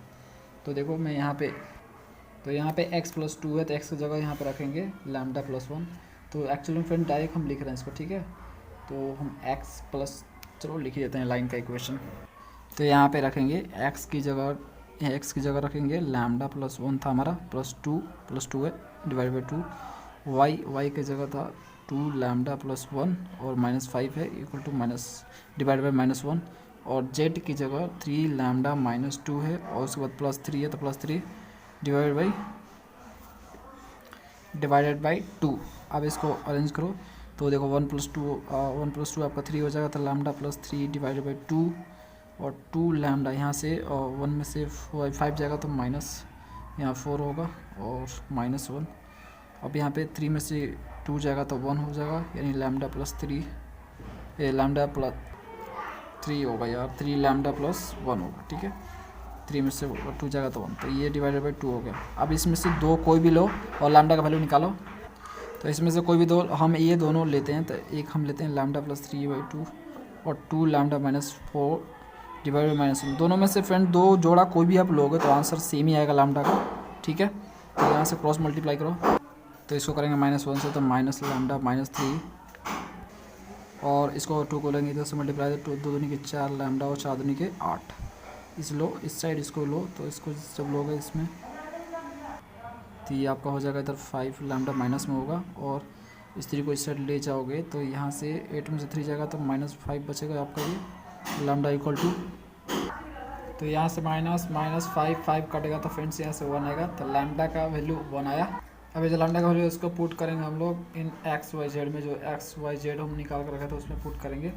तो देखो मैं यहाँ पे, तो यहाँ पे x+2 है तो x की जगह यहाँ पे रखेंगे लैम्डा प्लस 1। तो एक्चुअली फ्रेंड डायरेक्ट हम लिख रहे हैं इसको, ठीक है। तो हम चलो लिख देते हैं लाइन का इक्वेशन। तो यहाँ पे रखेंगे x की जगह रखेंगे लैम्डा प्लस 1 था हमारा, प्लस टू है डिवाइड बाई 2। y की जगह था 2 लैम्डा प्लस 1 और -5 है इक्वल टू डिवाइड बाई -1। और z की जगह 3 लैम्डा -2 है और उसके बाद +3 है तो +3 डिवाइडेड बाई 2। अब इसको अरेंज करो तो देखो 1 + 2 आपका 3 हो जाएगा, तो लैम्डा प्लस 3 डिवाइडेड बाई 2 और 2 लैम्डा यहाँ से और 1 में से 5 जाएगा तो माइनस यहाँ 4 होगा और -1। अब यहाँ पे 3 में से 2 जाएगा तो 1 हो जाएगा, यानी लैम्डा प्लस 3 होगा यार, 3 लैम्डा प्लस 1 होगा, ठीक है। 3 में से 2 जाएगा तो 1, तो ये डिवाइडेड बाई 2 हो गया। अब इसमें से दो कोई भी लो और लैम्डा का वैल्यू निकालो। तो इसमें से कोई भी दो हम ये दोनों लेते हैं, तो एक हम लेते हैं लैम्डा प्लस 3/2 और 2 लैम्डा -4 डिवाइड बाई -1। दोनों में से फ्रेंड दो जोड़ा कोई भी आप लोगे तो आंसर सेम ही आएगा लैम्डा का, ठीक है। तो यहाँ से क्रॉस मल्टीप्लाई करो तो इसको करेंगे -1 से, तो माइनस लैम्डा -3 और इसको 2 को लेंगे इधर से मल्टीप्लाई, तो 2 दूनी के 4 लैम्डा और 4 दूनी के 8। इस साइड इसको लो, तो इसको जब लोगे इसमें तो ये आपका हो जाएगा इधर 5 लैम्डा माइनस में होगा, और इस 3 को इस साइड ले जाओगे तो यहाँ से 8 में से 3 जाएगा तो -5 बचेगा आपका ये लैम्डा इक्वल टू। तो यहाँ से -5 कटेगा तो फ्रेंड्स यहाँ से 1 आएगा, तो लैम्डा का वैल्यू 1 आया। अब ये जो लैम्डा का वैल्यू इसको पुट करेंगे हम लोग इन XYZ में, जो XYZ हम निकाल कर रखा था उसमें पुट करेंगे।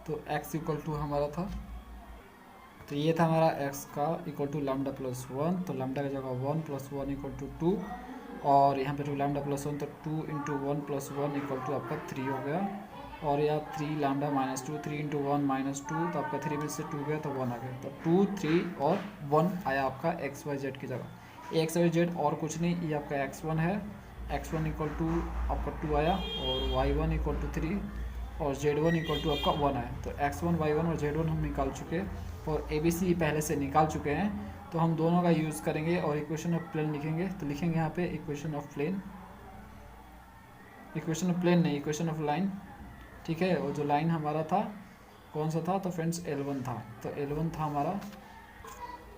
तो x इक्वल टू हमारा था, तो ये था हमारा x का इक्वल टू लैम्डा प्लस 1, तो लैम्डा की जगह 1 + 1 इक्वल टू 2 और यहाँ पे 2 लैम्डा प्लस 1, तो 2 × 1 + 1 इक्वल टू आपका 3 हो गया। और यहाँ 3 लैम्डा -2, 3 × 1 -2, तो आपका 3 में से 2 गया तो 1 आ गया, तो 2, 3 और 1 आया आपका XYZ की जगह। XYZ और कुछ नहीं, ये आपका X1 है, X1 इक्वल टू आपका 2 आया और Y1 इक्वल टू 3 और Z1 इक्वल टू आपका 1 आया। तो X1, Y1 और Z1 हम निकाल चुके हैं और ABC पहले से निकाल चुके हैं, तो हम दोनों का यूज़ करेंगे और इक्वेशन ऑफ प्लेन लिखेंगे। तो लिखेंगे यहाँ पे इक्वेशन ऑफ प्लेन, लाइन, ठीक है। और जो लाइन हमारा था कौन सा था, तो फ्रेंड्स L1 था, तो L1 था हमारा,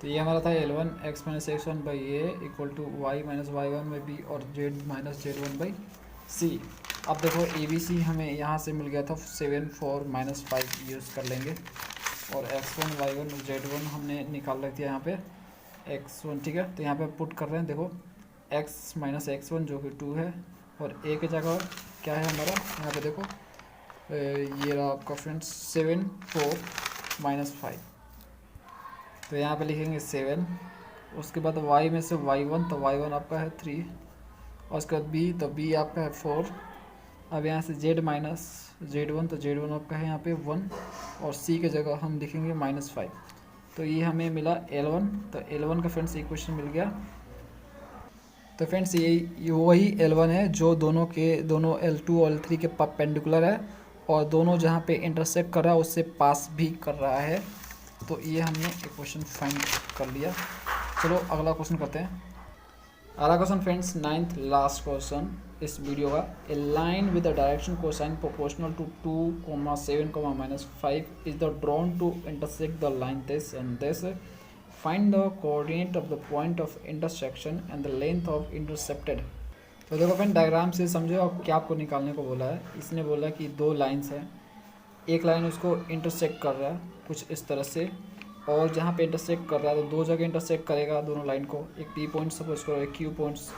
तो ये हमारा था L1 x - x1/a equal to y - y1/b और z - z1/c। अब देखो ABC हमें यहाँ से मिल गया था 7, 4, -5 यूज़ कर लेंगे और x1, y1 और z1 हमने निकाल रख दिया यहाँ पे x1, ठीक है। तो यहाँ पे पुट कर रहे हैं, देखो x - x1 जो कि 2 है और a की जगह क्या है हमारा, यहाँ पे देखो ये रहा आपका फ्रेंड्स 7 4 -5। तो यहाँ पे लिखेंगे 7, उसके बाद y में से y1, तो y1 आपका है 3, और उसके बाद b, तो b आपका है 4। अब यहाँ से z-z1, तो z1 आपका है यहाँ पे 1, और c के जगह हम लिखेंगे -5। तो ये हमें मिला L1, तो L1 का फ्रेंड्स इक्वेशन मिल गया। तो फ्रेंड्स ये वही L1 है जो दोनों L2 और L3 के परपेंडिकुलर है, और दोनों जहाँ पे इंटरसेक्ट कर रहा है उससे पास भी कर रहा है। तो ये हमने इक्वेशन फाइंड कर लिया। चलो अगला क्वेश्चन करते हैं। अगला question friends 9th last question इस वीडियो का। A line with the direction cosine proportional to 2, 7, -5 is the drawn to intersect the line this and this. Find the coordinate of the point of intersection and the length of intercepted. तो देखो friend diagram से समझो अब क्या आपको निकालने को बोला है। इसने बोला कि दो लाइन्स हैं, एक लाइन उसको इंटरसेक्ट कर रहा है कुछ इस तरह से, और जहाँ पे इंटरसेक्ट कर रहा है तो दो जगह इंटरसेक्ट करेगा दोनों लाइन को, एक पी पॉइंट सपोज करो, एक क्यू पॉइंट्स।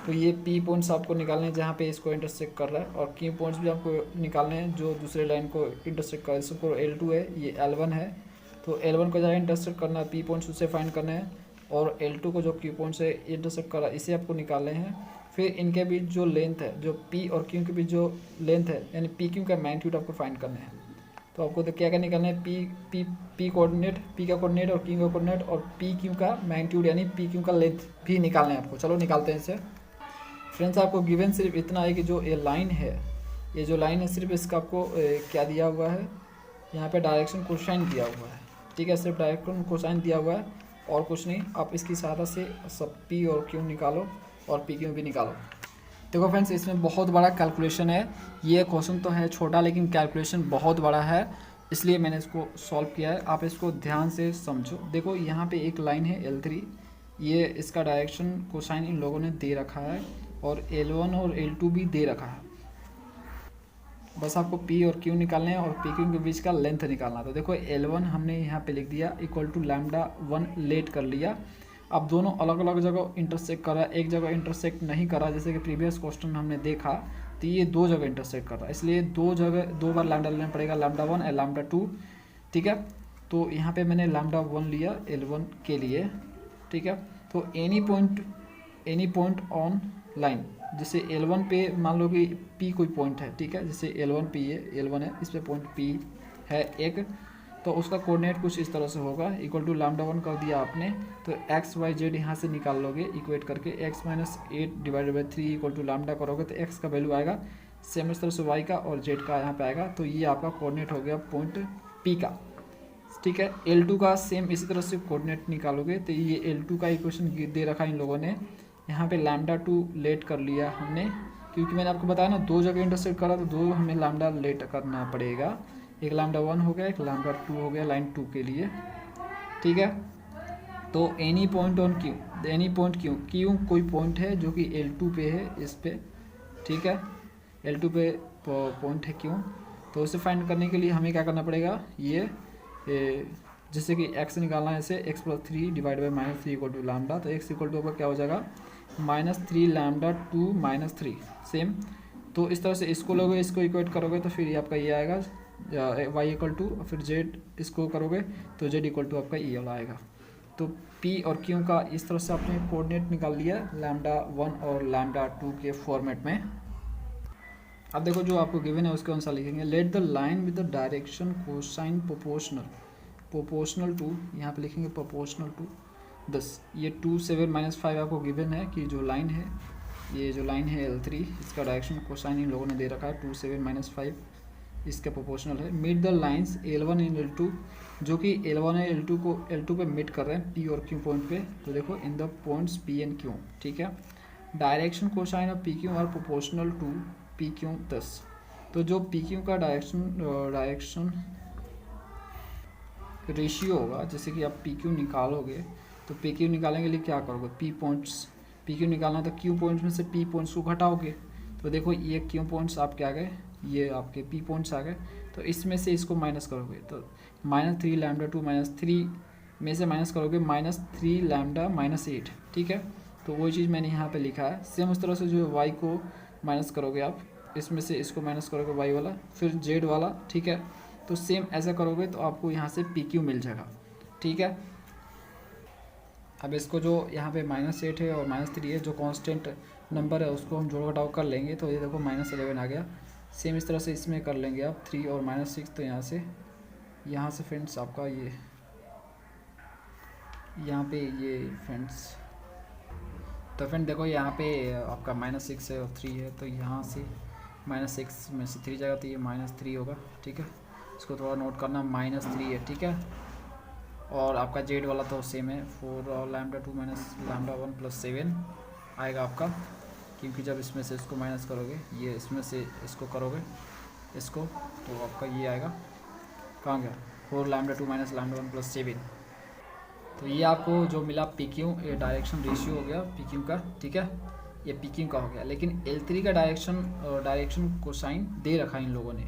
तो ये पी पॉइंट्स आपको निकालने हैं जहाँ पे इसको इंटरसेक्ट कर रहा है, और क्यू पॉइंट्स भी आपको निकालने हैं जो दूसरे लाइन को इंटरसेक्ट कर रहा है। इसको L2 है, ये L1 है, तो L1 को जहाँ इंटरसेक्ट करना है पी पॉइंट्स उससे फाइंड करने हैं, और L2 को जो क्यू पॉइंट से इंटरसेक्ट कर रहा है इसे आपको निकालने हैं। फिर इनके बीच जो लेंथ है, जो पी और क्यू के बीच जो लेंथ है, यानी पी क्यू का मैग्नीट्यूड आपको फाइंड करना है। तो आपको तो क्या क्या निकालना है, पी कोऑर्डिनेट, पी का कोऑर्डिनेट और क्यू का कोऑर्डिनेट, और पी क्यू का मैग्नीट्यूड यानी पी क्यू का लेंथ भी निकालना है आपको। चलो निकालते हैं इसे। फ्रेंड्स आपको गिवन सिर्फ इतना है कि जो ये लाइन है, ये जो लाइन है सिर्फ इसका आपको क्या दिया हुआ है, यहाँ पे डायरेक्शन कोसाइन दिया हुआ है, ठीक है, सिर्फ डायरेक्शन कोसाइन दिया हुआ है और कुछ नहीं। आप इसकी सहायता से सब पी और क्यू निकालो और पी क्यू भी निकालो। देखो फ्रेंड्स इसमें बहुत बड़ा कैलकुलेशन है, ये क्वेश्चन तो है छोटा लेकिन कैलकुलेशन बहुत बड़ा है, इसलिए मैंने इसको सॉल्व किया है। आप इसको ध्यान से समझो। देखो यहाँ पे एक लाइन है L3, ये इसका डायरेक्शन कोसाइन इन लोगों ने दे रखा है, और L1 और L2 भी दे रखा है। बस आपको P और Q निकालने हैं और P Q के बीच का लेंथ निकालना। तो देखो L1 हमने यहाँ पे लिख दिया इक्वल टू λ1 लेट कर लिया। अब दोनों अलग अलग जगह इंटरसेक्ट करा, एक जगह इंटरसेक्ट नहीं करा, जैसे कि प्रीवियस क्वेश्चन हमने देखा, तो ये दो जगह इंटरसेक्ट कर रहा है, इसलिए दो बार लैम्डा लेना पड़ेगा, λ1 और λ2, ठीक है। तो यहाँ पे मैंने λ1 लिया L1 के लिए, ठीक है। तो एनी पॉइंट ऑन लाइन, जैसे L1 पे मान लो कि P कोई पॉइंट है, ठीक है, जैसे L1 P है, L1 है, इस पे पॉइंट P है एक, तो उसका कोऑर्डिनेट कुछ इस तरह से होगा, इक्वल टू λ1 कर दिया आपने, तो x y z यहाँ से निकाल लोगे इक्वेट करके, x - 8 divided by 3 equal to λ करोगे तो x का वैल्यू आएगा, सेम इस तरह से y का और z का यहाँ पे आएगा। तो ये आपका कोऑर्डिनेट हो गया पॉइंट P का, ठीक है। L2 का सेम इसी तरह से कोऑर्डिनेट निकालोगे, तो ये L2 का इक्वेशन दे रखा इन लोगों ने, यहाँ पे λ2 लेट कर लिया हमने, क्योंकि मैंने आपको बताया ना दो जगह इंटरसेक्ट करा तो दो हमें लैम्डा लेट करना पड़ेगा, एक λ1 हो गया, एक λ2 हो गया लाइन 2 के लिए, ठीक है। तो any point on Q, any point Q कोई पॉइंट है जो कि L2 पे है, इस पे, ठीक है, L2 पे पॉइंट है क्यू। तो उसे फाइंड करने के लिए हमें क्या करना पड़ेगा, ये जैसे कि x निकालना है, इसे x + 3 divide by -3 equal to λ, तो x इक्वल टू आपका क्या हो जाएगा -3 λ2 - 3 सेम। तो इस तरह से इसको लोगे, इसको इक्वेट करोगे तो फिर ये आपका ये आएगा y इक्वल टू, फिर z इसको करोगे तो z इक्वल टू आपका ये वाला आएगा। तो p और q का इस तरह से आपने कोऑर्डिनेट निकाल लिया λ1 और λ2 के फॉर्मेट में। अब देखो जो आपको गिवन है उसके अनुसार लिखेंगे, let the line with the direction cosine proportional to, यहाँ पे लिखेंगे प्रोपोर्शनल टू 10, ये 2 7 -5 आपको गिवन है कि जो लाइन है, ये जो लाइन है L3, इसका डायरेक्शन कोसाइन इन लोगों ने दे रखा है 2 7 -5, इसका प्रोपोर्शनल है। Meet the lines L1 and L2, जो कि L1 और L2 को L2 पे मीट कर रहे हैं P और Q पॉइंट पे। तो देखो in the points P and Q, ठीक है। Direction cosine of PQ are proportional to PQ 10। तो जो PQ का डायरेक्शन रेशियो होगा, जैसे कि आप PQ निकालोगे तो PQ निकालने के लिए क्या करोगे, PQ निकालना तो Q पॉइंट्स में से P पॉइंट्स को घटाओगे। तो देखो ये Q पॉइंट्स आपके आ गए, ये आपके P पॉइंट्स आ गए, तो इसमें से इसको माइनस करोगे तो -3 λ2 -3 में से माइनस करोगे -3 λ - 8, ठीक है। तो वही चीज़ मैंने यहाँ पे लिखा है। सेम उस तरह से जो y को माइनस करोगे आप इसमें से इसको माइनस करोगे वाई वाला, फिर जेड वाला, ठीक है। तो सेम ऐसा करोगे तो आपको यहाँ से पी क्यू मिल जाएगा, ठीक है। अब इसको जो यहाँ पे -8 है और -3 है, जो कांस्टेंट नंबर है उसको हम जोड़ घटाव कर लेंगे तो ये देखो -11 आ गया। सेम इस तरह से इसमें कर लेंगे आप 3 और -6, तो यहाँ से फ्रेंड्स आपका ये यहाँ पे ये फ्रेंड्स, तो फ्रेंड देखो यहाँ पे आपका -6 है और 3 है, तो यहाँ से -6 में से 3 जाएगा तो ये -3 होगा, ठीक है। इसको थोड़ा नोट करना, -3 है, ठीक है। और आपका जेड वाला तो सेम है, 4 और λ2 माइनस λ1 + 7 आएगा आपका, क्योंकि जब इसमें से इसको माइनस करोगे, ये इसमें से इसको करोगे इसको, तो आपका ये आएगा, कहाँ गया, 4 λ2 माइनस λ1 + 7। तो ये आपको जो मिला पी क्यू, ये डायरेक्शन रेशियो हो गया पी क्यू का, ठीक है। ये पी क्यू का हो गया, लेकिन L3 का डायरेक्शन कोसाइन दे रखा है इन लोगों ने,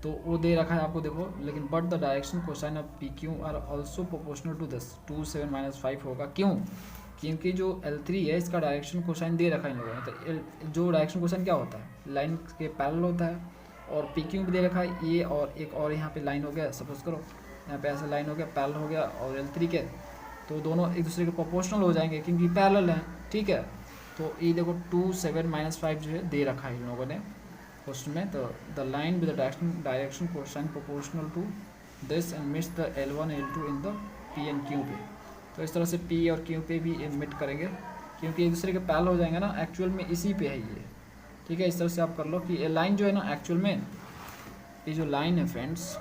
तो वो दे रखा है आपको देखो, लेकिन but the direction cosine of P Q are also proportional to this 2 7 -5 होगा। क्यों? क्योंकि जो L3 है इसका डायरेक्शन कोसाइन दे रखा है इन लोगों ने। तो जो डायरेक्शन कोसाइन क्या होता है, लाइन के पैरेलल होता है, और पी क्यू भी दे रखा है ये, और एक और यहाँ पे लाइन हो गया, सपोज करो यहाँ पे ऐसा लाइन हो गया, पैरेलल हो गया, और L3 के, तो दोनों एक दूसरे के प्रोपोर्शनल हो जाएंगे क्योंकि पैरेलल हैं, ठीक है। तो ये देखो 2 7 -5 जो है दे रखा है इन लोगों ने क्वेश्चन में। तो the line with the direction cosine proportional to this and meets the L1 L2 in the P and Q पे। तो इस तरह से P और Q पे भी मिट करेंगे क्योंकि एक दूसरे के पैरेलल हो जाएंगे ना, एक्चुअल में इसी पे है ये, ठीक है। इस तरह से आप कर लो कि ये लाइन जो है ना, एक्चुअल में ये जो लाइन है फ्रेंड्स,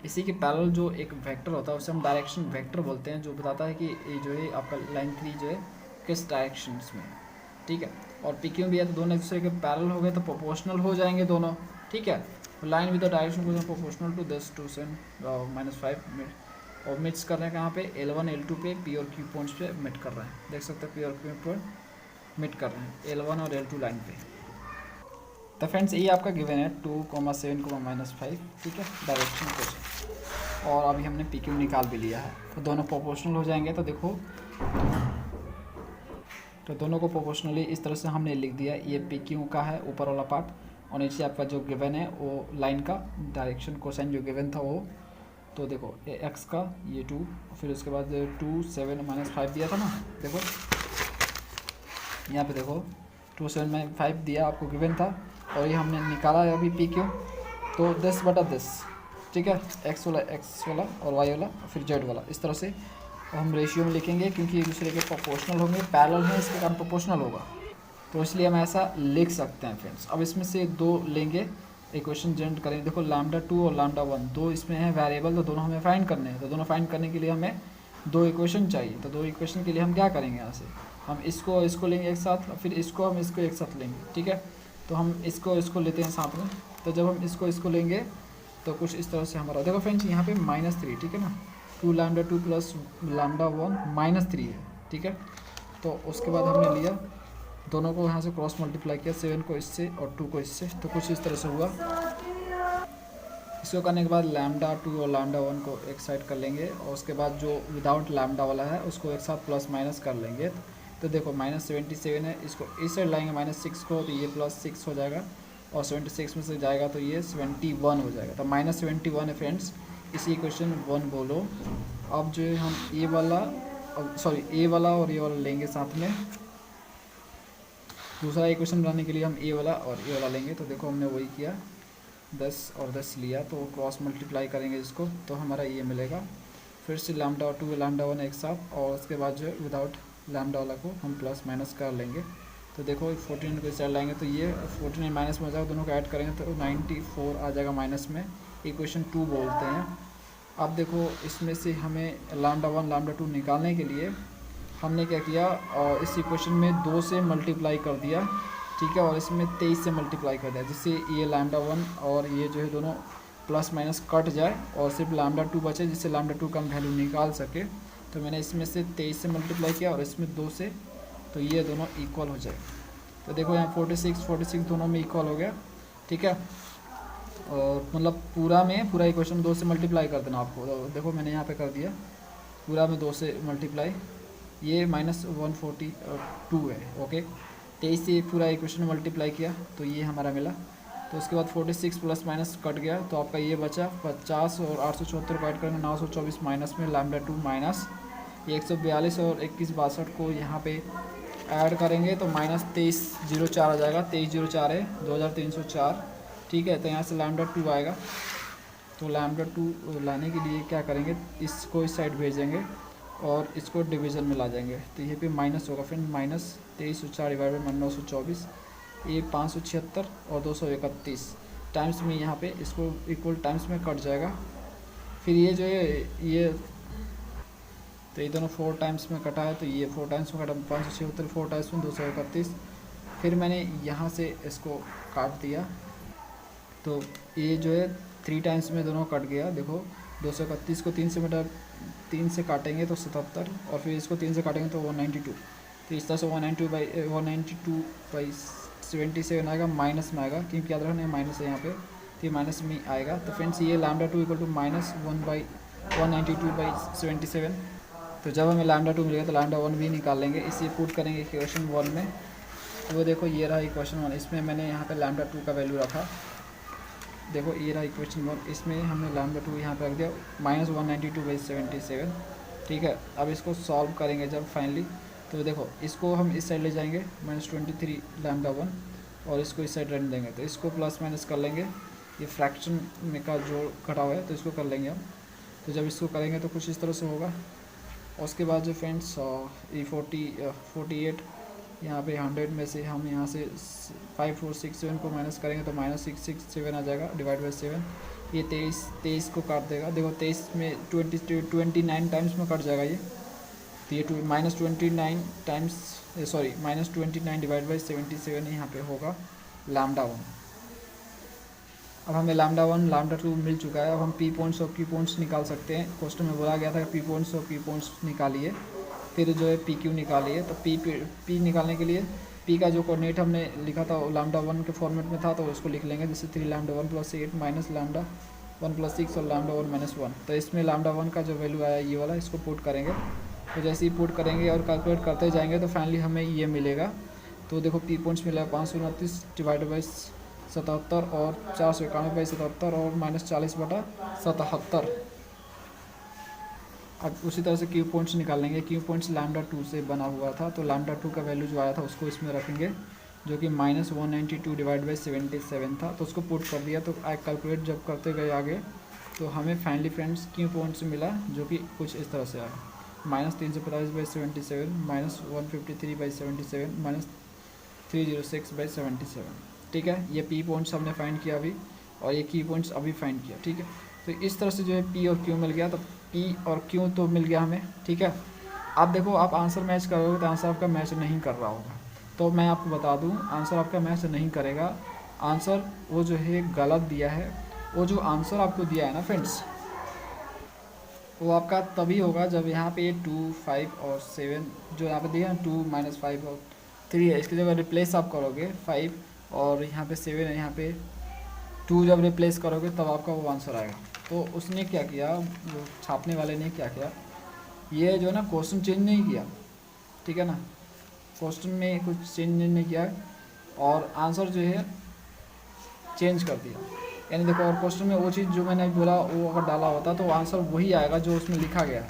इसी के पैरेलल जो एक वेक्टर होता है उसे हम डायरेक्शन वेक्टर बोलते हैं, जो बताता है कि ये जो है आपका लाइन 3 जो है किस डायरेक्शंस में, ठीक है। और पी क्यू भी है, तो दोनों एक दूसरे के पैरेलल हो गए तो प्रोपोर्शनल हो जाएंगे दोनों, ठीक है। लाइन विद द डायरेक्शन को प्रोपोर्शनल टू दिस 2 7 -5 और मिट्स कर रहे हैं कहाँ पे, L1 L2 पे, P और Q पॉइंट्स पे मिट कर रहे हैं, देख सकते हैं P और Q पॉइंट मिट कर रहे हैं L1 और L2 लाइन पे। तो फ्रेंड्स ये आपका गिवन है 2, 7, -5, ठीक है, डायरेक्शन क्वेश्चन। और अभी हमने पी क्यू निकाल भी लिया है, तो दोनों प्रोपोर्शनल हो जाएंगे। तो देखो, तो दोनों को प्रोपोर्शनली इस तरह से हमने लिख दिया, ये पी क्यू का है ऊपर वाला पार्ट, और नीचे आपका जो गिवन है वो लाइन का डायरेक्शन कोसाइन जो गिवन था वो। तो देखो ये एक्स का ये 2, फिर उसके बाद 2 7 -5 दिया था ना, देखो यहाँ पे देखो 2 7 -5 दिया आपको गिवन था, और ये हमने निकाला है अभी पी क्यू, तो 10/10, ठीक है, एक्स वाला और वाई वाला और फिर जेड वाला, इस तरह से हम रेशियो में लिखेंगे क्योंकि एक दूसरे के प्रोपोर्शनल होंगे, पैरेलल है, इसके कारण प्रोपोर्शनल होगा, तो इसलिए हम ऐसा लिख सकते हैं फ्रेंड्स। अब इसमें से 2 लेंगे, इक्वेशन जनरेट करेंगे। देखो λ2 और λ1 दो इसमें है वेरिएबल, तो दोनों हमें फाइंड करने हैं। तो दोनों फाइंड करने के लिए हमें 2 इक्वेशन चाहिए, तो 2 इक्वेशन के लिए हम क्या करेंगे, यहाँ से हम इसको लेंगे एक साथ, फिर इसको हम इसको एक साथ लेंगे, ठीक है। तो हम इसको लेते हैं साथ में, तो जब हम इसको लेंगे तो कुछ इस तरह से हमारा, देखो फ्रेंड्स यहाँ पे -3, ठीक है ना, 2 λ2 + λ1 -3 है, ठीक है। तो उसके बाद हमने लिया दोनों को यहाँ से क्रॉस मल्टीप्लाई किया, 7 को इससे और 2 को इससे, तो कुछ इस तरह से हुआ। इसको करने के बाद λ2 और λ1 को एक साइड कर लेंगे, और उसके बाद जो विदाउट लैम्डा वाला है उसको एक साथ प्लस माइनस कर लेंगे। तो देखो -77 है, इसको इस साइड लाएंगे -6 को, तो ये +6 हो जाएगा, और 76 में से जाएगा तो ये 71 हो जाएगा। तो -71 है फ्रेंड्स, इसी इक्वेशन 1 बोलो। अब जो हम ए वाला और ये वाला लेंगे साथ में, दूसरा इक्वेशन बनाने के लिए हम ए वाला और ए वाला लेंगे। तो देखो हमने वही किया, 10 और 10 लिया, तो क्रॉस मल्टीप्लाई करेंगे इसको, तो हमारा ये मिलेगा। फिर से λ2 λ1 एक साथ, और उसके बाद जो विदाउट लैम्डा वाला को हम प्लस माइनस कर लेंगे। तो देखो 14 को साइड लाएंगे तो ये 14 माइनस में हो जाएगा, दोनों को ऐड करेंगे तो 94 आ जाएगा माइनस में, इक्वेशन 2 बोलते हैं। अब देखो इसमें से हमें λ1 λ2 निकालने के लिए हमने क्या किया, और इस इक्वेशन में 2 से मल्टीप्लाई कर दिया, ठीक है, और इसमें 23 से मल्टीप्लाई कर दिया, जिससे ये λ1 और ये जो है दोनों प्लस माइनस कट जाए और सिर्फ λ2 बचे, जिससे λ2 का हम वैल्यू निकाल सके। तो मैंने इसमें से 23 से मल्टीप्लाई किया और इसमें 2 से, तो ये दोनों इक्वल हो जाए। तो देखो यहाँ 46 दोनों में इक्वल हो गया, ठीक है। और मतलब पूरा इक्वेशन 2 से मल्टीप्लाई कर देना आपको। तो देखो मैंने यहाँ पे कर दिया, पूरा में 2 से मल्टीप्लाई, ये -142 है, ओके। 23 से पूरा इक्वेशन मल्टीप्लाई किया तो ये हमारा मिला। तो उसके बाद 46 प्लस माइनस कट गया तो आपका ये बचा 50 और 874 को ऐड करेंगे 924 माइनस में λ2 माइनस 142 और 2162 को यहाँ पे ऐड करेंगे तो माइनस 2304 आ जाएगा। 2304 है 2304, ठीक है। तो यहाँ से λ2 आएगा। तो λ2 लाने के लिए क्या करेंगे, इसको इस साइड भेजेंगे और इसको डिवीज़न में ला जाएंगे। तो ये पे माइनस होगा फ्रेंड, माइनस 2304 डिवाइड बाई 924, ये 576 और 231 टाइम्स में यहाँ पे इसको इक्वल टाइम्स में कट जाएगा। फिर ये जो है ये तो ये दोनों 4 टाइम्स में कटा है तो ये 4 टाइम्स में कटा, 576 4 टाइम्स में 231। फिर मैंने यहाँ से इसको काट दिया तो ये जो है 3 टाइम्स में दोनों कट गया। देखो 231 को 3 से काटेंगे तो 77 और फिर इसको 3 से काटेंगे तो 192। तो इस तरह से 192/77 आएगा, माइनस में आएगा क्योंकि याद रखना माइनस है यहाँ पे, तो ये माइनस में आएगा। तो फ्रेंड्स ये λ2 इक्वल टू माइनस 1/192/77। तो जब हमें λ2 मिलेगा तो λ1 भी निकाल लेंगे, इसे पुट करेंगे इक्वेशन 1 में। तो देखो ये रहा इक्वेशन 1, इसमें मैंने यहाँ पे λ2 का वैल्यू रखा। देखो ये रहा इक्वेशन 1, इसमें हमने λ2 यहाँ पे रख दिया माइनस 192/77, ठीक है। अब इसको सॉल्व करेंगे जब फाइनली, तो देखो इसको हम इस साइड ले जाएंगे -23 λ1 और इसको इस साइड रन देंगे। तो इसको प्लस माइनस कर लेंगे, ये फ्रैक्शन में का जो घटा हुआ है तो इसको कर लेंगे हम। तो जब इसको करेंगे तो कुछ इस तरह से होगा। और उसके बाद जो फ्रेंड्स ये 48 यहाँ पे 100 में से हम यहाँ से 5467 को माइनस करेंगे तो -667 आ जाएगा डिवाइड बाई 7। ये 23 को काट देगा। देखो 23 में 29 टाइम्स में कट जाएगा ये, तो ये -29 टाइम्स -29 डिवाइड बाई 77 यहाँ पे होगा λ1। अब हमें λ1 λ2 मिल चुका है। अब हम पी पॉइंट्स और क्यू पॉइंट्स निकाल सकते हैं। क्वेश्चन में बोला गया था कि पी पॉइंट्स और क्यू पॉइंट्स निकालिए, फिर जो है पी क्यू निकालिए। तो पी निकालने के लिए पी का जो कोऑर्डिनेट हमने लिखा था λ1 के फॉर्मेट में था तो उसको लिख लेंगे, जैसे 3λ1 + 8 माइनस λ1 + 6 और λ1 - 1। तो इसमें λ1 का जो वैल्यू आया ये वाला, इसको पुट करेंगे। तो जैसे ही पुट करेंगे और कैलकुलेट करते जाएंगे तो फाइनली हमें ये मिलेगा। तो देखो पी पॉइंट्स मिला 529 डिवाइड बाई 77 और 491/77 और -40/77। अब उसी तरह से क्यू पॉइंट्स निकालेंगे। क्यू पॉइंट्स λ2 से बना हुआ था तो λ2 का वैल्यू जो आया था उसको इसमें रखेंगे, जो कि -192 डिवाइड बाई 77 था। तो उसको पुट कर दिया। तो कैलकुलेट जब करते गए आगे तो हमें फाइनली फ्रेंड्स क्यू पॉइंट्स मिला, जो कि कुछ इस तरह से आया -345/77 -153/77 -306/77, ठीक है। ये पी पॉइंट्स हमने फाइंड किया अभी और ये की पॉइंट्स अभी फाइंड किया, ठीक है। तो इस तरह से जो है पी और क्यू मिल गया। तो पी और क्यू तो मिल गया हमें, ठीक है। आप देखो आप आंसर मैच करोगे तो आंसर आपका मैच नहीं कर रहा होगा, तो मैं आपको बता दूं आंसर आपका मैच नहीं करेगा। आंसर वो जो है गलत दिया है। वो जो आंसर आपको दिया है ना फ्रेंड्स, वो आपका तभी होगा जब यहाँ पे 2, 5 और 7 जो यहाँ पे दिया है 2 - 5 और 3 है, इसकी जगह रिप्लेस आप करोगे 5 और यहाँ पे 7 है, यहाँ पे 2 जब रिप्लेस करोगे तब आपका वो आंसर आएगा। तो उसने क्या किया, वो छापने वाले ने क्या किया, ये जो है ना क्वेश्चन चेंज नहीं किया, ठीक है ना। क्वेश्चन में कुछ चेंज नहीं किया और आंसर जो है चेंज कर दिया। यानी देखो और क्वेश्चन में वो चीज़ जो मैंने बोला वो अगर डाला होता तो आंसर वही आएगा जो उसमें लिखा गया है,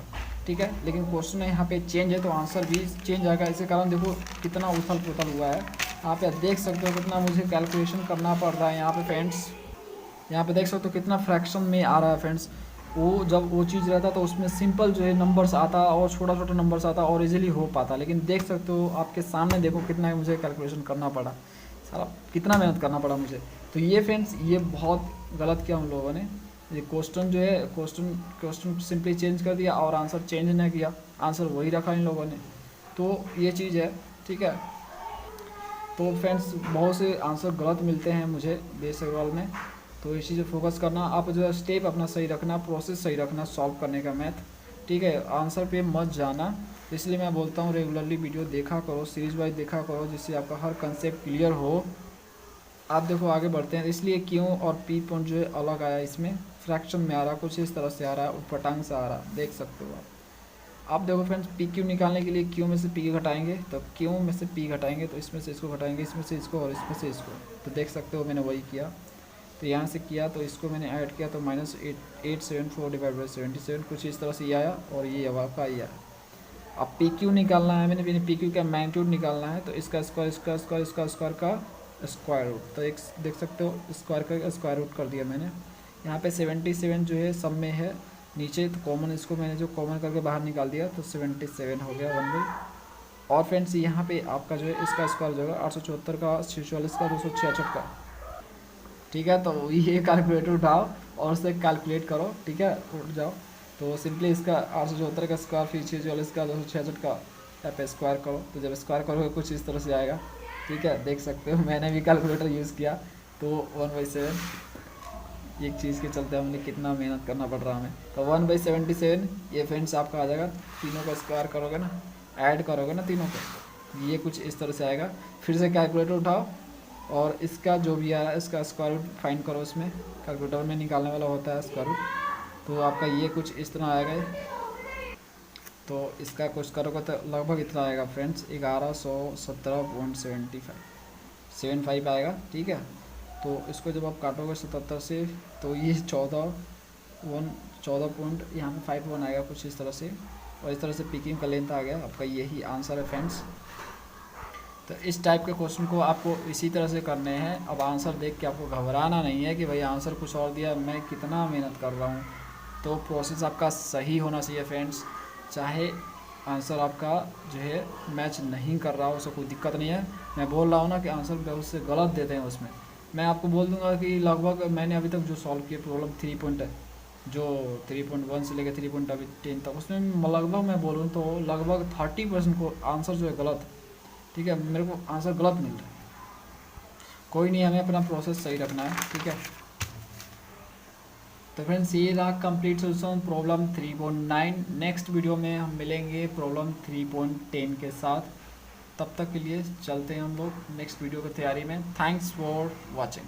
ठीक है। लेकिन क्वेश्चन में यहाँ पे चेंज है तो आंसर भी चेंज आएगा। इसी कारण देखो कितना उथल पुथल हुआ है। आप यहाँ देख सकते हो कितना मुझे कैलकुलेशन करना पड़ रहा है यहाँ पे फ्रेंड्स। यहाँ पे देख सकते हो कितना फ्रैक्शन में आ रहा है फ्रेंड्स। वो जब वो चीज़ रहता तो उसमें सिंपल जो है नंबर्स आता और छोटा छोटा नंबर्स आता और इजीली हो पाता। लेकिन देख सकते हो आपके सामने देखो कितना मुझे कैलकुलेशन करना पड़ा, सारा कितना मेहनत करना पड़ा मुझे। तो ये फ्रेंड्स ये बहुत गलत किया हम लोगों ने। ये क्वेश्चन जो है क्वेश्चन सिंपली चेंज कर दिया और आंसर चेंज नहीं किया, आंसर वही रखा इन लोगों ने। तो ये चीज़ है, ठीक है। तो फ्रेंड्स बहुत से आंसर गलत मिलते हैं मुझे बेस सवाल में, तो इस चीज़ पर फोकस करना। आप जो है स्टेप अपना सही रखना, प्रोसेस सही रखना सॉल्व करने का मैथ, ठीक है। आंसर पे मत जाना। इसलिए मैं बोलता हूँ रेगुलरली वीडियो देखा करो, सीरीज वाइज देखा करो, जिससे आपका हर कंसेप्ट क्लियर हो। आप देखो आगे बढ़ते हैं। इसलिए क्यों और पी पॉइंट जो है अलग आया, इसमें फ्रैक्शन में आ रहा, कुछ इस तरह से आ रहा है, ऊटपटांग से आ रहा, देख सकते हो आप। आप देखो फ्रेंड्स, पी क्यू निकालने के लिए क्यू में से पी घटाएंगे, तो क्यू में से पी घटाएंगे तो इसमें से इसको घटाएंगे, इसमें से इसको और इसमें से इसको, तो देख सकते हो मैंने वही किया। तो यहाँ से किया तो इसको मैंने ऐड किया तो -874 डिवाइड बाई 77 कुछ इस तरह से ये आया, और ये अब आपका ये आया। अब पी क्यू निकालना है, मैंने पी क्यू का मैग्नीट्यूड निकालना है, तो इसका स्क्वायर इसका स्क्वायर इसका स्क्वायर का स्क्वायर रूट, तो एक देख सकते हो स्क्वायर का स्क्वायर रूट कर दिया मैंने। यहाँ पे 77 जो है सब में है नीचे, तो कॉमन इसको मैंने जो कॉमन करके बाहर निकाल दिया तो 77 हो गया 1/। और फ्रेंड्स यहाँ पे आपका जो है इसका स्क्वायर जो होगा 874 का 46 का 266 का, ठीक है। तो ये कैलकुलेटर उठाओ और उससे कैलकुलेट करो, ठीक है, उठ जाओ। तो सिंपली इसका 874 का स्क्वायर फिर 46 का 266 का यहाँ पे स्क्वायर करो, तो जब स्क्वायर करोगे कुछ इस तरह से आएगा, ठीक है। देख सकते हो मैंने भी कैलकुलेटर यूज़ किया, तो 1/7 एक चीज़ के चलते हमने कितना मेहनत करना पड़ रहा हमें। तो 1/77 ये फ्रेंड्स आपका आ जाएगा। तीनों का स्क्वायर करोगे ना, ऐड करोगे ना तीनों को, ये कुछ इस तरह से आएगा। फिर से कैलकुलेटर उठाओ और इसका जो भी आया इसका स्क्वायर रूट फाइंड करो, इसमें कैलकुलेटर में निकालने वाला होता है स्क्वायर रूट, तो आपका ये कुछ इस तरह आएगा। तो इसका कुछ करोगे तो लगभग इतना आएगा फ्रेंड्स, 1117.75 आएगा, ठीक है। तो इसको जब आप काटोगे 77 से तो ये 14 पॉइंट यहाँ पे 51 आएगा कुछ इस तरह से, और इस तरह से पिकिंग का लेंथ आ गया आपका, यही आंसर है फ्रेंड्स। तो इस टाइप के क्वेश्चन को आपको इसी तरह से करने हैं। अब आंसर देख के आपको घबराना नहीं है कि भाई आंसर कुछ और दिया, मैं कितना मेहनत कर रहा हूँ। तो प्रोसेस आपका सही होना चाहिए फ्रेंड्स, चाहे आंसर आपका जो है मैच नहीं कर रहा हो उससे कोई दिक्कत नहीं है। मैं बोल रहा हूँ ना कि आंसर बहुत से गलत देते हैं उसमें, मैं आपको बोल दूंगा कि लगभग मैंने अभी तक जो सॉल्व किया प्रॉब्लम 3.1 से लेकर 3.10 तक, उसमें लगभग मैं बोलूँ तो लगभग 30% को आंसर जो है गलत, ठीक है, मेरे को आंसर गलत मिल रहा है। कोई नहीं, हमें अपना प्रोसेस सही रखना है, ठीक है। तो फ्रेंड्स ये रहा complete solution problem 3.9। Next video में हम मिलेंगे प्रॉब्लम 3.10 के साथ। तब तक के लिए चलते हैं हम लोग नेक्स्ट वीडियो की तैयारी में। Thanks for watching.